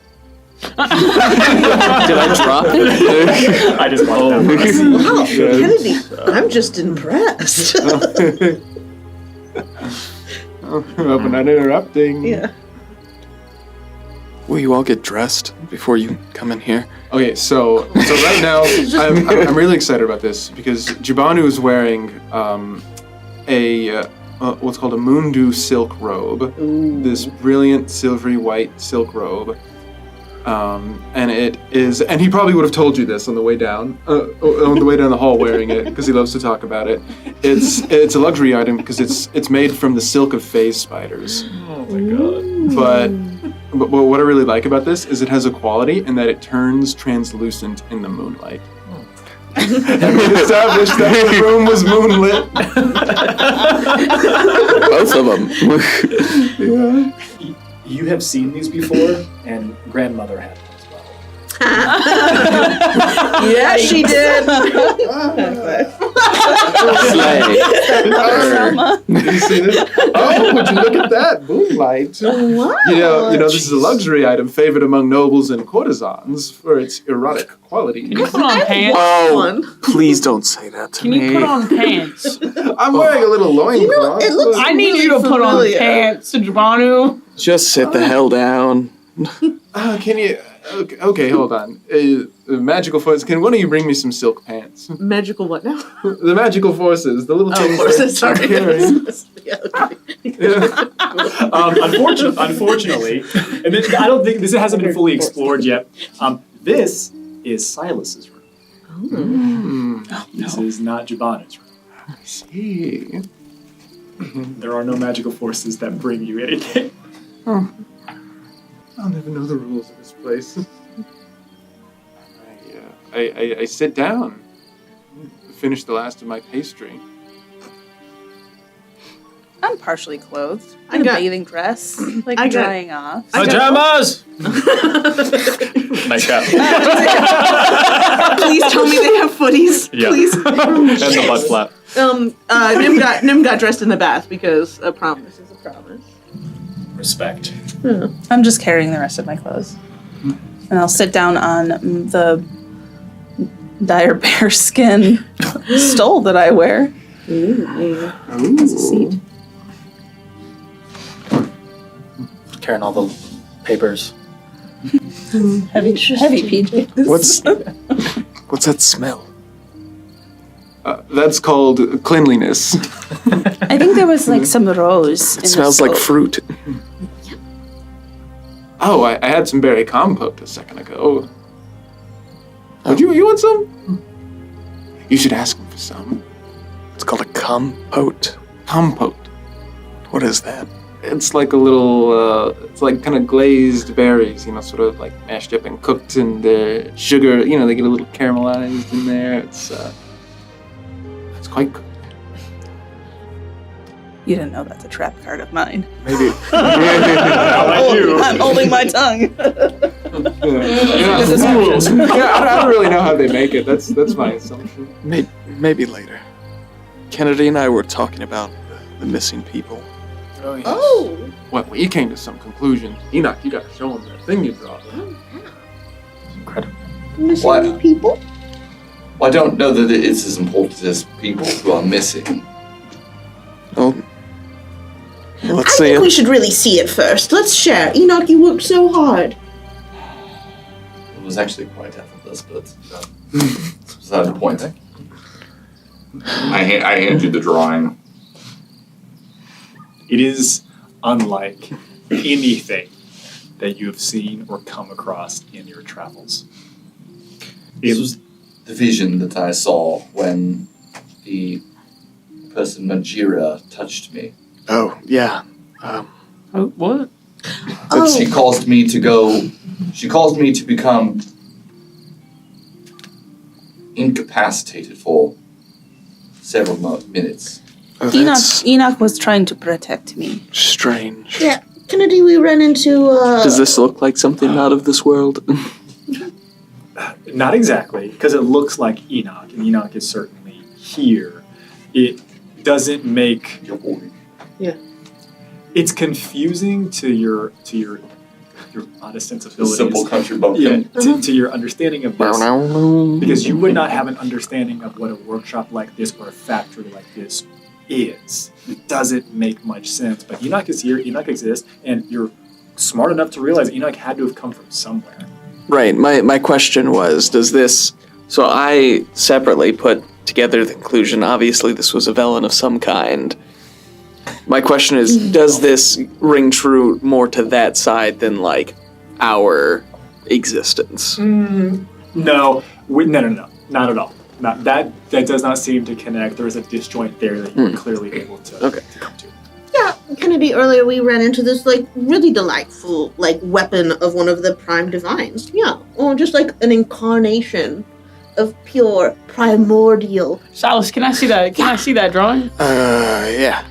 Did I drop it? I just brought it down. Wow, Kennedy, I'm just impressed. Hope I'm not interrupting. Yeah. Will you all get dressed before you come in here? Okay, so right now I'm really excited about this because Jibanu is wearing a what's called a moondew silk robe. This brilliant silvery white silk robe. And it is, and he probably would have told you this on the way down, on the way down the hall wearing it, because he loves to talk about it. It's a luxury item because it's made from the silk of phase spiders. Oh my god. But what I really like about this is it has a quality in that it turns translucent in the moonlight. And we established that the room was moonlit. Both of them. Yeah. You have seen these before, and grandmother had them as well. Yeah, she did. Did you see this? Oh, would you look at that moonlight? Wow. You know, this is a luxury item favored among nobles and courtesans for its erotic qualities. Can you put on pants? Whoa! Please don't say that to Can me. you put on pants? I'm wearing a little loincloth. It looks I need you to put on familiar. pants, Jabanu. Just sit the hell down. Can you? Okay, hold on. Magical forces. Can one of you bring me some silk pants? Magical what now? The magical forces. The little things. Forces, sorry. Unfortunately, and this, I don't think this hasn't been fully explored yet. This is Silas's room. This is not Jabanu's room. I see. There are no magical forces that bring you anything. I'll never know the rules of this place. I sit down, finish the last of my pastry. I'm partially clothed. I In a got- bathing dress, like I got- drying off. Pajamas! Nice cap. Please tell me they have footies. Yeah. Please. And the butt flap. Nim got dressed in the bath because a promise is a promise. Respect. I'm just carrying the rest of my clothes. And I'll sit down on the dire bear skin stole that I wear. As a seat. Carrying all the papers. Heavy PJ. What's that smell? That's called cleanliness. I think there was like some rose. It smells like fruit. Oh, I had some berry compote a second ago. Would you want some? You should ask him for some. It's called a compote. Compote. What is that? It's like a little, it's like kind of glazed berries, sort of like mashed up and cooked, and sugar, they get a little caramelized in there. It's quite good. You didn't know that's a trap card of mine. Maybe. I'm holding my tongue. I don't really know how they make it. That's my assumption. Maybe later. Kennedy and I were talking about the missing people. Oh, yes. Oh. Well, we came to some conclusions. Enoch, you gotta show him that thing you brought. Incredible. Missing What? people? Well, I don't know that it's as important as people who are missing. Oh. Let's I see think it. we should really see it first. Let's share. Enoch, you worked so hard. It was actually quite effortless, but that's beside the point. I hand you the drawing. It is unlike anything that you have seen or come across in your travels. This was the vision that I saw when the person Majira touched me. Oh, yeah. What? But she caused me to go. She caused me to become incapacitated for several minutes. Oh, Enoch was trying to protect me. Strange. Yeah. Kennedy, we ran into, Does this look like something out of this world? Not exactly, because it looks like Enoch, and Enoch is certainly here. It doesn't make your boy. Yeah. It's confusing to your honest sensibilities. Simple country bumpkin. Yeah, to your understanding of this, because you would not have an understanding of what a workshop like this or a factory like this is. It doesn't make much sense. But Enoch is here. Enoch exists, and you're smart enough to realize Enoch had to have come from somewhere. Right. My question was, does this... So I separately put together the conclusion, obviously this was a villain of some kind. My question is, does this ring true more to that side than like our existence? No, no, not at all. Not that does not seem to connect. There is a disjoint there that you were clearly able to come to. Yeah, Kennedy, earlier we ran into this, like, really delightful, like, weapon of one of the prime divines. Yeah, or just, like, an incarnation of pure primordial. Silas, can I see that? Can I see that drawing? Yeah.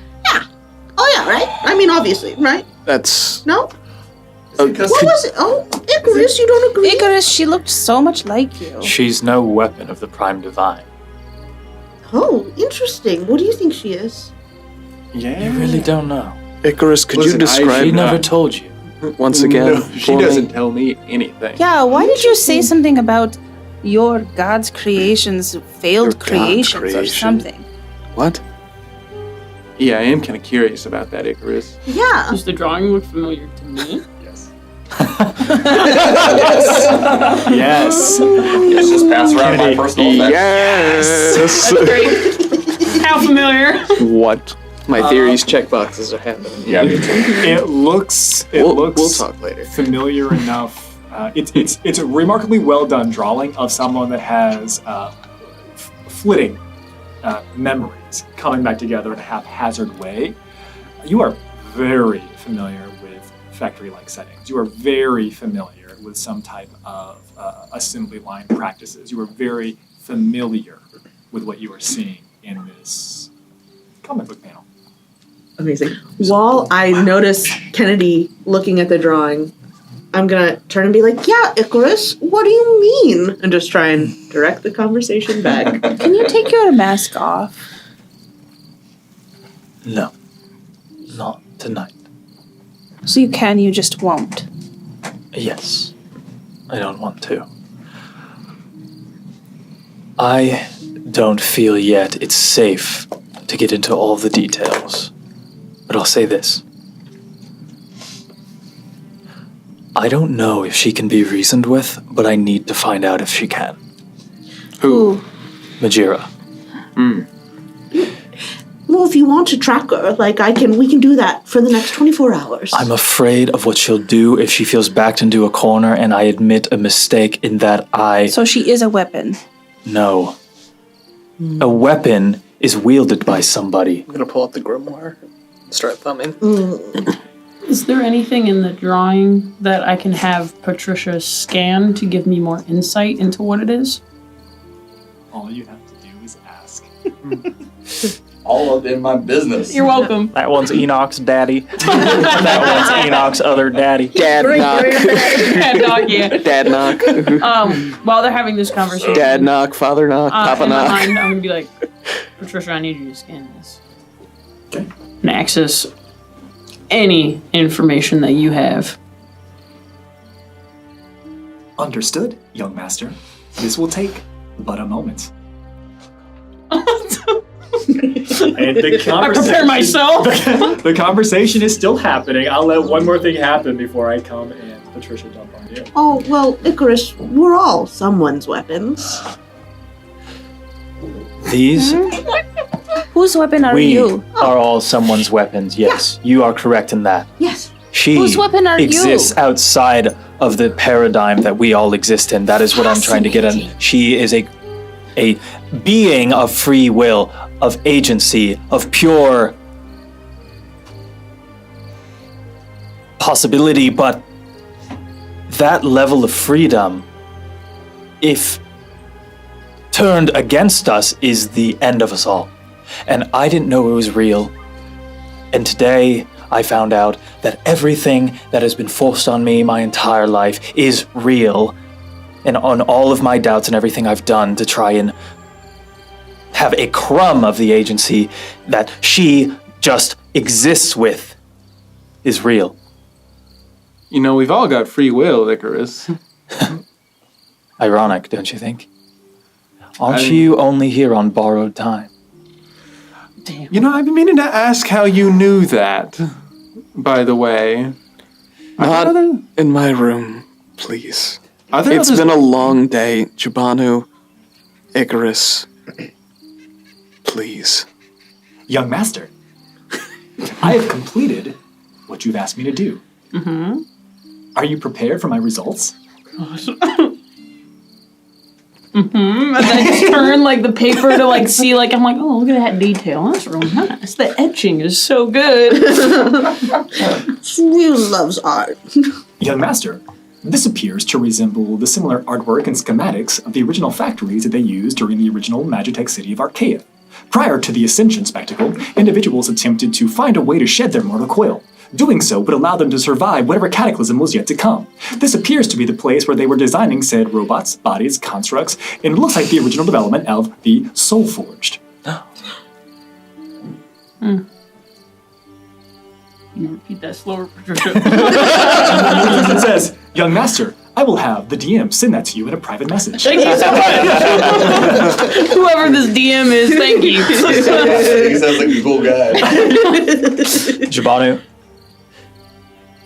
Oh, yeah, right? I mean, obviously, right? That's... No? What was it? Oh, Icarus, you don't agree? Icarus, she looked so much like you. She's no weapon of the Prime Divine. Oh, interesting. What do you think she is? Yeah. You really don't know. Icarus, could you describe... She never told you. Once again, No, she doesn't tell me anything. Yeah, why did you say something about your God's creations, failed creations or something? What? Yeah, I am kind of curious about that, Icarus. Yeah. Does the drawing look familiar to me? Yes. Yes, just pass around my personal effects. Yes! That's great. How familiar? What? My theories checkboxes are happening. Yeah, me too. It looks. We'll talk later. Familiar enough. It's a remarkably well done drawing of someone that has flitting memories coming back together in a haphazard way. You are very familiar with factory-like settings. You are very familiar with some type of assembly line practices. You are very familiar with what you are seeing in this comic book panel. Amazing. While I notice Kennedy looking at the drawing, I'm gonna turn and be like, "Yeah, Icarus, what do you mean?" And just try and direct the conversation back. Can you take your mask off? No. Not tonight. So you can, you just won't. Yes. I don't want to. I don't feel yet it's safe to get into all the details. But I'll say this. I don't know if she can be reasoned with, but I need to find out if she can. Who? Majira. Well, if you want to track her, like we can do that for the next 24 hours. I'm afraid of what she'll do if she feels backed into a corner and I admit a mistake in that So she is a weapon. No. A weapon is wielded by somebody. I'm gonna pull up the grimoire and start thumbing. Is there anything in the drawing that I can have Patricia scan to give me more insight into what it is? All you have to do is ask. All up in my business. You're welcome. That one's Enoch's daddy. That one's Enoch's other daddy. Dad knock. Dad knock, yeah. Dad knock. While they're having this conversation, Dad knock, father knock, papa in my knock. mind, I'm gonna be like, Patricia, I need you to scan this. Okay. And access any information that you have. Understood, young master. This will take but a moment. And the I prepare myself. The conversation is still happening. I'll let one more thing happen before I come and Patricia jump on you. Oh, well, Icarus, we're all someone's weapons. These? Whose weapon are we you? are all someone's weapons, yes. You are correct in that. Yes. She Whose weapon are exists you? outside of the paradigm that we all exist in. That is what I'm trying to get at. She is a being of free will, of agency, of pure possibility, but that level of freedom, if turned against us, is the end of us all. And I didn't know it was real. And today I found out that everything that has been forced on me my entire life is real. And on all of my doubts and everything I've done to try and have a crumb of the agency that she just exists with is real. You know, we've all got free will, Icarus. Ironic, don't you think? Aren't you only here on borrowed time? You know, I've been meaning to ask how you knew that, by the way. Not in my room, please. It's It's been a long day, Jabanu, Icarus. Please. Young master. I have completed what you've asked me to do. Mm-hmm. Are you prepared for my results? Mm-hmm. And I just turn like the paper to like see like I'm like, oh, look at that detail. That's real nice. The etching is so good. Real loves art. Young master, this appears to resemble the similar artwork and schematics of the original factories that they used during the original Magitech city of Archaea. Prior to the Ascension spectacle, individuals attempted to find a way to shed their mortal coil. Doing so would allow them to survive whatever cataclysm was yet to come. This appears to be the place where they were designing said robots, bodies, constructs, and it looks like the original development of the Soul Forged. Hmm. Can you repeat that slower, Patricia? It says, young master, I will have the DM send that to you in a private message. Thank you so much. Whoever this DM is, thank you. He sounds like a cool guy. Jabanu,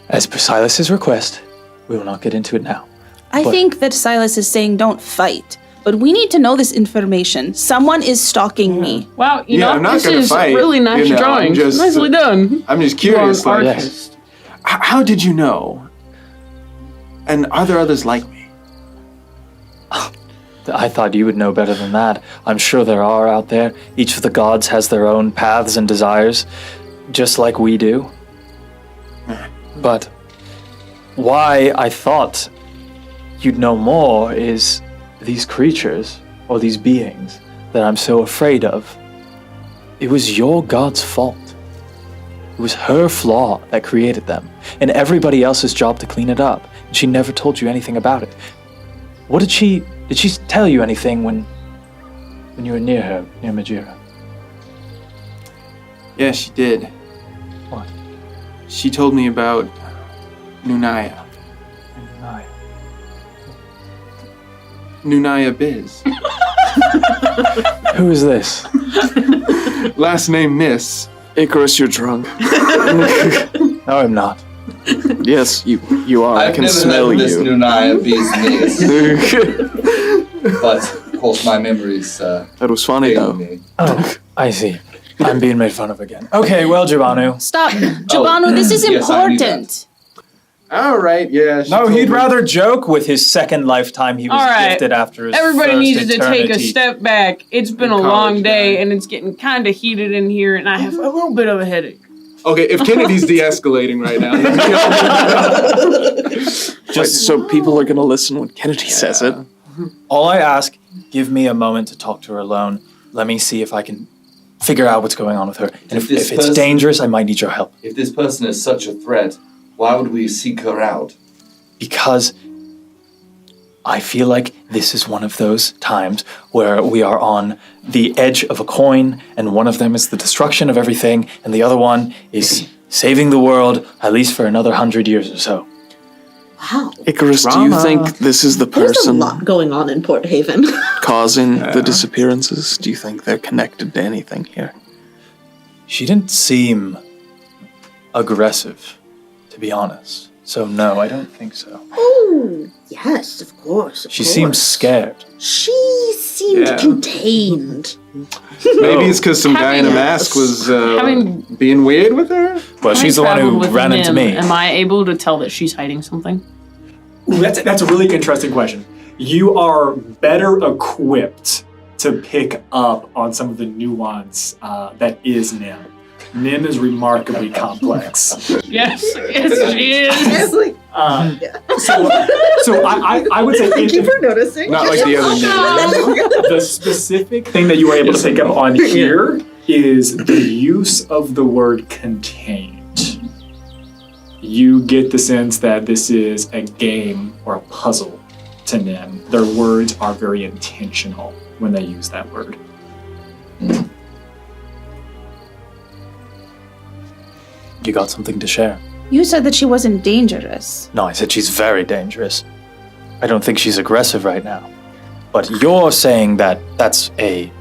as per Silas's request, we will not get into it now. I think that Silas is saying don't fight, but we need to know this information. Someone is stalking me. Wow, I'm not this gonna is fight. really nice drawing. Nicely done. I'm just curious, You are an like, artist. how did you know? And are there others like me? I thought you would know better than that. I'm sure there are out there. Each of the gods has their own paths and desires, just like we do. But why I thought you'd know more is these creatures, or these beings, that I'm so afraid of. It was your god's fault. It was her flaw that created them, and everybody else's job to clean it up. And she never told you anything about it. What did she tell you anything when you were near her, near Majira? Yeah, she did. What? She told me about Nunaya. Nunaya Biz. Who is this? Last name Miss. Icarus, you're drunk. No, I'm not. Yes, you are. I I've can never smell heard of this you. Nunaya business. But, of course, my memories That was funny, fail though. me. Oh, I see. I'm being made fun of again. Okay, well, Jabanu. Stop. Jabanu, this is yes, I knew important. All right, yeah. she No, told he'd me. rather joke with his second lifetime he was All right. gifted after his Everybody first needs to take a eternity. step back. It's been a In long college, day, yeah. and it's getting kind of heated in here, and I have a little bit of a headache. Okay, if Kennedy's de-escalating right now, then Just so people are gonna listen when Kennedy says it. All I ask, give me a moment to talk to her alone. Let me see if I can figure out what's going on with her. And if This it's person- dangerous, I might need your help. If this person is such a threat, why would we seek her out? Because I feel like this is one of those times where we are on the edge of a coin, and one of them is the destruction of everything, and the other one is saving the world, at least for another 100 years or so. Wow. Icarus, do you think this is the There's a person lot going on in Port Haven. causing the disappearances? Do you think they're connected to anything here? She didn't seem aggressive, to be honest. So no, I don't think so. Oh, yes, of course. She seems scared. She seemed Yeah. contained. maybe it's because some guy in a mask was being weird with her? Well, she's the one Traveled who with ran into Nim. me. Am I able to tell that she's hiding something? Ooh, that's a really interesting question. You are better equipped to pick up on some of the nuance that is Nim. Nim is remarkably complex. Yes, yes, she is. So I would say Thank you for noticing. Not like the other Nim. the specific thing that you were able to pick up on here is the use of the word contained. You get the sense that this is a game or a puzzle to Nim. Their words are very intentional when they use that word. You got something to share? You said that she wasn't dangerous. No, I said she's very dangerous. I don't think she's aggressive right now. But you're saying that that's a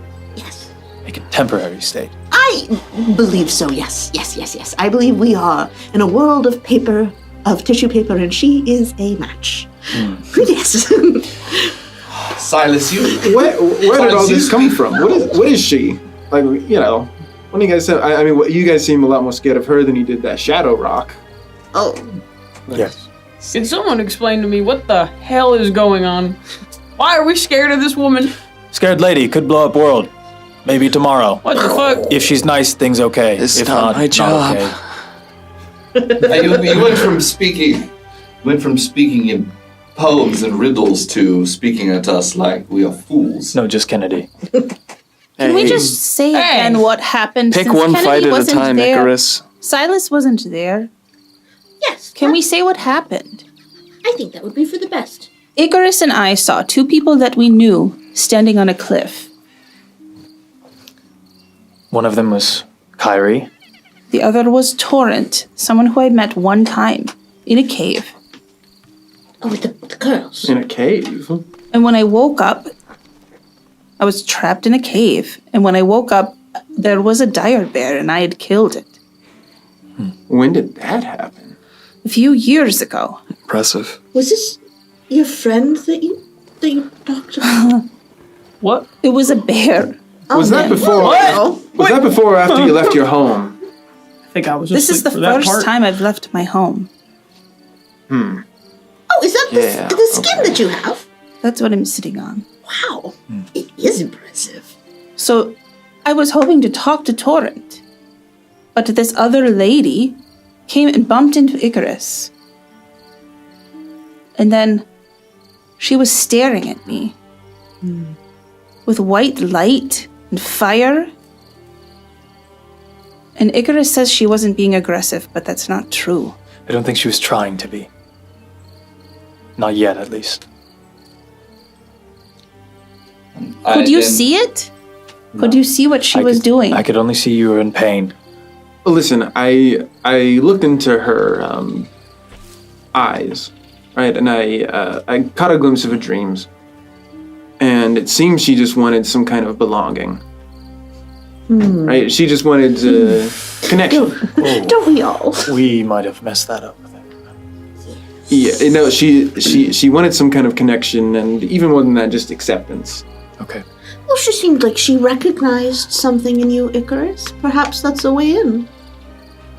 contemporary state. I believe so, yes. Yes. I believe we are in a world of paper, of tissue paper, and she is a match. Yes. Silas, you. Where did all this come from? What is she? Like, What do you guys say? I mean, you guys seem a lot more scared of her than you did that Shadow Rock. Oh. Yes. Can someone explain to me what the hell is going on? Why are we scared of this woman? Scared lady could blow up world. Maybe tomorrow. What the fuck? If she's nice, things okay. It's if not not, my job. Not okay. You went from speaking in poems and riddles to speaking at us like we are fools. No, just Kennedy. Can we just say again what happened? Pick since one Kennedy fight at a wasn't time, there? Icarus. Silas wasn't there. Yes. Can we say what happened? I think that would be for the best. Icarus and I saw two people that we knew standing on a cliff. One of them was Kyrie. The other was Torrent, someone who I'd met one time in a cave. Oh, with the girls. In a cave? And when I woke up, I was trapped in a cave. And when I woke up, there was a dire bear and I had killed it. When did that happen? A few years ago. Impressive. Was this your friend that you talked about? What? It was a bear. Was that before? Was that before or after you left your home? I think I was This is asleep the for that first part. time I've left my home. Oh, is that the skin that you have? That's what I'm sitting on. Wow. It is impressive. So I was hoping to talk to Torrent. But this other lady came and bumped into Icarus. And then she was staring at me with white light and fire. And Icarus says she wasn't being aggressive, but that's not true. I don't think she was trying to be. Not yet, at least. Could you see it? Could you see what she was doing? I could only see you were in pain. Listen, I looked into her eyes, right, and I caught a glimpse of her dreams, and it seems she just wanted some kind of belonging, right? She just wanted connection. Don't we all? We might have messed that up. Yeah, no, she wanted some kind of connection, and even more than that, just acceptance. Okay. Well, she seemed like she recognized something in you, Icarus. Perhaps that's the way in.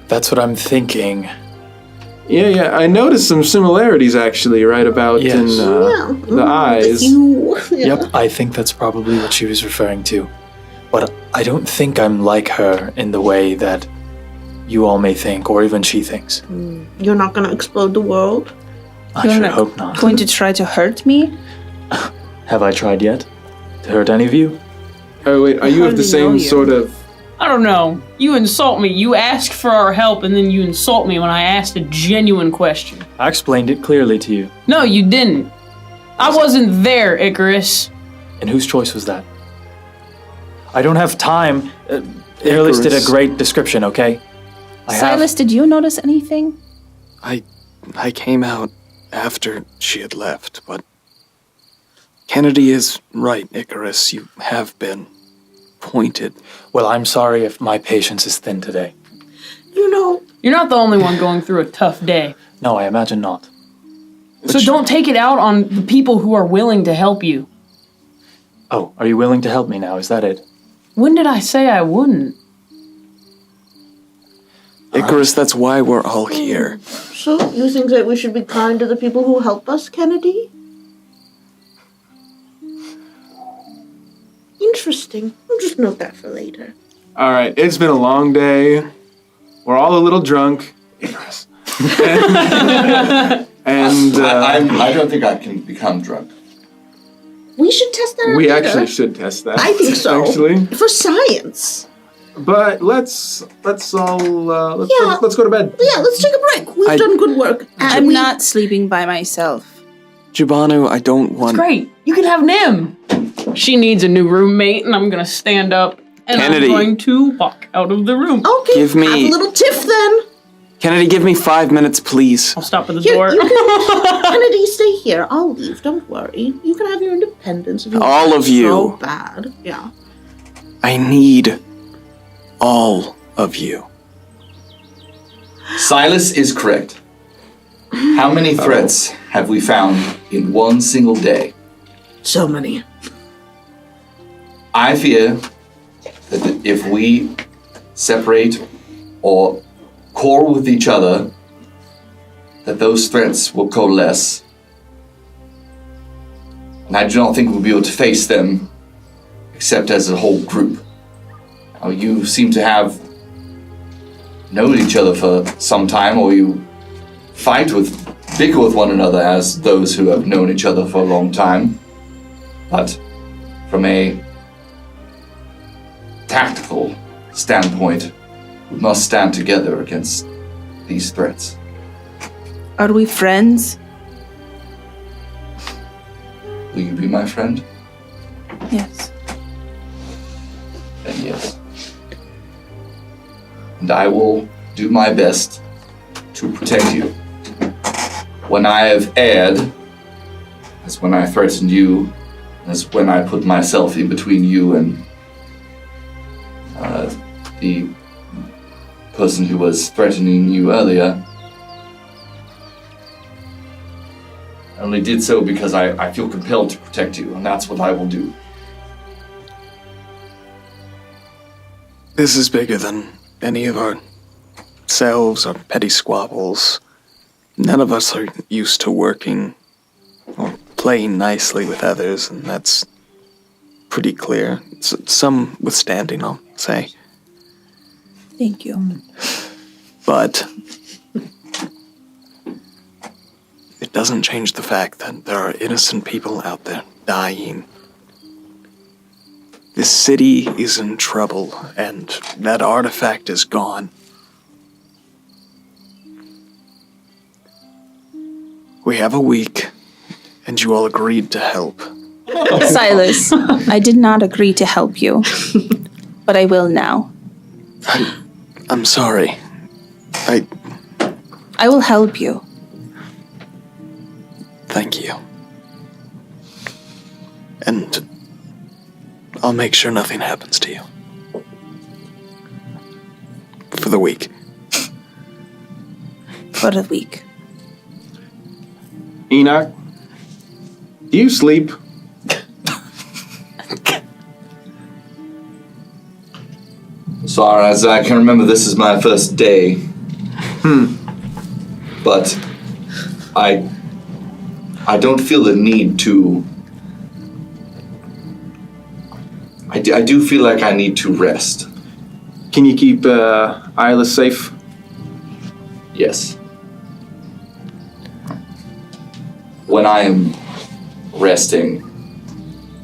That's what I'm thinking. Yeah, I noticed some similarities actually, right about in the eyes. Yep, I think that's probably what she was referring to. But I don't think I'm like her in the way that you all may think, or even she thinks. You're not going to explode the world? I should hope not. Going to try to hurt me? Have I tried yet? To hurt any of you? Oh wait, are you of the same sort of... I don't know. You insult me. You ask for our help, and then you insult me when I asked a genuine question. I explained it clearly to you. No, you didn't. I wasn't there, Icarus. And whose choice was that? I don't have time. Icarus did a great description, okay? Silas, did you notice anything? I came out after she had left, but Kennedy is right, Icarus. You have been pointed. Well, I'm sorry if my patience is thin today. You know... You're not the only one going through a tough day. No, I imagine not. So don't take it out on the people who are willing to help you. Oh, are you willing to help me now? Is that it? When did I say I wouldn't? Icarus, that's why we're all here. So, you think that we should be kind to the people who help us, Kennedy? Interesting. I'll just note that for later. All right, it's been a long day. We're all a little drunk. Icarus. I don't think I can become drunk. We should test that We later. actually should test that. I think so. Actually, For science. but let's all let's Yeah. let's go to bed. Yeah, let's take a break. We've done good work. I'm not sleeping by myself. Jibanu, I don't want... Great. You can have Nim. She needs a new roommate, and I'm gonna stand up and Kennedy. I'm going to walk out of the room. Okay, Give me- have a little tiff then. Kennedy, give me 5 minutes, please. I'll stop at the Here, door. you can, Kennedy, stay here. I'll leave. Don't worry. You can have your independence. If you All want of you. So bad. Yeah. I need all of you. Silas is correct. How many threats have we found in one single day? So many. I fear that if we separate or quarrel with each other, that those threats will coalesce. And I do not think we'll be able to face them except as a whole group. Now, you seem to have known each other for some time, or you bicker with one another as those who have known each other for a long time. But from a tactical standpoint, we must stand together against these threats. Are we friends? Will you be my friend? Yes. Then yes. And I will do my best to protect you. When I have erred, as when I threatened you, as when I put myself in between you and the person who was threatening you earlier, I only did so because I feel compelled to protect you, and that's what I will do. This is bigger than any of our selves or petty squabbles. None of us are used to working or playing nicely with others, and that's pretty clear. Some withstanding, I'll say. Thank you. But it doesn't change the fact that there are innocent people out there dying. This city is in trouble, and that artifact is gone. We have a week, and you all agreed to help. Silas, I did not agree to help you, but I will now. I'm sorry. I will help you. Thank you. And I'll make sure nothing happens to you. For the week. For the week. Enoch, do you sleep? So far as I can remember, this is my first day. But I don't feel the need to... I do feel like I need to rest. Can you keep Isla safe? Yes. When I am resting,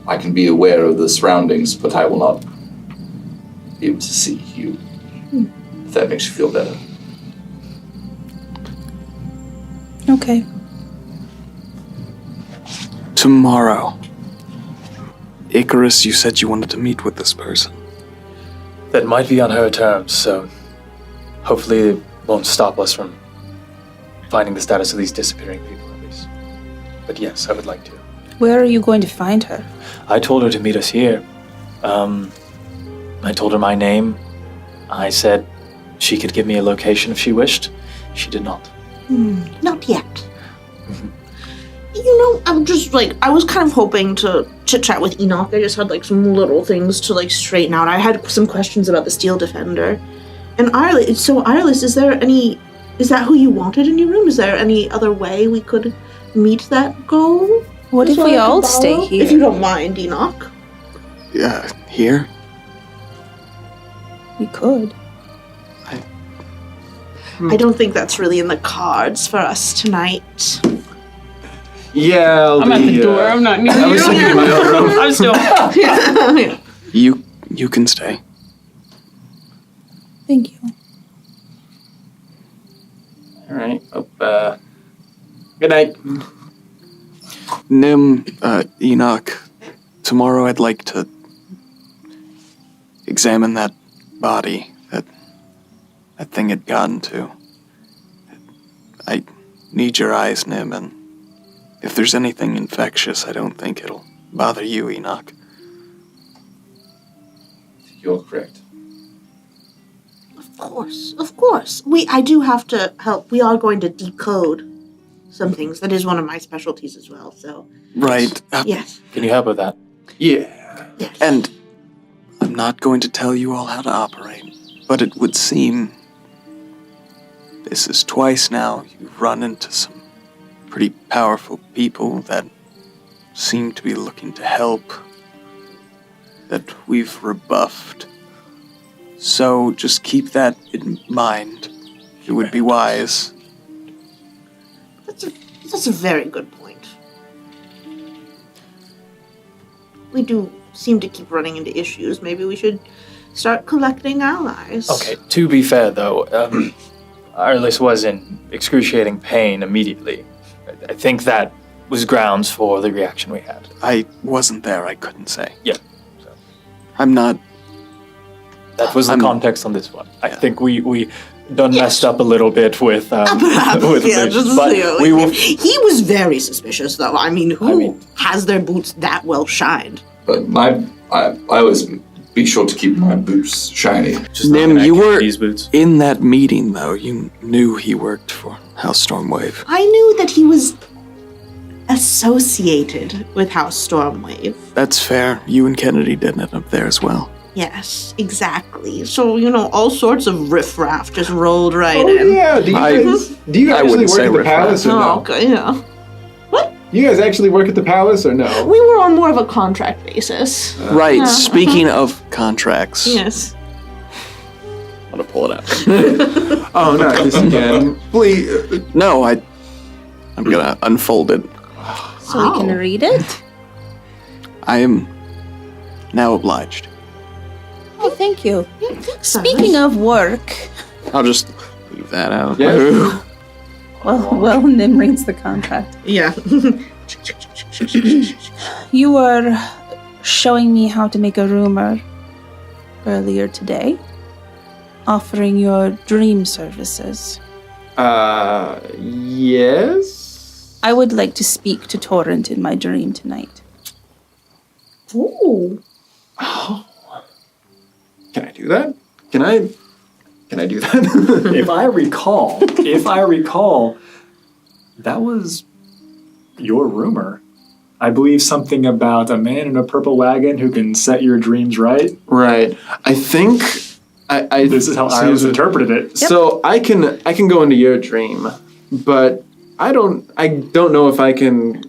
I can be aware of the surroundings, but I will not be able to see you. If that makes you feel better. Okay. Tomorrow. Icarus, you said you wanted to meet with this person. That might be on her terms, so hopefully it won't stop us from finding the status of these disappearing people, at least. But yes, I would like to. Where are you going to find her? I told her to meet us here. I told her my name. I said she could give me a location if she wished. She did not. Not yet. You know, I'm just I was kind of hoping to chit-chat with Enoch. I just had some little things to straighten out. I had some questions about the Steel Defender. And Irelis, is that who you wanted in your room? Is there any other way we could meet that goal? What if we all stay here? If you don't mind, Enoch. Yeah, here? We could. I don't think that's really in the cards for us tonight. Yeah, I'm at the door. I'm not near you. I was thinking in my own room. I'm still. You can stay. Thank you. All right. Good night. Nim, Enoch, tomorrow I'd like to examine that body that thing had gotten to. I need your eyes, Nim, and if there's anything infectious, I don't think it'll bother you, Enoch. You're correct. Of course. I do have to help. We are going to decode some things. That is one of my specialties as well, so. Right. Yes. Can you help with that? Yeah. Yes. And I'm not going to tell you all how to operate, But it would seem this is twice now you've run into some pretty powerful people that seem to be looking to help, that we've rebuffed. So just keep that in mind. It would be wise. That's a very good point. We do seem to keep running into issues. Maybe we should start collecting allies. Okay, to be fair though, Arliss was in excruciating pain immediately. I think that was grounds for the reaction we had. I wasn't there, I couldn't say. Yeah. I'm not... That was the context on this one. I think we done messed up a little bit with Perhaps, with yeah, Lucius, just, but you know, we will. He was very suspicious, though. I mean, who has their boots that well shined? But I always be sure to keep my boots shiny. Nim, you were in that meeting, though. You knew he worked for House Stormwave. I knew that he was associated with House Stormwave. That's fair. You and Kennedy did it up there as well. Yes, exactly. So, all sorts of riffraff just rolled right Oh, in. yeah. Do you actually work at the palace or no? Oh, okay, yeah. You guys actually work at the palace or no? We were on more of a contract basis. Right, Yeah. speaking of contracts. Yes. I'm gonna pull it out. Oh, not this again. Please. No, I'm gonna unfold it. So we can read it? I am now obliged. Oh, thank you. Speaking of work, I'll just leave that out. Yeah. well, Nim reads the contract. Yeah. You were showing me how to make a rumor earlier today, offering your dream services. Yes? I would like to speak to Torrent in my dream tonight. Ooh. Oh. Can I do that? Can I do that? If I recall, that was your rumor. I believe something about a man in a purple wagon who can set your dreams right. Right. I think this is how I was interpreted it. So I can go into your dream, but I don't know if I can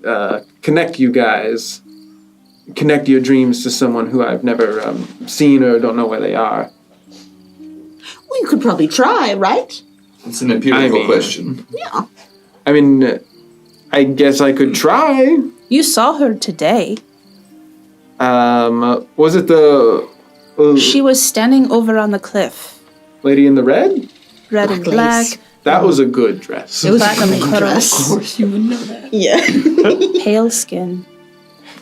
connect you guys, connect your dreams to someone who I've never seen or don't know where they are. Well, you could probably try, right? It's an empirical question. Yeah. I mean, I guess I could try. You saw her today. Was it the... She was standing over on the cliff. Lady in the red? Red and black. That was a good dress. It was platinum dress. curls. Of course you would know that. Yeah. Pale skin.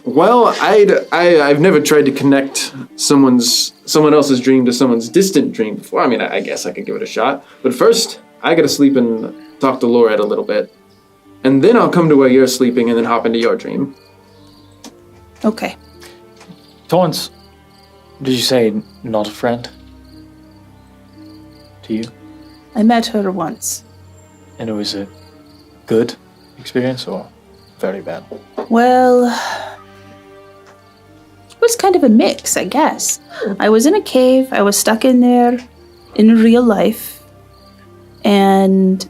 Well, I've never tried to connect someone else's dream to someone's distant dream before. I mean, I guess I could give it a shot. But first, I gotta sleep and talk to Lorette a little bit. And then I'll come to where you're sleeping and then hop into your dream. Okay. Torrance, did you say not a friend? To you? I met her once. And it was a good experience or very bad? Well, it was kind of a mix, I guess. I was in a cave. I was stuck in there in real life. And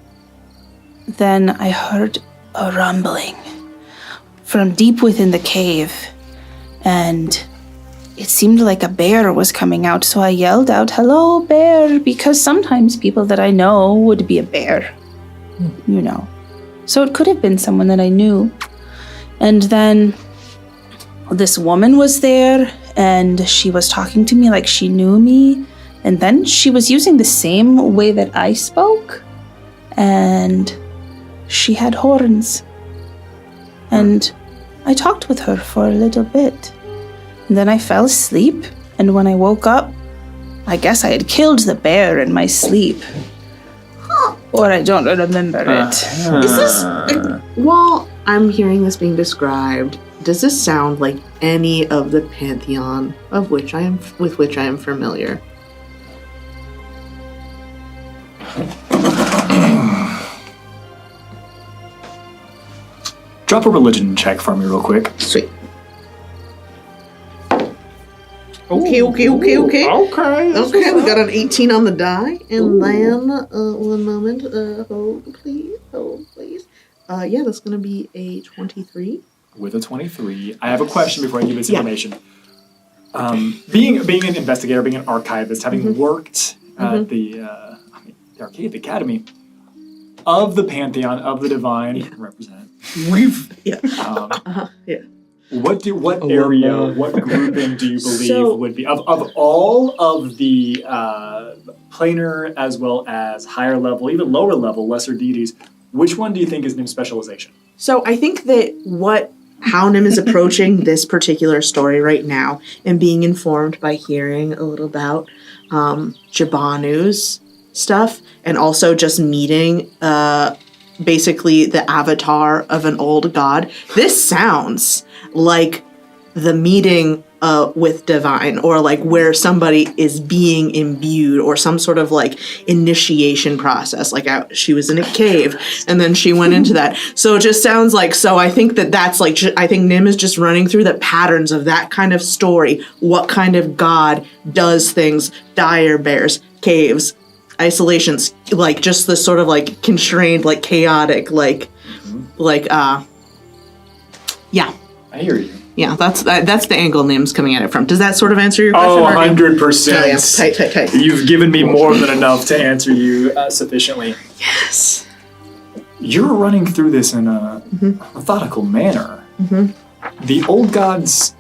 then I heard a rumbling from deep within the cave. And it seemed like a bear was coming out. So I yelled out, "Hello, bear," because sometimes people that I know would be a bear. So it could have been someone that I knew. And then this woman was there, and she was talking to me like she knew me. And then she was using the same way that I spoke. And she had horns. And I talked with her for a little bit. And then I fell asleep. And when I woke up, I guess I had killed the bear in my sleep. Or I don't remember it. Is this... while I'm hearing this being described, does this sound like any of the pantheon with which I am familiar? Drop a religion check for me real quick. Sweet. Okay. Okay. Okay, we got an 18 on the die, and then, one moment, hold please. Yeah, that's gonna be a 23. With a 23, I have a question before I give this information. Being an investigator, being an archivist, having worked at the Arcade Academy, of the Pantheon, of the Divine, represent. What area, what grouping do you believe would be, of all of the planar as well as higher level, even lower level, lesser deities, which one do you think is Nim's specialization? So I think that how Nim is approaching this particular story right now and being informed by hearing a little about Jabanu's stuff and also just meeting basically the avatar of an old god. This sounds like the meeting with Divine, or like where somebody is being imbued, or some sort of like initiation process. Like she was in a cave and then she went into that. So it just sounds like, so I think that's like, I think Nim is just running through the patterns of that kind of story. What kind of god does things, dire bears, caves, isolations, like just this sort of like constrained, like chaotic, yeah. I hear you. Yeah, that's the angle Nim's coming at it from. Does that sort of answer your Oh, question? 100%. Tight. You've given me more than enough to answer you sufficiently. Yes. You're running through this in a methodical manner. The old gods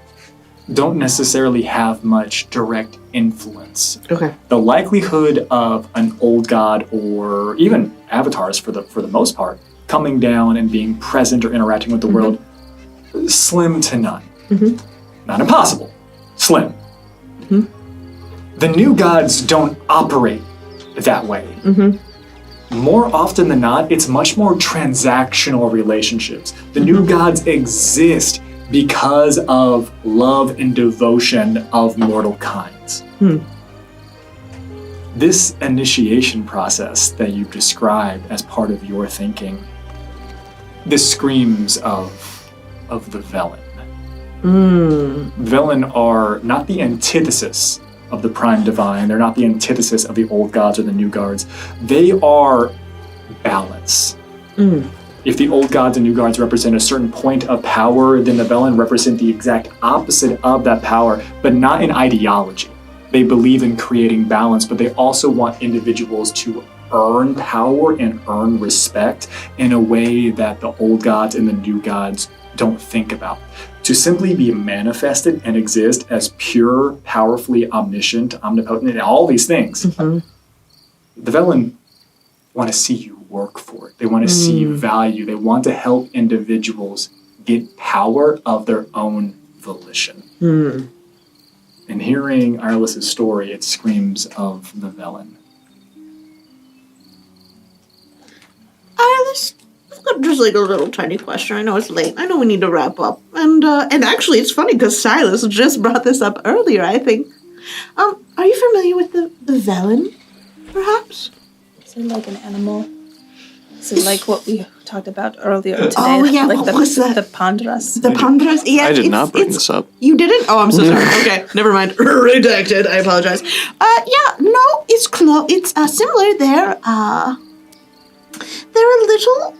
don't necessarily have much direct influence. Okay. The likelihood of an old god, or even avatars for the most part, coming down and being present or interacting with the world, slim to none. Not impossible. Slim. The new gods don't operate that way. More often than not, it's much more transactional relationships. The new gods exist because of love and devotion of mortal kinds. This initiation process that you've described as part of your thinking, this screams of the Velen. Velen are not the antithesis of the Prime Divine. They're not the antithesis of the old gods or the new gods. They are balance. If the old gods and new gods represent a certain point of power, then the Velen represent the exact opposite of that power, but not in ideology. They believe in creating balance, but they also want individuals to earn power and earn respect in a way that the old gods and the new gods don't think about. To simply be manifested and exist as pure, powerfully omniscient, omnipotent, and all these things, the Velen want to see you work for it. They want to see value. They want to help individuals get power of their own volition. And hearing Irelis' story, it screams of the Velen. Irelis, I've got just like a little tiny question. I know it's late. I know we need to wrap up. And actually, it's funny because Silas just brought this up earlier, I think. Are you familiar with the Velen, perhaps? Is it like an animal? Is it like what we talked about earlier today? Oh, yeah, like what was that? The Pandras. The Pandras? Yeah, I did not bring this up. You didn't? Oh, I'm so sorry. Okay, never mind. Redacted. I apologize. Yeah, no, it's close. It's similar. They're a little,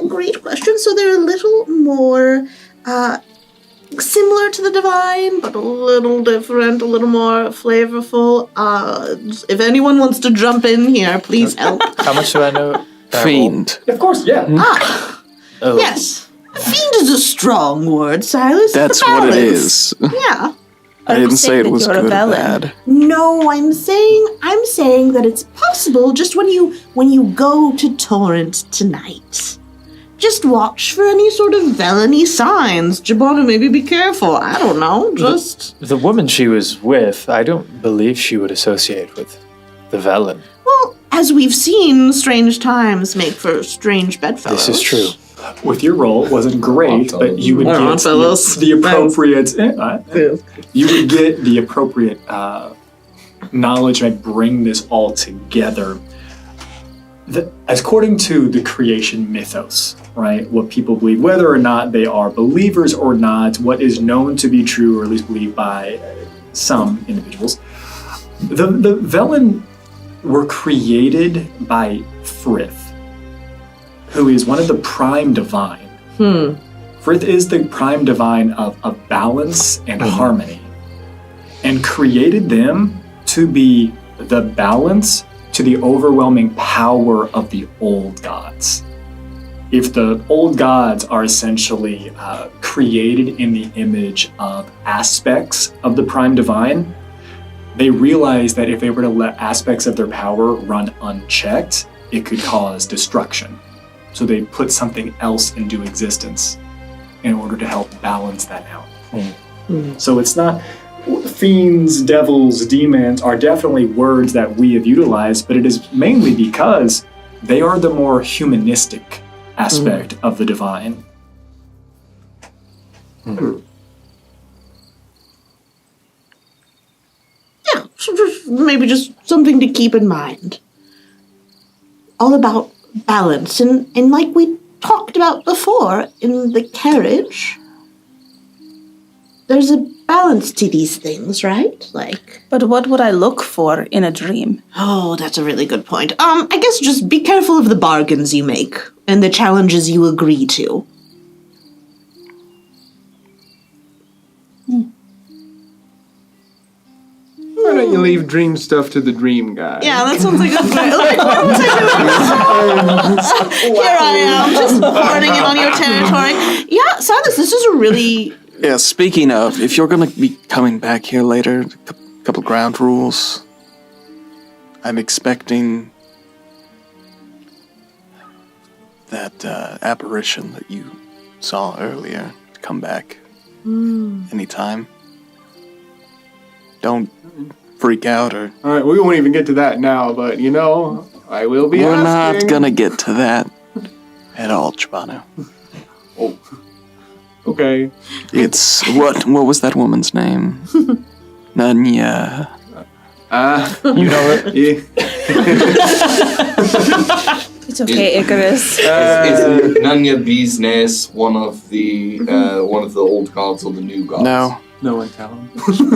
great question. So they're a little more, similar to the Divine, but a little different, a little more flavorful. If anyone wants to jump in here, please help. How much do I know? Fiend. Of course, yeah. Oh. Yes. Fiend is a strong word, Silas. That's The what it balance. is. Yeah. I didn't say it was good or bad. No, I'm saying that it's possible just when you go to Torrent tonight. Just watch for any sort of Velen-y signs. Jabana, maybe be careful. I don't know, just... The woman she was with, I don't believe she would associate with the Velen. Well, as we've seen, strange times make for strange bedfellows. This is true. With your role, it wasn't great, but you would get the appropriate... you would get the appropriate knowledge and bring this all together. According to the creation mythos, right, what people believe, whether or not they are believers or not, what is known to be true, or at least believed by some individuals. The Velen were created by Frith, who is one of the prime divine. Frith is the prime divine of balance and harmony, and created them to be the balance to the overwhelming power of the old gods. If the old gods are essentially created in the image of aspects of the prime divine, they realize that if they were to let aspects of their power run unchecked, it could cause destruction. So they put something else into existence in order to help balance that out. So it's not, fiends, devils, demons are definitely words that we have utilized, but it is mainly because they are the more humanistic aspect of the divine. Yeah, so maybe just something to keep in mind. All about balance, and like we talked about before in the carriage, there's a balance to these things, right? Like, but what would I look for in a dream? Oh, that's a really good point. I guess just be careful of the bargains you make and the challenges you agree to. Why don't you leave dream stuff to the dream guy? Yeah, that sounds like a plan. Here I am, just burning it on your territory. Yeah, Silas, this is a really... Yeah, speaking of, if you're going to be coming back here later, a couple ground rules. I'm expecting that apparition that you saw earlier to come back anytime. Don't freak out or... All right, we won't even get to that now, but you know, I will be We're asking. not going to get to that at all, Chibano. Oh. Okay. It's... What was that woman's name? Nanya. You know it? Yeah. It's okay, Icarus. Is Nanya Business one of the old gods or the new gods? No. No one tell him.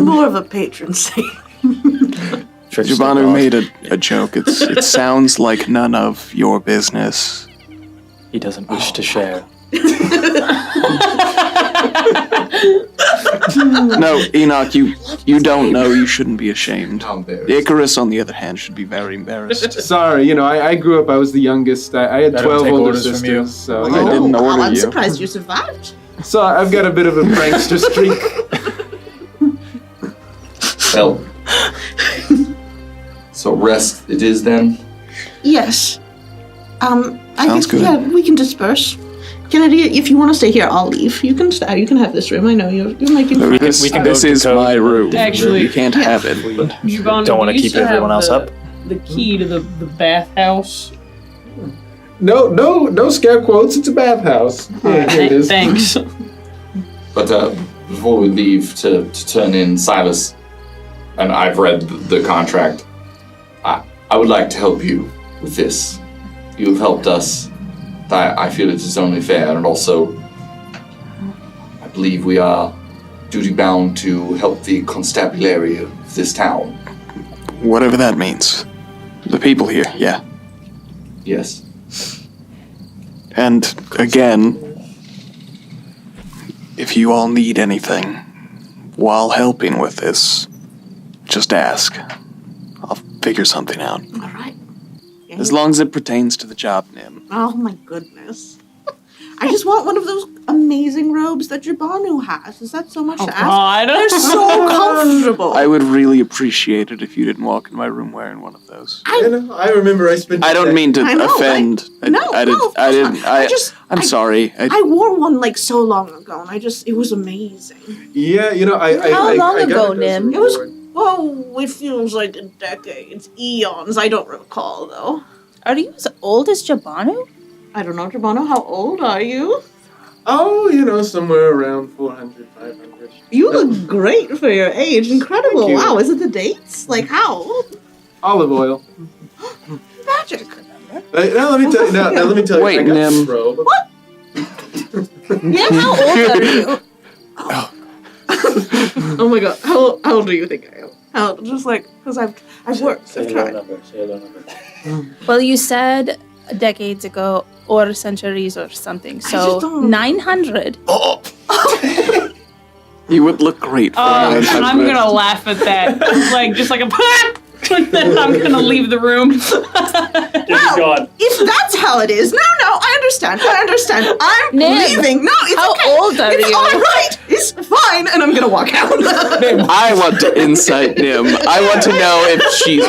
More of a patron saint. Chibano made a joke. It sounds like none of your business. He doesn't wish to share. No, Enoch, you don't know. You shouldn't be ashamed. Icarus, on the other hand, should be very embarrassed. Sorry, I grew up, I was the youngest. I had I don't 12 take older orders from you. sisters, so I didn't order I'm you. surprised you survived. So I've got a bit of a prankster streak. Well, so rest it is then? Yes. I Sounds guess, good. yeah, we can disperse. Kennedy, if you want to stay here, I'll leave. You can stay. You can have this room. I know you're making fun. This we can go is to code. my room. Actually, you can't have it. Giovanni, Don't want to do you keep still everyone have else up. The key to the bathhouse. No scare quotes. It's a bathhouse. Yeah, here it is. Thanks. But before we leave to turn in Silas, and I've read the contract, I would like to help you with this. You have helped us. I feel it is only fair, and also I believe we are duty-bound to help the constabulary of this town. Whatever that means. The people here, yeah. Yes. And again, if you all need anything while helping with this, just ask. I'll figure something out. All right. Yeah, As long as it pertains to the job, Nim. Oh my goodness. I just want one of those amazing robes that Jabanu has. Is that so much to ask? God. They're so comfortable. I would really appreciate it if you didn't walk in my room wearing one of those. I remember I spent... I don't mean to I know, offend. I'm sorry. I wore one like so long ago, and it was amazing. Yeah, How long ago, Nim? It was, it feels like decades, eons. I don't recall, though. Are you as old as Jabanu? I don't know, Jabano, how old are you? Oh, somewhere around 400, 500. You look great for your age. Incredible. Thank you. Wow, is it the dates? Like how? Olive oil. Magic. Now let me tell you. Now let me tell you. Wait, I got Nim. this robe. Yeah, how old are you? Oh my god, how old do you think I am? Because I've worked, I've tried. Say a low number. Well, you said decades ago or centuries or something. So 900. You would look great for I'm gonna laugh at that. Just like a and then I'm gonna leave the room. He's gone. If that's how it is, no, I understand. I'm Nim, leaving. No, it's how okay. old are it's you? all right. It's fine, and I'm gonna walk out. I want to insight Nim. I want to know if she's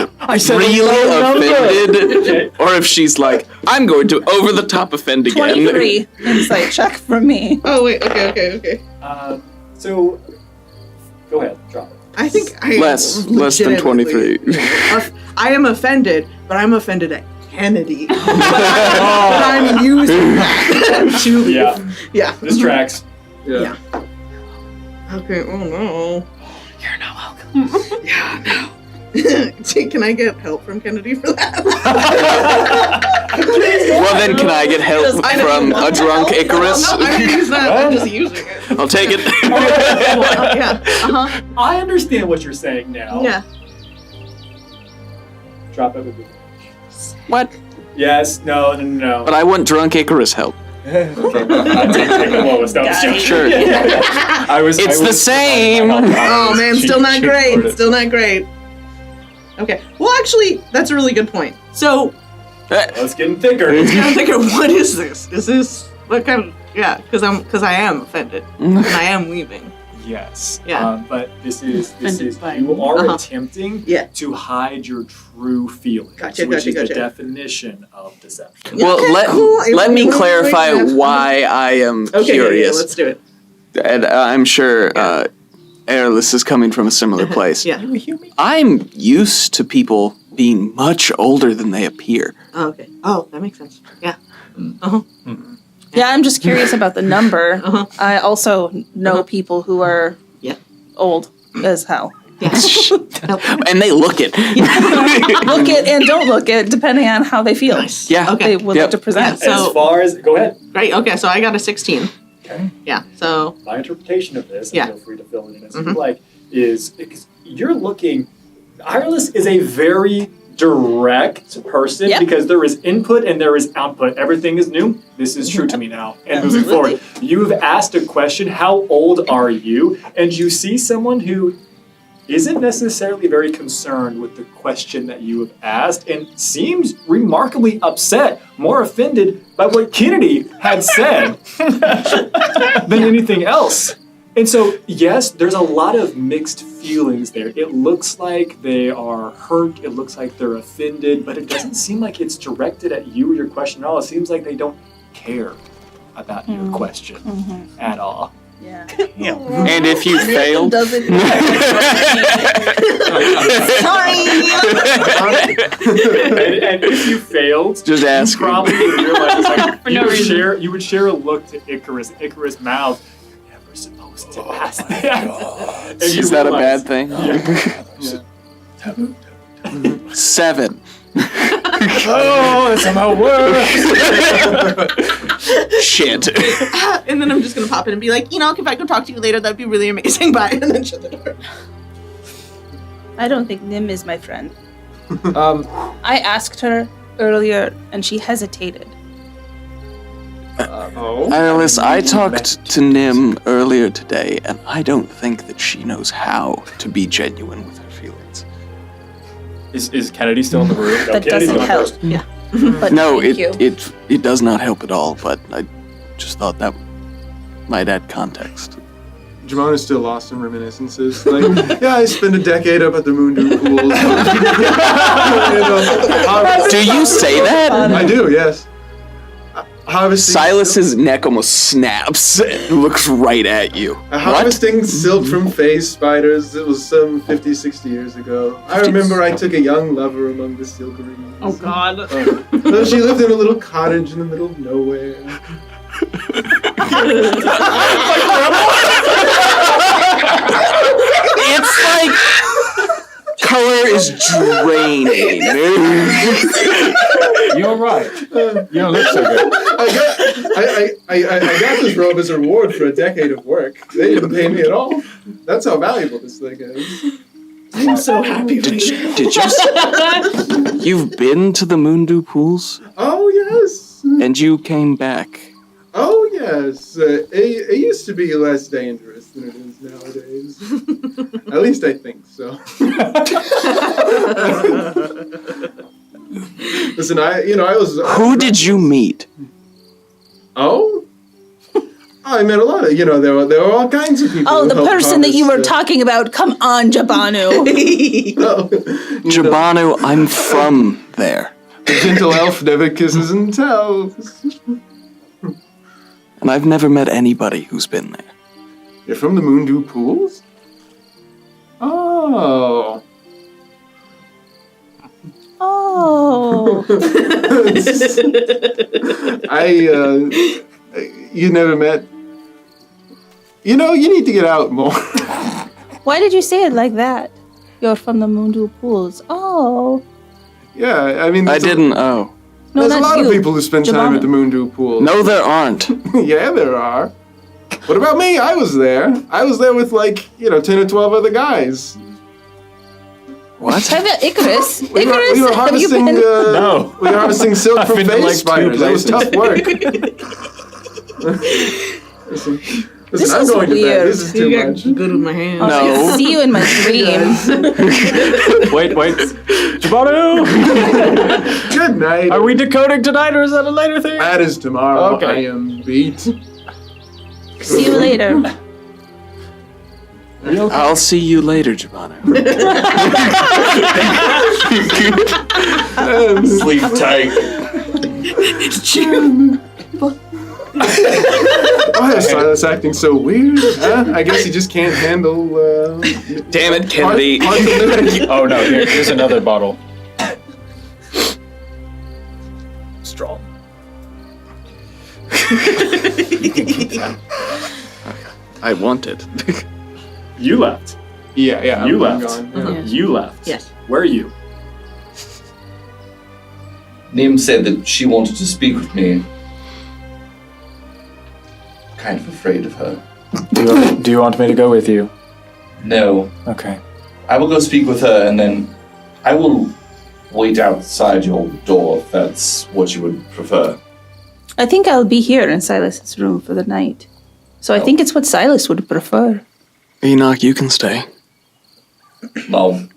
really offended, or if she's like, I'm going to over the top offend again. 23 insight check from me. Oh wait, okay. So, go ahead, drop it. I think I less than 23. I am offended, but I'm offended at Kennedy. But I'm using that to. Yeah. This tracks. Yeah. Okay. Oh no. You're not welcome. Yeah. No. Can I get help from Kennedy for that? Well, then, can I get help from a drunk Icarus? No, I mean, he's not. I'm just using it. I'll take it. Yeah. I understand what you're saying now. Yeah. Drop it with me. What? Yes. No. But I want drunk Icarus help. Okay. Take the lowest. No, Sure. It's the same. Oh man, still not great. Still not great. Okay. Well, actually, that's a really good point. So, it's getting thicker. What is this? Is this what kind of? Yeah, because I am offended and I am leaving. Yes. Yeah. But this is by you are me. attempting to hide your true feelings, which is the definition of deception. Well, let me clarify why I am curious. Yeah, let's do it. And I'm sure Airless is coming from a similar place. Yeah. I'm used to people being much older than they appear. Oh, okay. Oh, that makes sense. Yeah. Yeah, I'm just curious about the number. I also know people who are old as hell. And they look it. Look it and don't look it, depending on how they feel. Yeah. They would like to present. So, as far as go ahead. Great. Okay, so I got a 16. Okay. Yeah. So my interpretation of this, and feel free to fill it in as you like, is because you're looking. Ireless is a very direct person because there is input and there is output. Everything is new. This is true to me now. And moving forward, you've asked a question, how old are you? And you see someone who isn't necessarily very concerned with the question that you have asked and seems remarkably upset, more offended by what Kennedy had said than anything else. And so, yes, there's a lot of mixed feelings there. It looks like they are hurt, it looks like they're offended, but it doesn't seem like it's directed at you or your question at all. It seems like they don't care about your question at all. Yeah. And if you fail, doesn't. Sorry. and if you failed, just ask. You probably would realize like, For no reason. You would share a look to Icarus. Icarus mouth. You're never supposed to ask that. And you Is that a realize- bad thing? Yeah. 7. Oh, that's my worst. Shit. And then I'm just gonna pop in and be like, if I could talk to you later, that'd be really amazing. Bye, and then shut the door. I don't think Nim is my friend. I asked her earlier and she hesitated. Iris, I talked to Nim earlier today, and I don't think that she knows how to be genuine with her feelings. Is Kennedy still in the room? That doesn't help. Yeah. But No, thank you. it does not help at all, but I just thought that might add context. Jamon is still lost in reminiscences. Like, I spent a decade up at the Moondew pools. Do you say that? I do, yes. Silas's neck almost snaps and looks right at you. Harvesting silk from phase spiders. It was some 50, 60 years ago. I remember I took a young lover among the silk rings. Oh God. She lived in a little cottage in the middle of nowhere. It's like color is draining. You're right. You don't look so good. I got this robe as a reward for a decade of work. They didn't pay me at all. That's how valuable this thing is. I'm so happy. Did you? You've been to the Moondew pools? Oh, yes. And you came back. Oh, yes. It used to be less dangerous than it is nowadays. At least I think so. Listen, I was... Who did you meet? Oh? I met a lot of, there were all kinds of people. Oh, the person that you were talking about. Come on, Jabanu. Jabanu, I'm from there. The gentle elf never kisses and tells. And I've never met anybody who's been there. You're from the Moondew pools? Oh. Oh. You never met... you need to get out more. Why did you say it like that? You're from the Moondew pools. Oh. Yeah, I mean... I didn't know. No, there's a lot you. of people who spend time at the Moondew pool. No, there aren't. Yeah, there are. What about me? I was there. I was there with 10 or 12 other guys. What? Have you, Icarus? We were harvesting, No. We were harvesting silk from been to, face spiders. It was tough work. Listen, This I'm is going to bed. weird. This is too You got much. good with my hands. I No. see you in my dreams. Wait. Jabanu! Good night. Are we decoding tonight or is that a later thing? That is tomorrow. Okay. I am beat. See you later. I'll see you later, Jabanu. Sleep tight. Why is Silas acting so weird? Huh? I guess he just can't handle. Damn it, Kennedy. Oh no, here's another bottle. Strong. I want it. You left. Yeah. You I'm left. gone. Yes. You left. Yes. Where are you? Nim said that she wanted to speak with me. Kind of afraid of her. Do you want me to go with you? No. Okay. I will go speak with her and then I will wait outside your door if that's what you would prefer. I think I'll be here in Silas's room for the night. So I think it's what Silas would prefer. Enoch, you can stay. I'll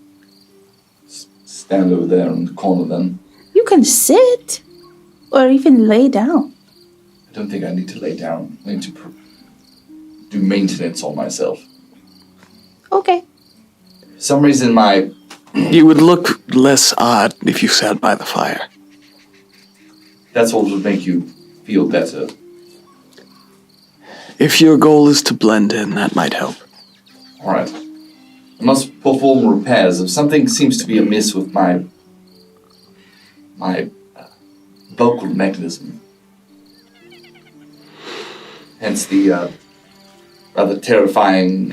stand over there in the corner then. You can sit or even lay down. I don't think I need to lay down. I need to do maintenance on myself. Okay. For some reason my... You would look less odd if you sat by the fire. That's what would make you feel better. If your goal is to blend in, that might help. Alright. I must perform repairs. If something seems to be amiss with my vocal mechanism. Hence the rather terrifying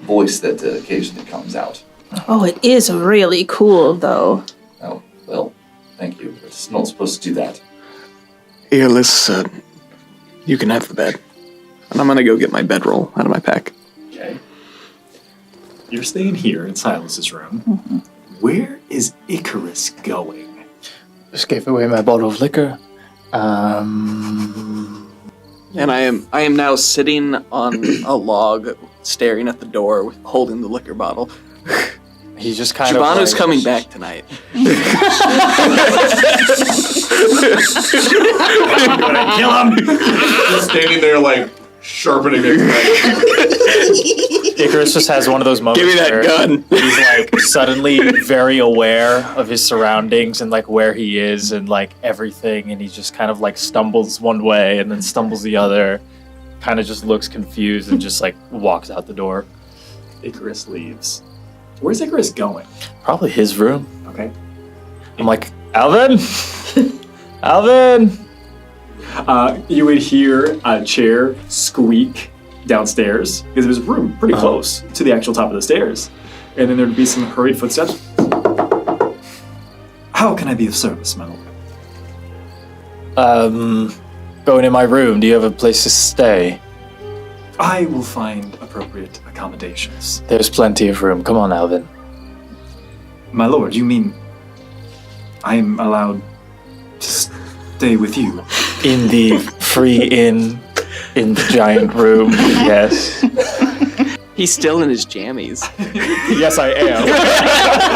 voice that occasionally comes out. Oh, it is really cool, though. Oh, well, thank you. It's not supposed to do that. Earless, you can have the bed. And I'm gonna go get my bedroll out of my pack. Okay. You're staying here in Silas's room. Mm-hmm. Where is Icarus going? Just gave away my bottle of liquor. And I am now sitting on a log, staring at the door, holding the liquor bottle. He's just kind Javanu's of coming back tonight. I'm gonna kill him! Just standing there like sharpening his knife. Icarus just has one of those moments Give me that where gun. he's like suddenly very aware of his surroundings and like where he is and like everything, and he just kind of like stumbles one way and then stumbles the other, kind of just looks confused and just like walks out the door. Icarus leaves. Where's Icarus going? Probably his room. Okay. I'm like, Alvin! Alvin! You would hear a chair squeak downstairs because there was room pretty close to the actual top of the stairs. And then there'd be some hurried footsteps. How can I be of service, my lord? Going in my room. Do you have a place to stay? I will find appropriate accommodations. There's plenty of room. Come on, Alvin. My lord, you mean I'm allowed to stay with you? In the free inn, in the giant room, yes. He's still in his jammies. Yes, I am.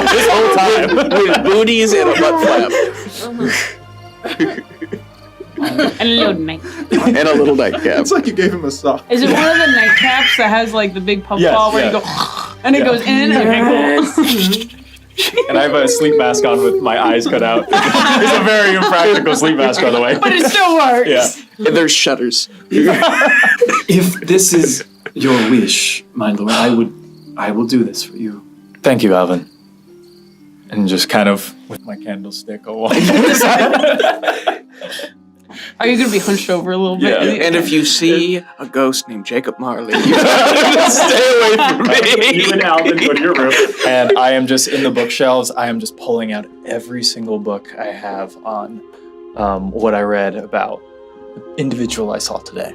This whole time. With booties and a butt flap. And a little night. And a little nightcap. It's like you gave him a sock. Is it one of the nightcaps that has like the big puff Yes, ball where yeah. you go and it goes in and And I have a sleep mask on with my eyes cut out. It's a very impractical sleep mask, by the way. but it still works. Yeah. And there's shutters. If this is your wish, my lord, I will do this for you. Thank you, Alvin. And just kind of with my candlestick, I'll walk. Are you gonna be hunched over a little bit? Yeah. And if you see a ghost named Jacob Marley, you stay away from me. You and Alvin go to your room. And I am just in the bookshelves. I am just pulling out every single book I have on what I read about the individual I saw today.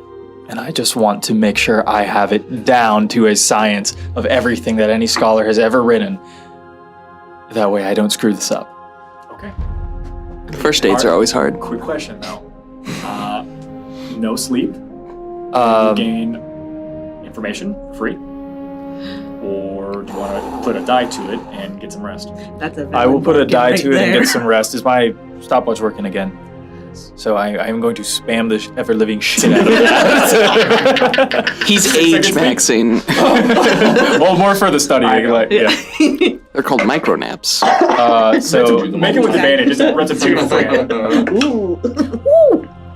And I just want to make sure I have it down to a science of everything that any scholar has ever written. That way I don't screw this up. Okay. First dates are always hard. Quick question though. No sleep. You gain information for free. Or do you want to put a die to it and get some rest? That's a I will put a die right to it and there. get some rest. Is my stopwatch working again? So I am going to spam the ever-living shit out of that. He's age maxing. Well, more for the studying. Like, yeah. They're called micro naps. So Make it with advantage. It's a beautiful thing.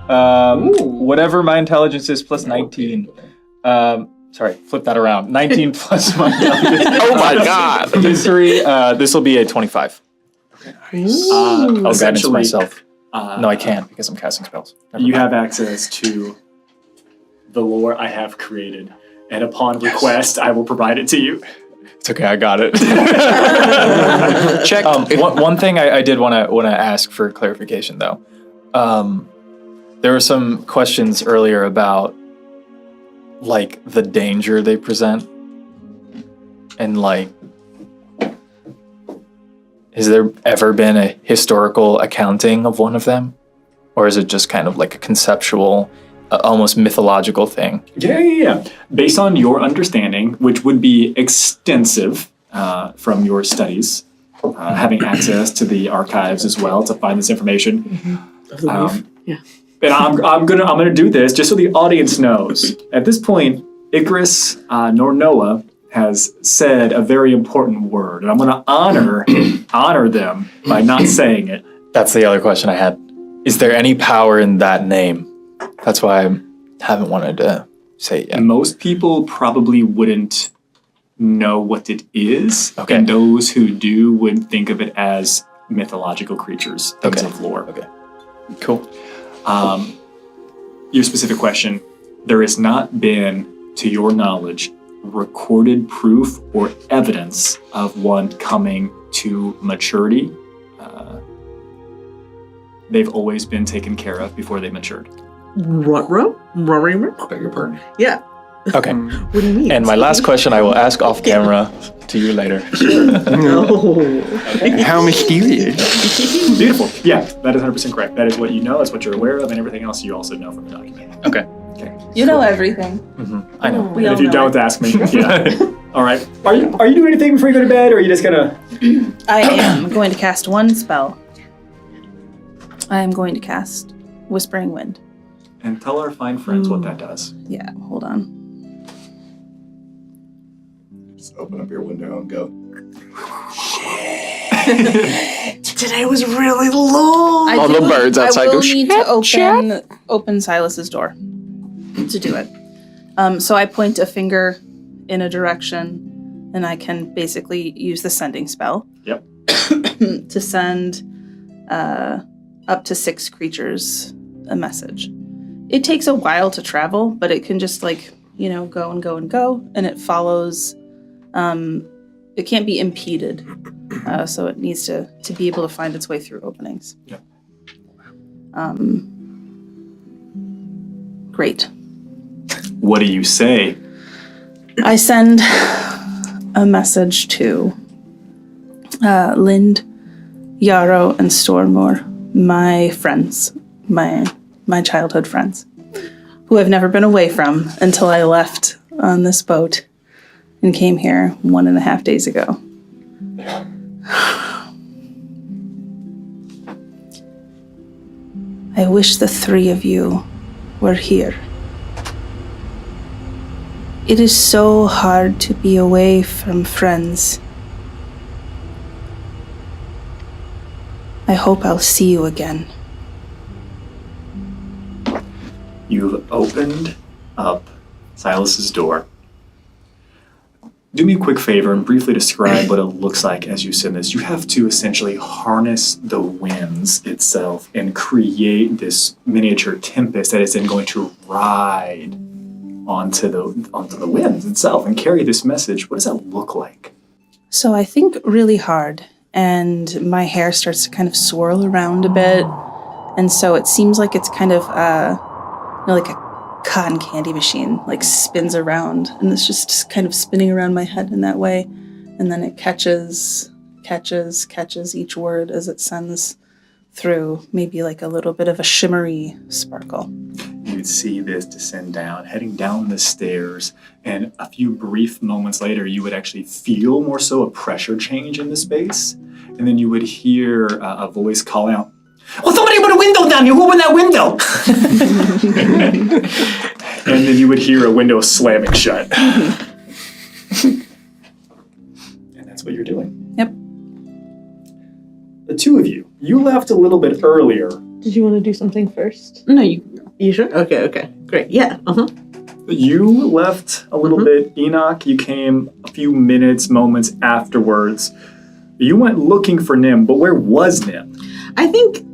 whatever my intelligence is plus 19. Sorry, flip that around. 19 plus my intelligence. Oh my god. History. This will be a 25. I'll guidance myself. No, I can't because I'm casting spells. You have access to the lore I have created, and upon request, I will provide it to you. It's okay, I got it. Check. One thing I did want to ask for clarification, though. There were some questions earlier about, like, the danger they present, and like, has there ever been a historical accounting of one of them? Or is it just kind of like a conceptual, almost mythological thing? Yeah. Based on your understanding, which would be extensive from your studies, having access to the archives as well to find this information. Yeah. And I'm gonna do this just so the audience knows. At this point, Icarus nor Noah has said a very important word, and I'm going to honor them by not saying it. That's the other question I had. Is there any power in that name? That's why I haven't wanted to say it yet. Most people probably wouldn't know what it is, Okay. and those who do would think of it as mythological creatures, things of lore. Okay. Cool. Your specific question, there has not been, to your knowledge, recorded proof or evidence of one coming to maturity. They've always been taken care of before they matured. Rory? Beg your pardon. Yeah. Okay. What do you mean? And my last question I will ask off camera to you later. No. How mysterious. Beautiful. Yeah, that is 100% correct. That is what you know, that's what you're aware of, and everything else you also know from the document. Okay. You know everything. I know. We And all if you know don't, it. ask me. Yeah. All right. Are you doing anything before you go to bed, or are you just gonna... I am going to cast one spell. I am going to cast Whispering Wind. And tell our fine friends what that does. Yeah, hold on. Just open up your window and go. Today was really long. All the birds outside I go, will need to open Silas's door to do it. So I point a finger in a direction, and I can basically use the sending spell. Yep. To send up to 6 creatures a message. It takes a while to travel, but it can just like go and go and go, and it follows. It can't be impeded, so it needs to be able to find its way through openings. Yeah. Great. What do you say? I send a message to Lind, Yarrow, and Stormore, my friends, my childhood friends, who I've never been away from until I left on this boat and came here 1.5 days ago. I wish the 3 of you were here. It is so hard to be away from friends. I hope I'll see you again. You've opened up Silas's door. Do me a quick favor and briefly describe what it looks like as you send this. You have to essentially harness the winds itself and create this miniature tempest that is then going to ride onto the winds itself and carry this message. What does that look like? So I think really hard, and my hair starts to kind of swirl around a bit, and so it seems like it's kind of like a cotton candy machine, like spins around, and it's just kind of spinning around my head in that way, and then it catches each word as it sends through, maybe like a little bit of a shimmery sparkle. You would see this descend down, heading down the stairs, and a few brief moments later, you would actually feel more so a pressure change in the space, and then you would hear a voice call out, "Oh, somebody put a window down here! Who opened that window?" And then you would hear a window slamming shut. And that's what you're doing. Yep. The 2 of you left a little bit earlier. Did you want to do something first? No, you. You sure? Okay. Great. Yeah. You left a little bit. Enoch, you came a few moments afterwards. You went looking for Nim, but where was Nim? I think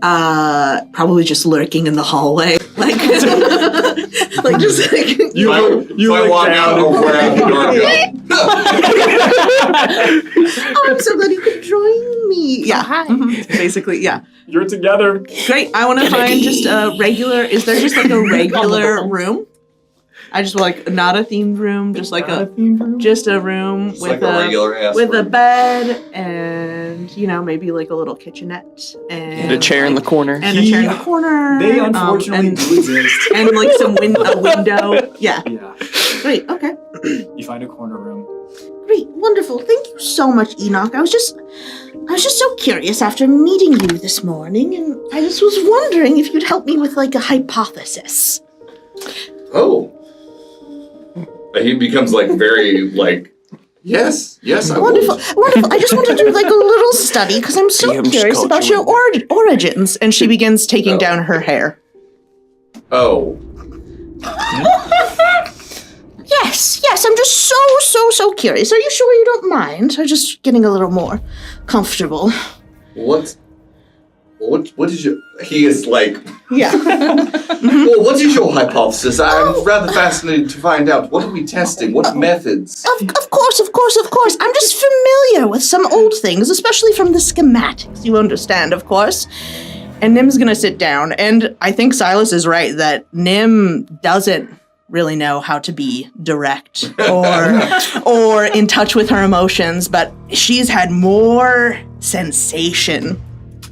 probably just lurking in the hallway, like just like I walk out over where the door goes. Oh, I'm so glad you could join me. Yeah, hi. Basically, yeah. You're together. Great. I want to find just a regular. Is there just like a regular room? I just like not a themed room, just like a room Just with like a regular ass with a room. bed and maybe like a little kitchenette and a chair in the corner. And a chair in the corner. They unfortunately do exist. And like a window. Yeah. Yeah. Great. Okay. You find a corner room. Great. Wonderful. Thank you so much, Enoch. I was just so curious after meeting you this morning, and I just was wondering if you'd help me with like a hypothesis. Oh. He becomes very yes, I Wonderful. I just want to do like a little study because I'm so curious about your origins. And she begins taking down her hair. Oh. Yes, I'm just so curious. Are you sure you don't mind? I'm just getting a little more comfortable. What is your... He is Yeah. Well, what is your hypothesis? I'm rather fascinated to find out. What are we testing? What methods? Of course. I'm just familiar with some old things, especially from the schematics. You understand, of course. And Nim's gonna sit down, and I think Silas is right that Nim doesn't really know how to be direct or in touch with her emotions, but she's had more sensation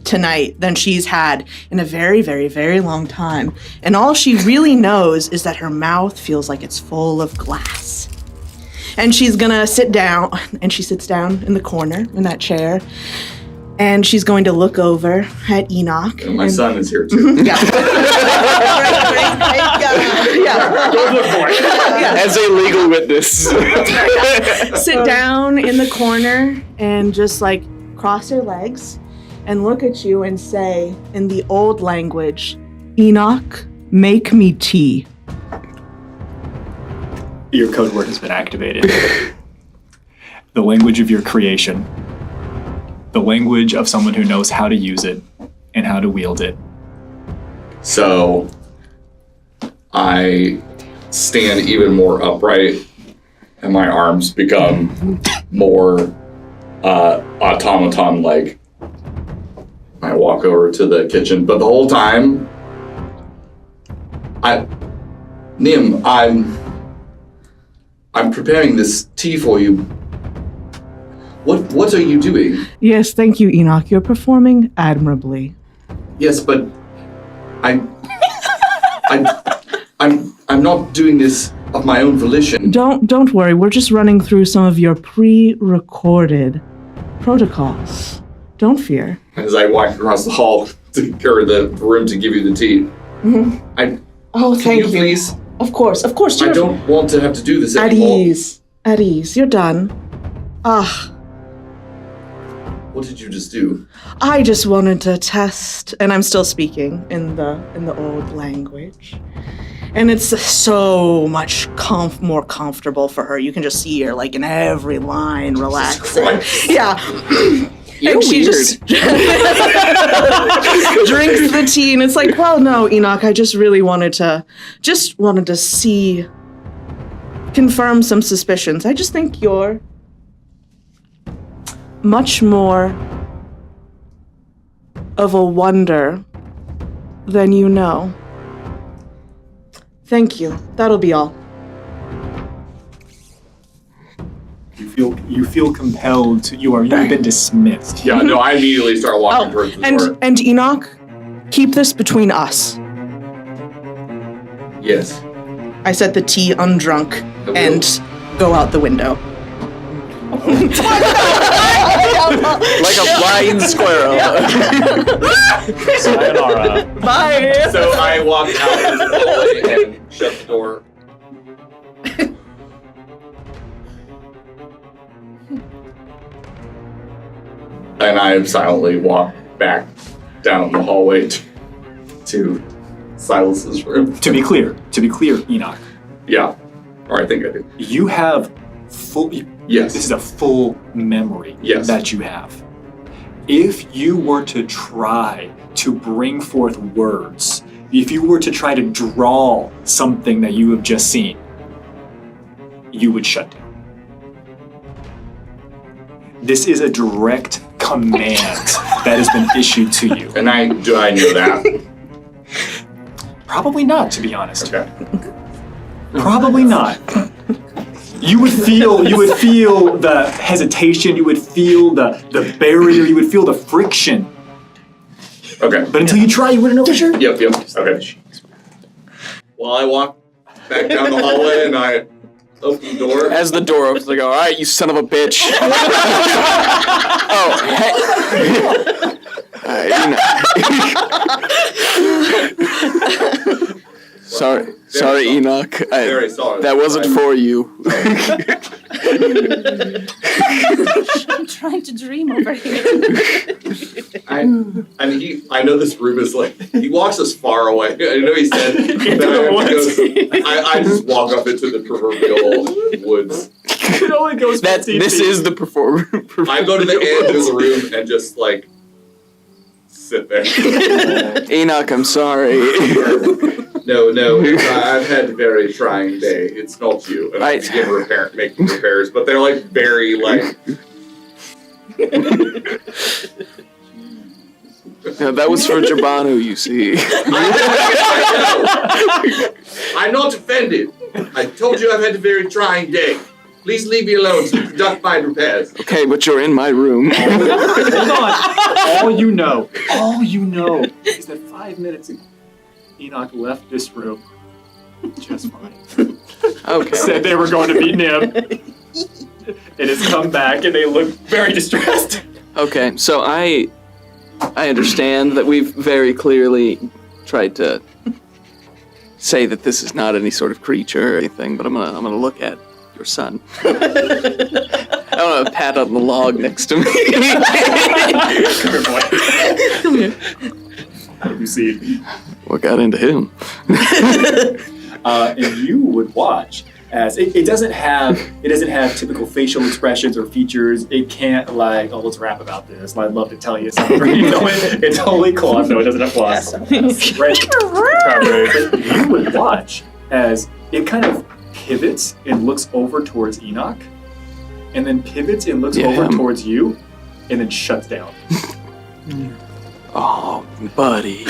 tonight than she's had in a very, very, very long time. And all she really knows is that her mouth feels like it's full of glass. And she's gonna sit down, and she sits down in the corner in that chair, and she's going to look over at Enoch. And my son is here too. Yeah. As a legal witness. Sit down in the corner and just cross her legs and look at you and say in the old language, Enoch, make me tea. Your code word has been activated. The language of your creation. The language of someone who knows how to use it and how to wield it. So, I stand even more upright, and my arms become more automaton-like. I walk over to the kitchen, but the whole time, Nim, I'm preparing this tea for you. What are you doing? Yes, thank you, Enoch. You're performing admirably. Yes, but I'm not doing this of my own volition. Don't worry. We're just running through some of your pre-recorded protocols. Don't fear. As I walk across the hall or the room to give you the tea, Thank you. Please? Of course. I don't want to have to do this At anymore. At ease. You're done. What did you just do? I just wanted to test, and I'm still speaking in the old language. And it's so much more comfortable for her. You can just see her, like, in every line, relaxing. Yeah. You're and she weird. just drinks the tea, and it's like, well, no, Enoch, I just really wanted to confirm some suspicions. I just think you're much more of a wonder than you know. Thank you. That'll be all. You feel compelled to. You've been dismissed. Yeah, no, I immediately start walking towards the door. And Enoch, keep this between us. Yes. I set the tea undrunk and go out the window. Like a blind squirrel. Sayonara. Bye. So I walk out into the hallway and shut the door. And I silently walk back down the hallway to Silas's room. To be clear, Enoch. Yeah, or I think I do. You have full. Yes. This is a full memory that you have. If you were to try to bring forth words, if you were to try to draw something that you have just seen, you would shut down. This is a direct command that has been issued to you. And do I know that? Probably not, to be honest. Okay. Probably not. You would feel the hesitation, you would feel the barrier, you would feel the friction. Okay. But until you try, you wouldn't know for sure. Yep. Okay. Well, I walk back down the hallway and I open the door. As the door opens, I go, all right, you son of a bitch. Oh, hey. Sorry, Enoch. Very sorry. That wasn't for you. I'm trying to dream over here. I know this room is like, he walks us far away. I know he said that I just walk up into the proverbial woods. It only goes 15 This feet. is the performer. I go to the edge of the room and just like sit there. Enoch, I'm sorry. No, I've had a very trying day. It's not you. And I begin making repairs, but they're like very like. No, that was for Jabanu, you see. I'm not offended. I told you I've had a very trying day. Please leave me alone to conduct my repairs. Okay, but you're in my room. Hold on. All you know is that 5 minutes ago, Enoch left this room just fine. Okay. Said they were going to meet Nim. And has come back and they look very distressed. Okay, so I understand that we've very clearly tried to say that this is not any sort of creature or anything, but I'm gonna look at your son. I don't have a pat on the log next to me. Come here. How do you see it? What got into him? And you would watch as it doesn't have typical facial expressions or features. It can't like, oh, let's rap about this. I'd love to tell you something. It's only claws. No, it doesn't have claws. Right. You would watch as it kind of pivots and looks over towards Enoch, and then pivots and looks over towards you, and then shuts down. Oh, buddy.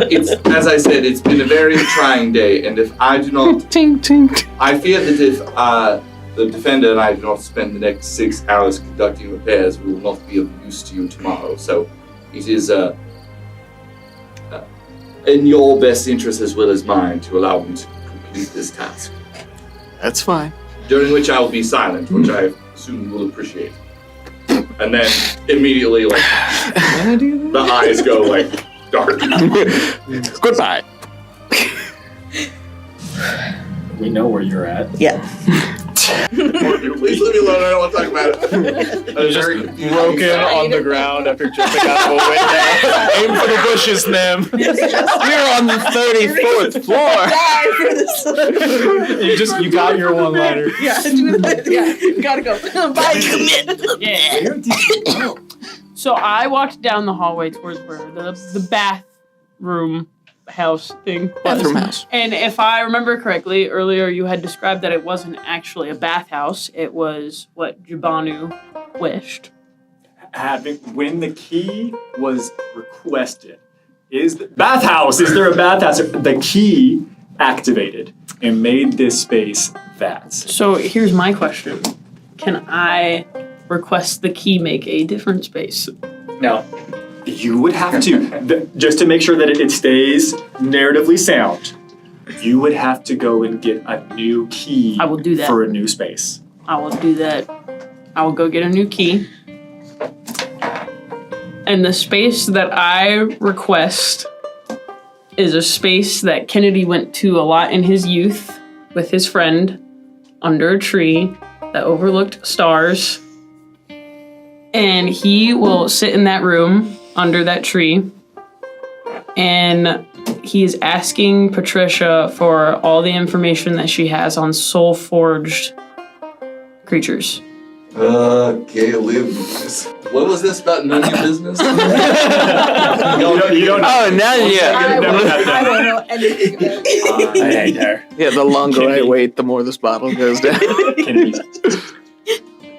It's, as I said, it's been a very trying day, and if I do not... I fear that if the defender and I do not spend the next 6 hours conducting repairs, we will not be of use to you tomorrow. So it is in your best interest as well as mine to allow me to complete this task. That's fine. During which I will be silent, which I assume you will appreciate. And then immediately, like, the eyes go, like, dark. Goodbye. We know where you're at. Yeah. Please leave me alone, I don't want to talk about it. I was just broken on the ground after jumping out of a window. Aim for the bushes, Nim. We're on the 34th floor. Die for this. You got your one-liner. Yeah, you gotta go. Bye, commit. Yeah. So I walked down the hallway towards where the bathroom house thing was. Bathroom house. And if I remember correctly, earlier you had described that it wasn't actually a bathhouse. It was what Jabanu wished. When the key was requested, is there a bathhouse? The key activated and made this space that. So here's my question. Can I request the key make a different space? Now, you would have to, just to make sure that it stays narratively sound, you would have to go and get a new key. I will do that. For a new space. I will do that. I will go get a new key. And the space that I request is a space that Kennedy went to a lot in his youth with his friend under a tree that overlooked stars. And he will sit in that room under that tree, and he is asking Patricia for all the information that she has on soul-forged creatures. Okay, what was this about none of your business? You don't know. Oh, now I don't know anything about it. I hate her. Yeah, the longer I wait, the more this bottle goes down.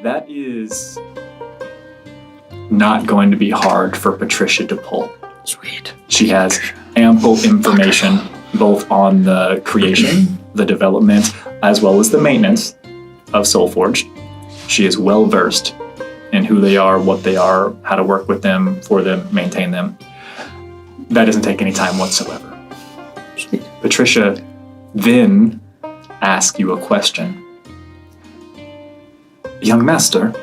That is not going to be hard for Patricia to pull. Sweet. She has ample information both on the creation, the development, as well as the maintenance of Soulforged. She is well versed in who they are, what they are, how to work with them, for them, maintain them. That doesn't take any time whatsoever. Sweet. Patricia then asks you a question. Young master,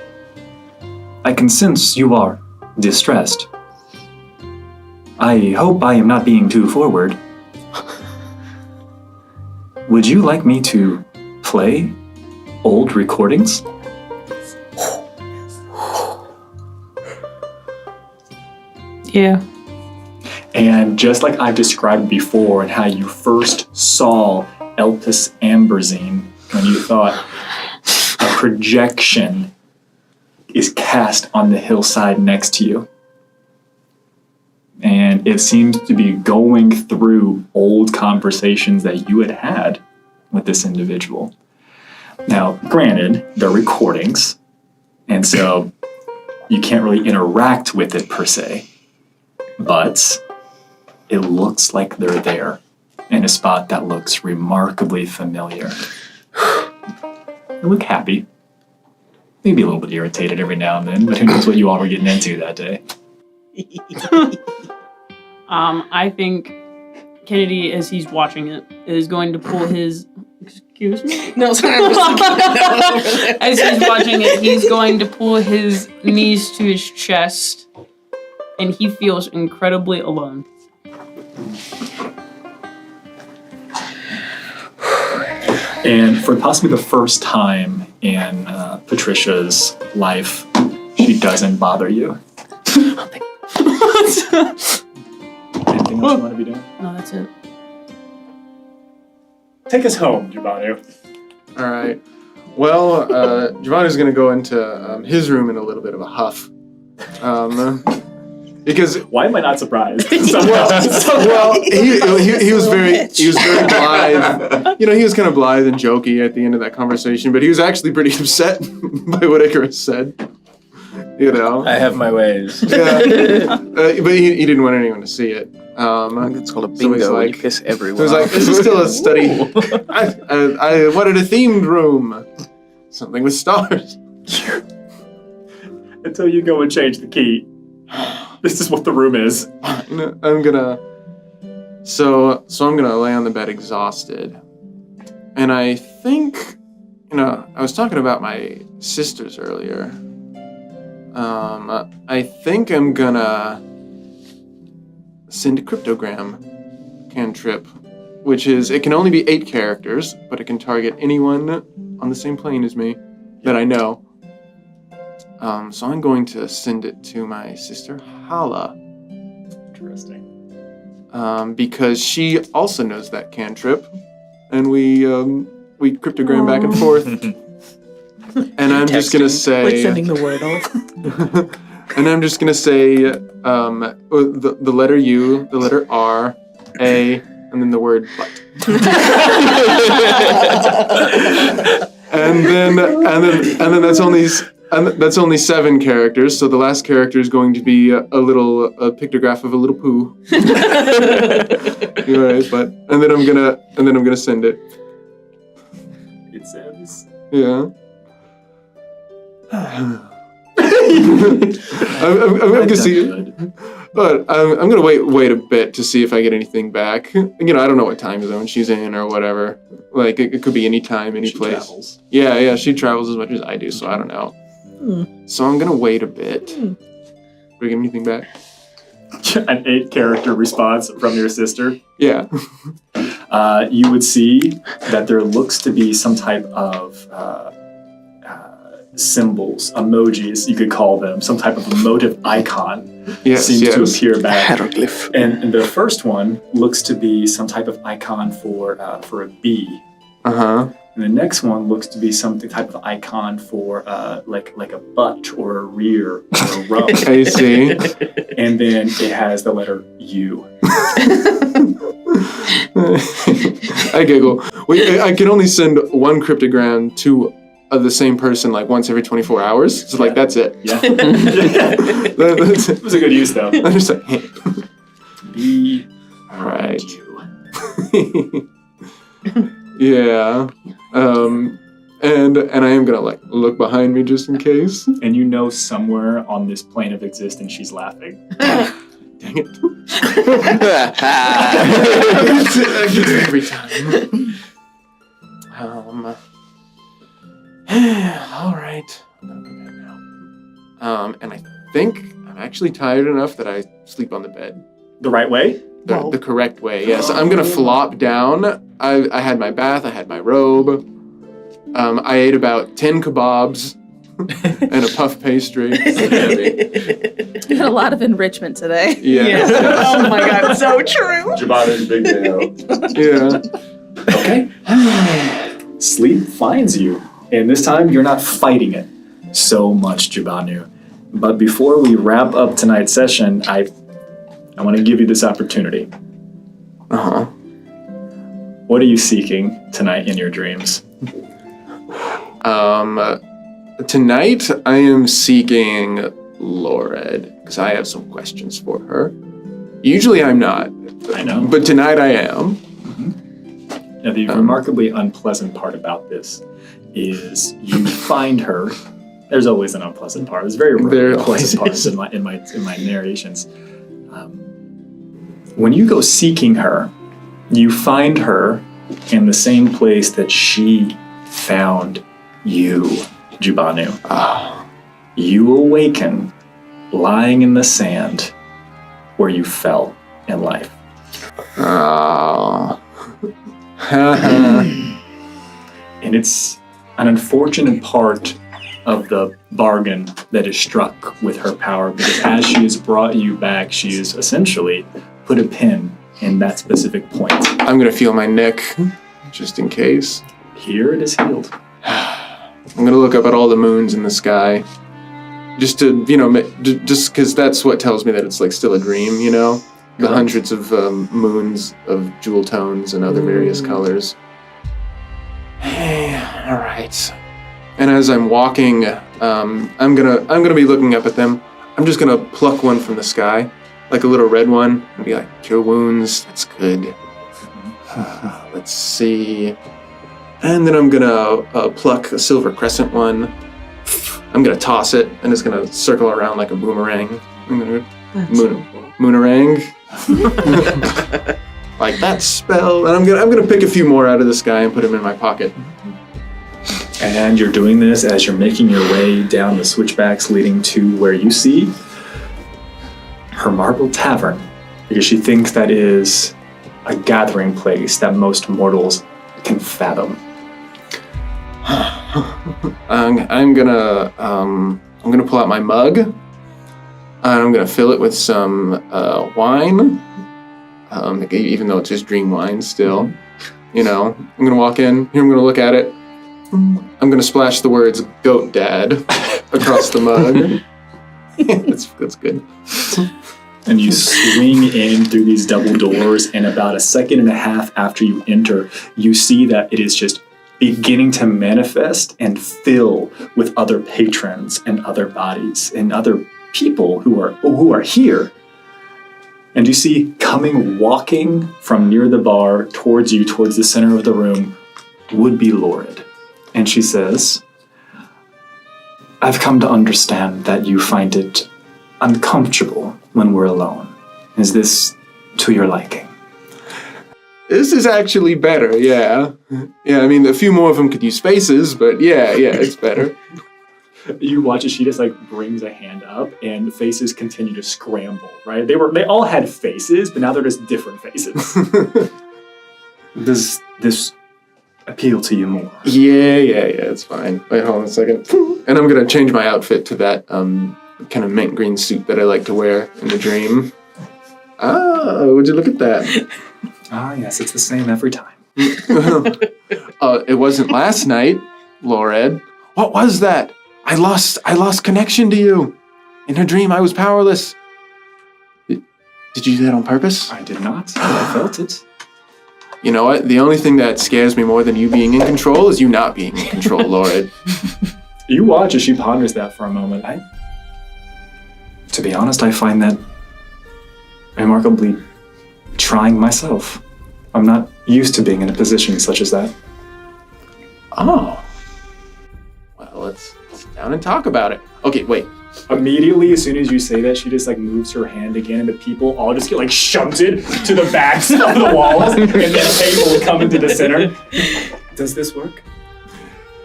I can sense you are distressed. I hope I am not being too forward. Would you like me to play old recordings? Yeah. And just like I've described before and how you first saw Elpis Amberzine, when you thought a projection is cast on the hillside next to you. And it seems to be going through old conversations that you had had with this individual. Now, granted, they're recordings, and so you can't really interact with it per se, but it looks like they're there in a spot that looks remarkably familiar. They look happy. Maybe a little bit irritated every now and then, but who knows what you all were getting into that day. I think Kennedy, as he's watching it, is going to pull his... Excuse me? No, sorry, I'm just looking at over there. As he's watching it, he's going to pull his knees to his chest, and he feels incredibly alone. And for possibly the first time in Patricia's life, she doesn't bother you. Anything else you want to be doing? No, that's it. Take us home, Jabanu. All right. Well, Giovanni's going to go into his room in a little bit of a huff. Because why am I not surprised? well, he was very blithe. He was kind of blithe and jokey at the end of that conversation, but he was actually pretty upset by what Icarus said. I have my ways. Yeah, but he didn't want anyone to see it. It's called a bingo. You piss everyone. It was like, this is still a study. I wanted a themed room, something with stars. Until you go and change the key. This is what the room is. I'm gonna lay on the bed exhausted. And I think, I was talking about my sisters earlier. I think I'm gonna send a cryptogram cantrip, which is, it can only be 8 characters, but it can target anyone on the same plane as me that I know. So I'm going to send it to my sister Hala. Interesting. Because she also knows that cantrip, and we cryptogram back and forth. And I'm just gonna say, like sending the word off. and I'm just gonna say the letter U, the letter R, A, and then the word butt. and then that's only 7 characters. So the last character is going to be a pictograph of a little poo. You're right, but and then I'm gonna send it. It says. Yeah. I'm gonna see, but I'm gonna wait a bit to see if I get anything back. I don't know what time zone she's in or whatever. Like it could be any time, any place. Travels. Yeah, she travels as much as I do, so I don't know. So I'm gonna wait a bit. Do we get anything back? An 8-character response from your sister. Yeah. You would see that there looks to be some type of symbols, emojis, you could call them, some type of emotive icon seems to appear back. Hieroglyph. And the first one looks to be some type of icon for a bee. Uh-huh. And the next one looks to be some type of icon for like a butt or a rear or a rump. I see. And then it has the letter U. I giggle. Wait, I can only send one cryptogram to the same person like once every 24 hours. So like that's it. Yeah. It was a good use though. I'm just like, hey. Be right. you. Yeah. And I am gonna like look behind me just in case. And somewhere on this plane of existence she's laughing. Dang it. Every time. All right. I'm gonna go to bed now. And I think I'm actually tired enough that I sleep on the bed. The right way? The correct way, yes. I'm gonna flop down. I had my bath, I had my robe. I ate about 10 kebabs and a puff pastry. You had a lot of enrichment today. Yeah. Oh my god, so true. Jabata's big day out. Yeah. Okay. Sleep finds you. And this time you're not fighting it so much, Jabanu. But before we wrap up tonight's session, I want to give you this opportunity. Uh-huh. What are you seeking tonight in your dreams? Tonight I am seeking Lored, because I have some questions for her. Usually I'm not. I know. But tonight I am. Mm-hmm. Now the remarkably unpleasant part about this is you find her. There's always an unpleasant part. There's very rare unpleasant parts in my narrations. When you go seeking her, you find her in the same place that she found you, Jubanu. You awaken lying in the sand where you fell in life. And it's an unfortunate part of the bargain that is struck with her power, because as she has brought you back, she has essentially put a pin in that specific point. I'm gonna feel my neck, just in case. Here it is healed. I'm gonna look up at all the moons in the sky. just to, just because that's what tells me that it's like still a dream, the hundreds of moons of jewel tones and other various colors. Hey, all right. And as I'm walking, I'm gonna be looking up at them. I'm just gonna pluck one from the sky, like a little red one, and be like, cure wounds. That's good. Let's see. And then I'm gonna pluck a silver crescent one. I'm gonna toss it, and it's gonna circle around like a boomerang. I'm gonna moonerang. Like that spell. And I'm gonna pick a few more out of the sky and put them in my pocket. And you're doing this as you're making your way down the switchbacks leading to where you see her marble tavern, because she thinks that is a gathering place that most mortals can fathom. I'm gonna pull out my mug, and I'm gonna fill it with some wine. Even though it's just dream wine, still, I'm gonna walk in. Here, I'm gonna look at it. I'm gonna splash the words "Goat Dad" across the mug. That's good. And you swing in through these double doors, and about a second and a half after you enter, you see that it is just beginning to manifest and fill with other patrons and other bodies and other people who are here. And you see walking from near the bar towards you, towards the center of the room, would be Lorid. And she says, I've come to understand that you find it uncomfortable when we're alone. Is this to your liking? This is actually better, yeah. Yeah, I mean, a few more of them could use faces, but yeah, it's better. You watch as she just brings a hand up, and faces continue to scramble, right? They all had faces, but now they're just different faces. Does this appeal to you more? Yeah, it's fine. Wait, hold on a second. And I'm gonna change my outfit to that kind of mint green suit that I like to wear in the dream. Oh, would you look at that? Ah, yes, it's the same every time. It wasn't last night, Lorid. What was that? I lost connection to you. In her dream, I was powerless. Did you do that on purpose? I did not. I felt it. You know what? The only thing that scares me more than you being in control is you not being in control, Lorid. You watch as she ponders that for a moment. To be honest, I find that remarkably trying myself. I'm not used to being in a position such as that. Oh. Well, let's sit down and talk about it. Okay, wait. Immediately, as soon as you say that, she just moves her hand again, and the people all just get shunted to the backs of the walls, and the table will come into the center. Does this work?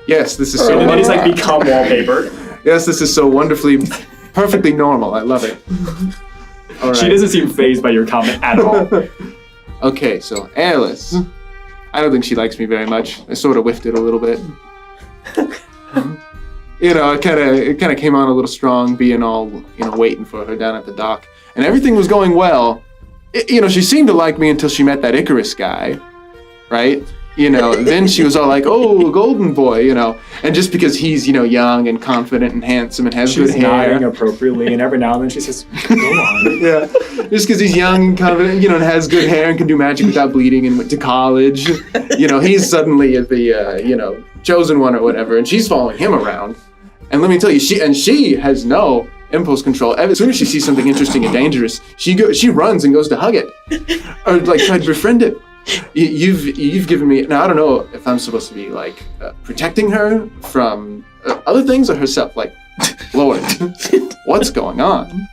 Yes, this is so wonderful. And then it's become wallpaper. Yes, this is so wonderfully, perfectly normal. I love it. All right. She doesn't seem fazed by your comment at all. Okay, so Alice. I don't think she likes me very much. I sort of whiffed it a little bit. It kind of came on a little strong, being all, waiting for her down at the dock. And everything was going well. She seemed to like me until she met that Icarus guy, right? Then she was all like, oh, golden boy, And just because he's, young and confident and handsome and has good hair. She's nodding appropriately, and every now and then she says, go on. Yeah, just because he's young and confident, and has good hair and can do magic without bleeding and went to college. He's suddenly the, chosen one or whatever, and she's following him around. And let me tell you, she has no impulse control. As soon as she sees something interesting and dangerous, she runs and goes to hug it, or try to befriend it. You've given me. Now I don't know if I'm supposed to be protecting her from other things or herself. Lord, what's going on?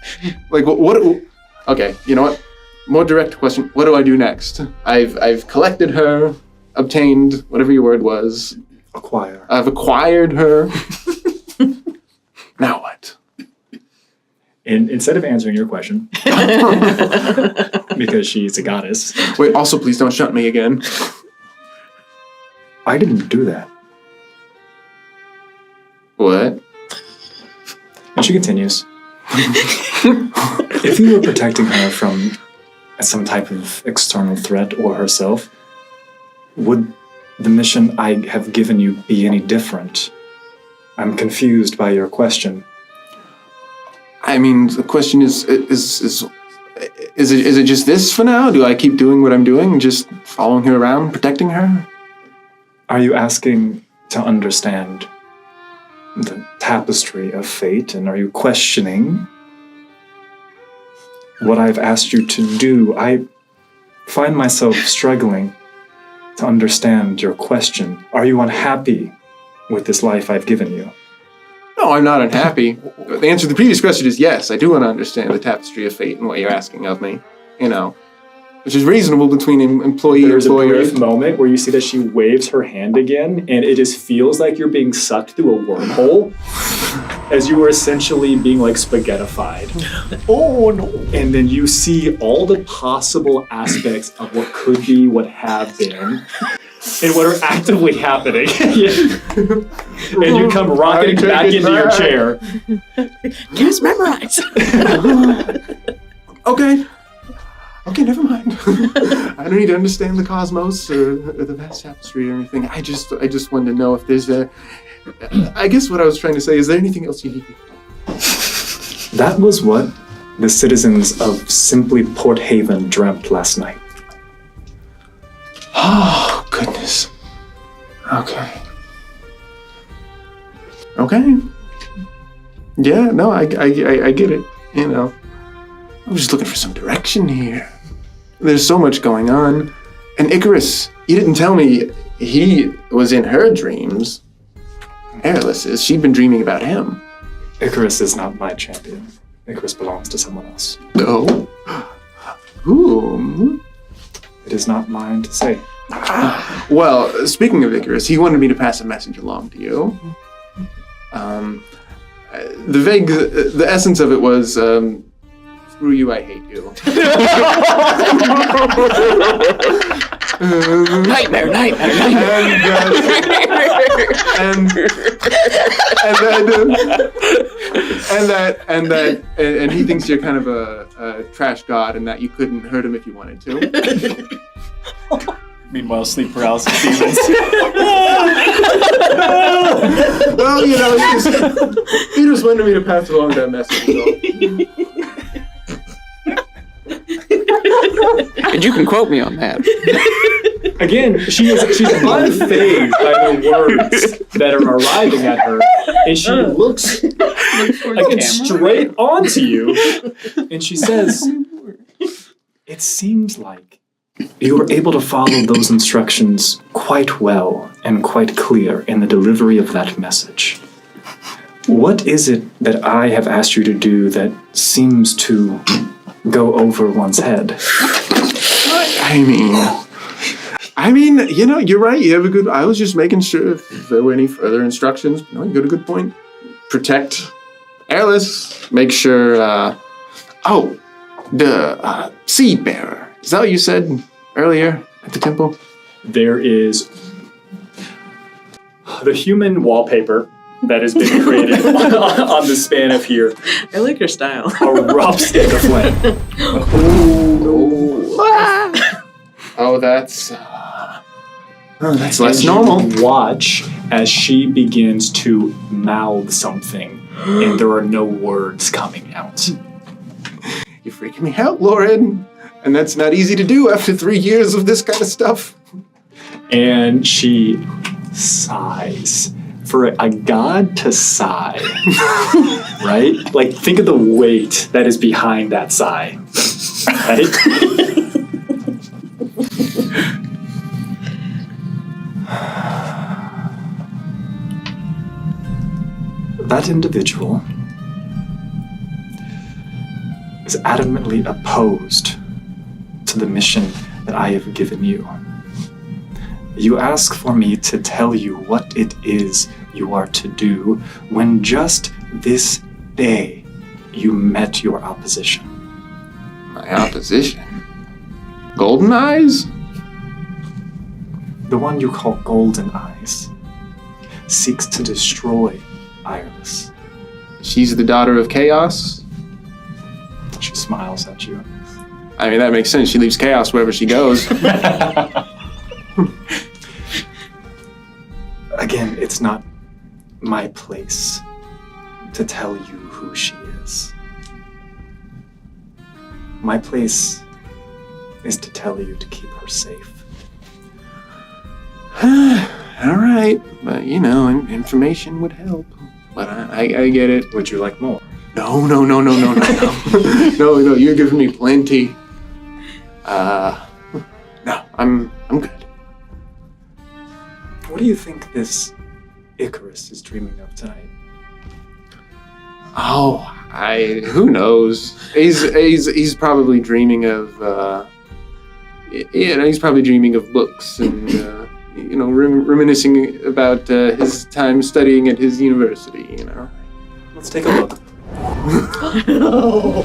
What? Okay, you know what? More direct question. What do I do next? I've collected her, obtained whatever your word was. Acquire. I've acquired her. Now what? And instead of answering your question, because she's a goddess. Wait, also please don't shunt me again. I didn't do that. What? And she continues. If you were protecting her from some type of external threat or herself, would the mission I have given you be any different? I'm confused by your question. I mean, the question is it just this for now? Do I keep doing what I'm doing, just following her around, protecting her? Are you asking to understand the tapestry of fate, and are you questioning what I've asked you to do? I find myself struggling to understand your question. Are you unhappy with this life I've given you? No, I'm not unhappy. The answer to the previous question is yes, I do want to understand the tapestry of fate and what you're asking of me, which is reasonable between employee and employer. There's a brief moment where you see that she waves her hand again, and it just feels like you're being sucked through a wormhole, as you were essentially being like spaghettified. Oh no. And then you see all the possible aspects of what could be, what have been, and what are actively happening. And you come rocketing back into your chair. Just memorize. Okay, never mind. I don't need to understand the cosmos or the vast tapestry or anything. I just wanted to know if there's I guess what I was trying to say, is there anything else you need? That was what the citizens of simply Port Haven dreamt last night. Oh, goodness. Okay. Yeah, no, I get it. I'm just looking for some direction here. There's so much going on. And Icarus, you didn't tell me he was in her dreams. Airless's, she'd been dreaming about him. Icarus is not my champion. Icarus belongs to someone else. Oh? Whom? It is not mine to say. Well, speaking of Icarus, he wanted me to pass a message along to you. The essence of it was, screw you, I hate you. Nightmare. And he thinks you're kind of a trash god, and that you couldn't hurt him if you wanted to. Meanwhile, sleep paralysis demons. Well, he just wanted me to pass along that message. And you can quote me on that. Again, she's unfazed by the words that are arriving at her, and she looks again straight onto you, and she says, "It seems like you were able to follow those instructions quite well and quite clear in the delivery of that message. What is it that I have asked you to do that seems to go over one's head?" I mean, you're right. You have a good. I was just making sure if there were any further instructions. You got a good point. Protect Airless. Make sure. The seed bearer. Is that what you said earlier at the temple? There is the human wallpaper that has been created on the span of here. I like your style. Erupts into flame. Oh, that's less normal. Watch as she begins to mouth something, and there are no words coming out. You're freaking me out, Lauren. And that's not easy to do after 3 years of this kind of stuff. And she sighs. For a god to sigh, right? Like, think of the weight that is behind that sigh, right? That individual is adamantly opposed to the mission that I have given you. You ask for me to tell you what it is you are to do when just this day you met your opposition. My opposition? Golden Eyes? The one you call Golden Eyes seeks to destroy Iris. She's the daughter of Chaos? She smiles at you. I mean, that makes sense. She leaves Chaos wherever she goes. Again, it's not my place to tell you who she is. My place is to tell you to keep her safe. All right, but information would help. But I get it. Would you like more? No. No, you're giving me plenty. No, I'm good. What do you think this Icarus is dreaming of tonight? Oh, who knows? He's probably dreaming of he's probably dreaming of books and reminiscing about his time studying at his university. Let's take a look.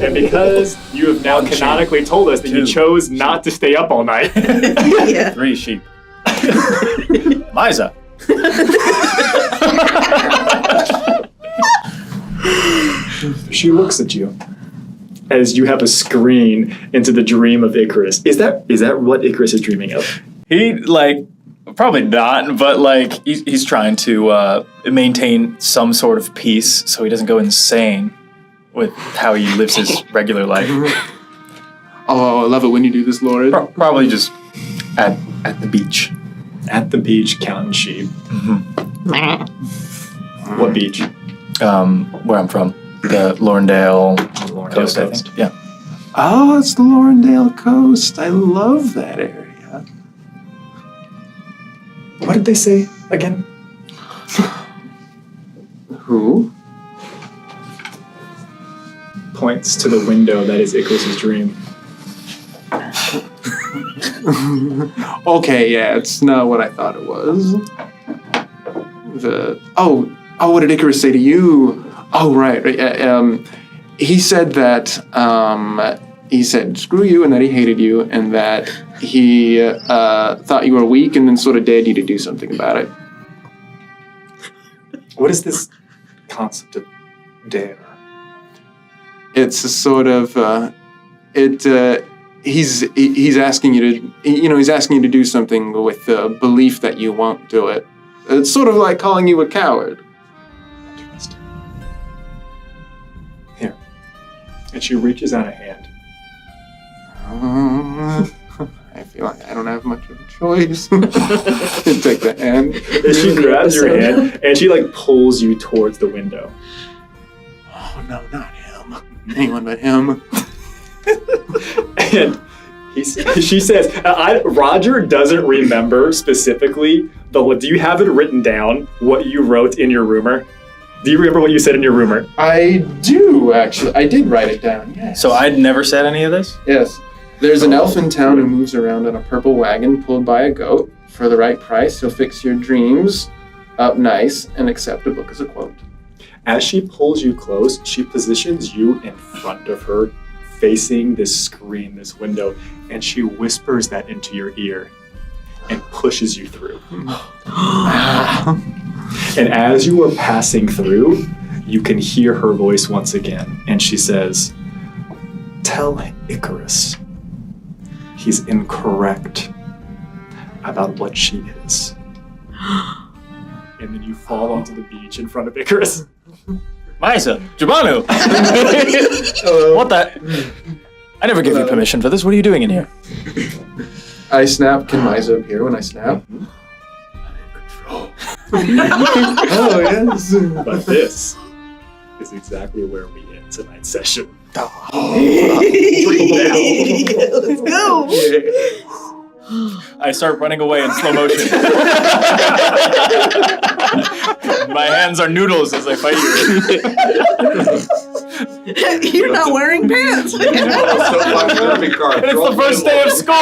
And because you have now canonically told us that you chose not to stay up all night. 3 sheep. Liza. She looks at you as you have a screen into the dream of Icarus. Is that what Icarus is dreaming of? He, probably not, but, he's trying to maintain some sort of peace so he doesn't go insane with how he lives his regular life. Oh, I love it when you do this, Lord. Probably just at the beach. At the beach, counting sheep. What beach? Where I'm from. The Lorndale Coast, I think. Yeah. Oh, it's the Lorndale Coast. I love that area. What did they say again? Who? Points to the window that is Icarus's dream. Okay, yeah, it's not what I thought it was. What did Icarus say to you? Oh, right. He said that he said screw you and that he hated you and that he thought you were weak and then sort of dared you to do something about it. What is this concept of dare? It's a sort of he's asking you to he's asking you to do something with the belief that you won't do it. It's sort of like calling you a coward. Interesting. Here. And she reaches out a hand. I feel like I don't have much of a choice. Take the hand. And she grabs your hand and she pulls you towards the window. Oh no, not him. Anyone but him. And she says, Roger doesn't remember specifically, do you have it written down, what you wrote in your rumor? Do you remember what you said in your rumor? I do, actually. I did write it down, yes. So I'd never said any of this? Yes. There's an elf in town who moves around on a purple wagon pulled by a goat. For the right price, he'll fix your dreams up nice and accept a book as a quote. As she pulls you close, she positions you in front of her, facing this screen, this window, and she whispers that into your ear and pushes you through. And as you are passing through, you can hear her voice once again, and she says, "Tell Icarus he's incorrect about what she is." And then you fall onto the beach in front of Icarus. Maisa, Jabanu! What the? I never gave you permission for this. What are you doing in here? I snap. Can Maisa appear when I snap? Oh, yes. But this is exactly where we end tonight's session. Let's go! I start running away in slow motion. My hands are noodles as I fight you. You're not wearing pants. It's the first day of school.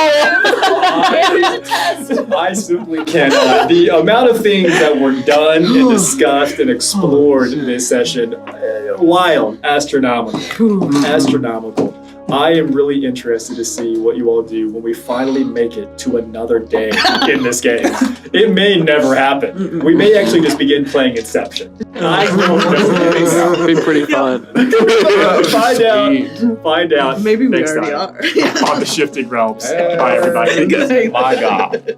I simply cannot. The amount of things that were done and discussed and explored in this session, wild, astronomical. I am really interested to see what you all do when we finally make it to another day in this game. It may never happen. We may actually just begin playing Inception. I don't know. It's been pretty fun. Find out. Maybe we next already time are. On the Shifting Realms. Bye, everybody. Good night. My God.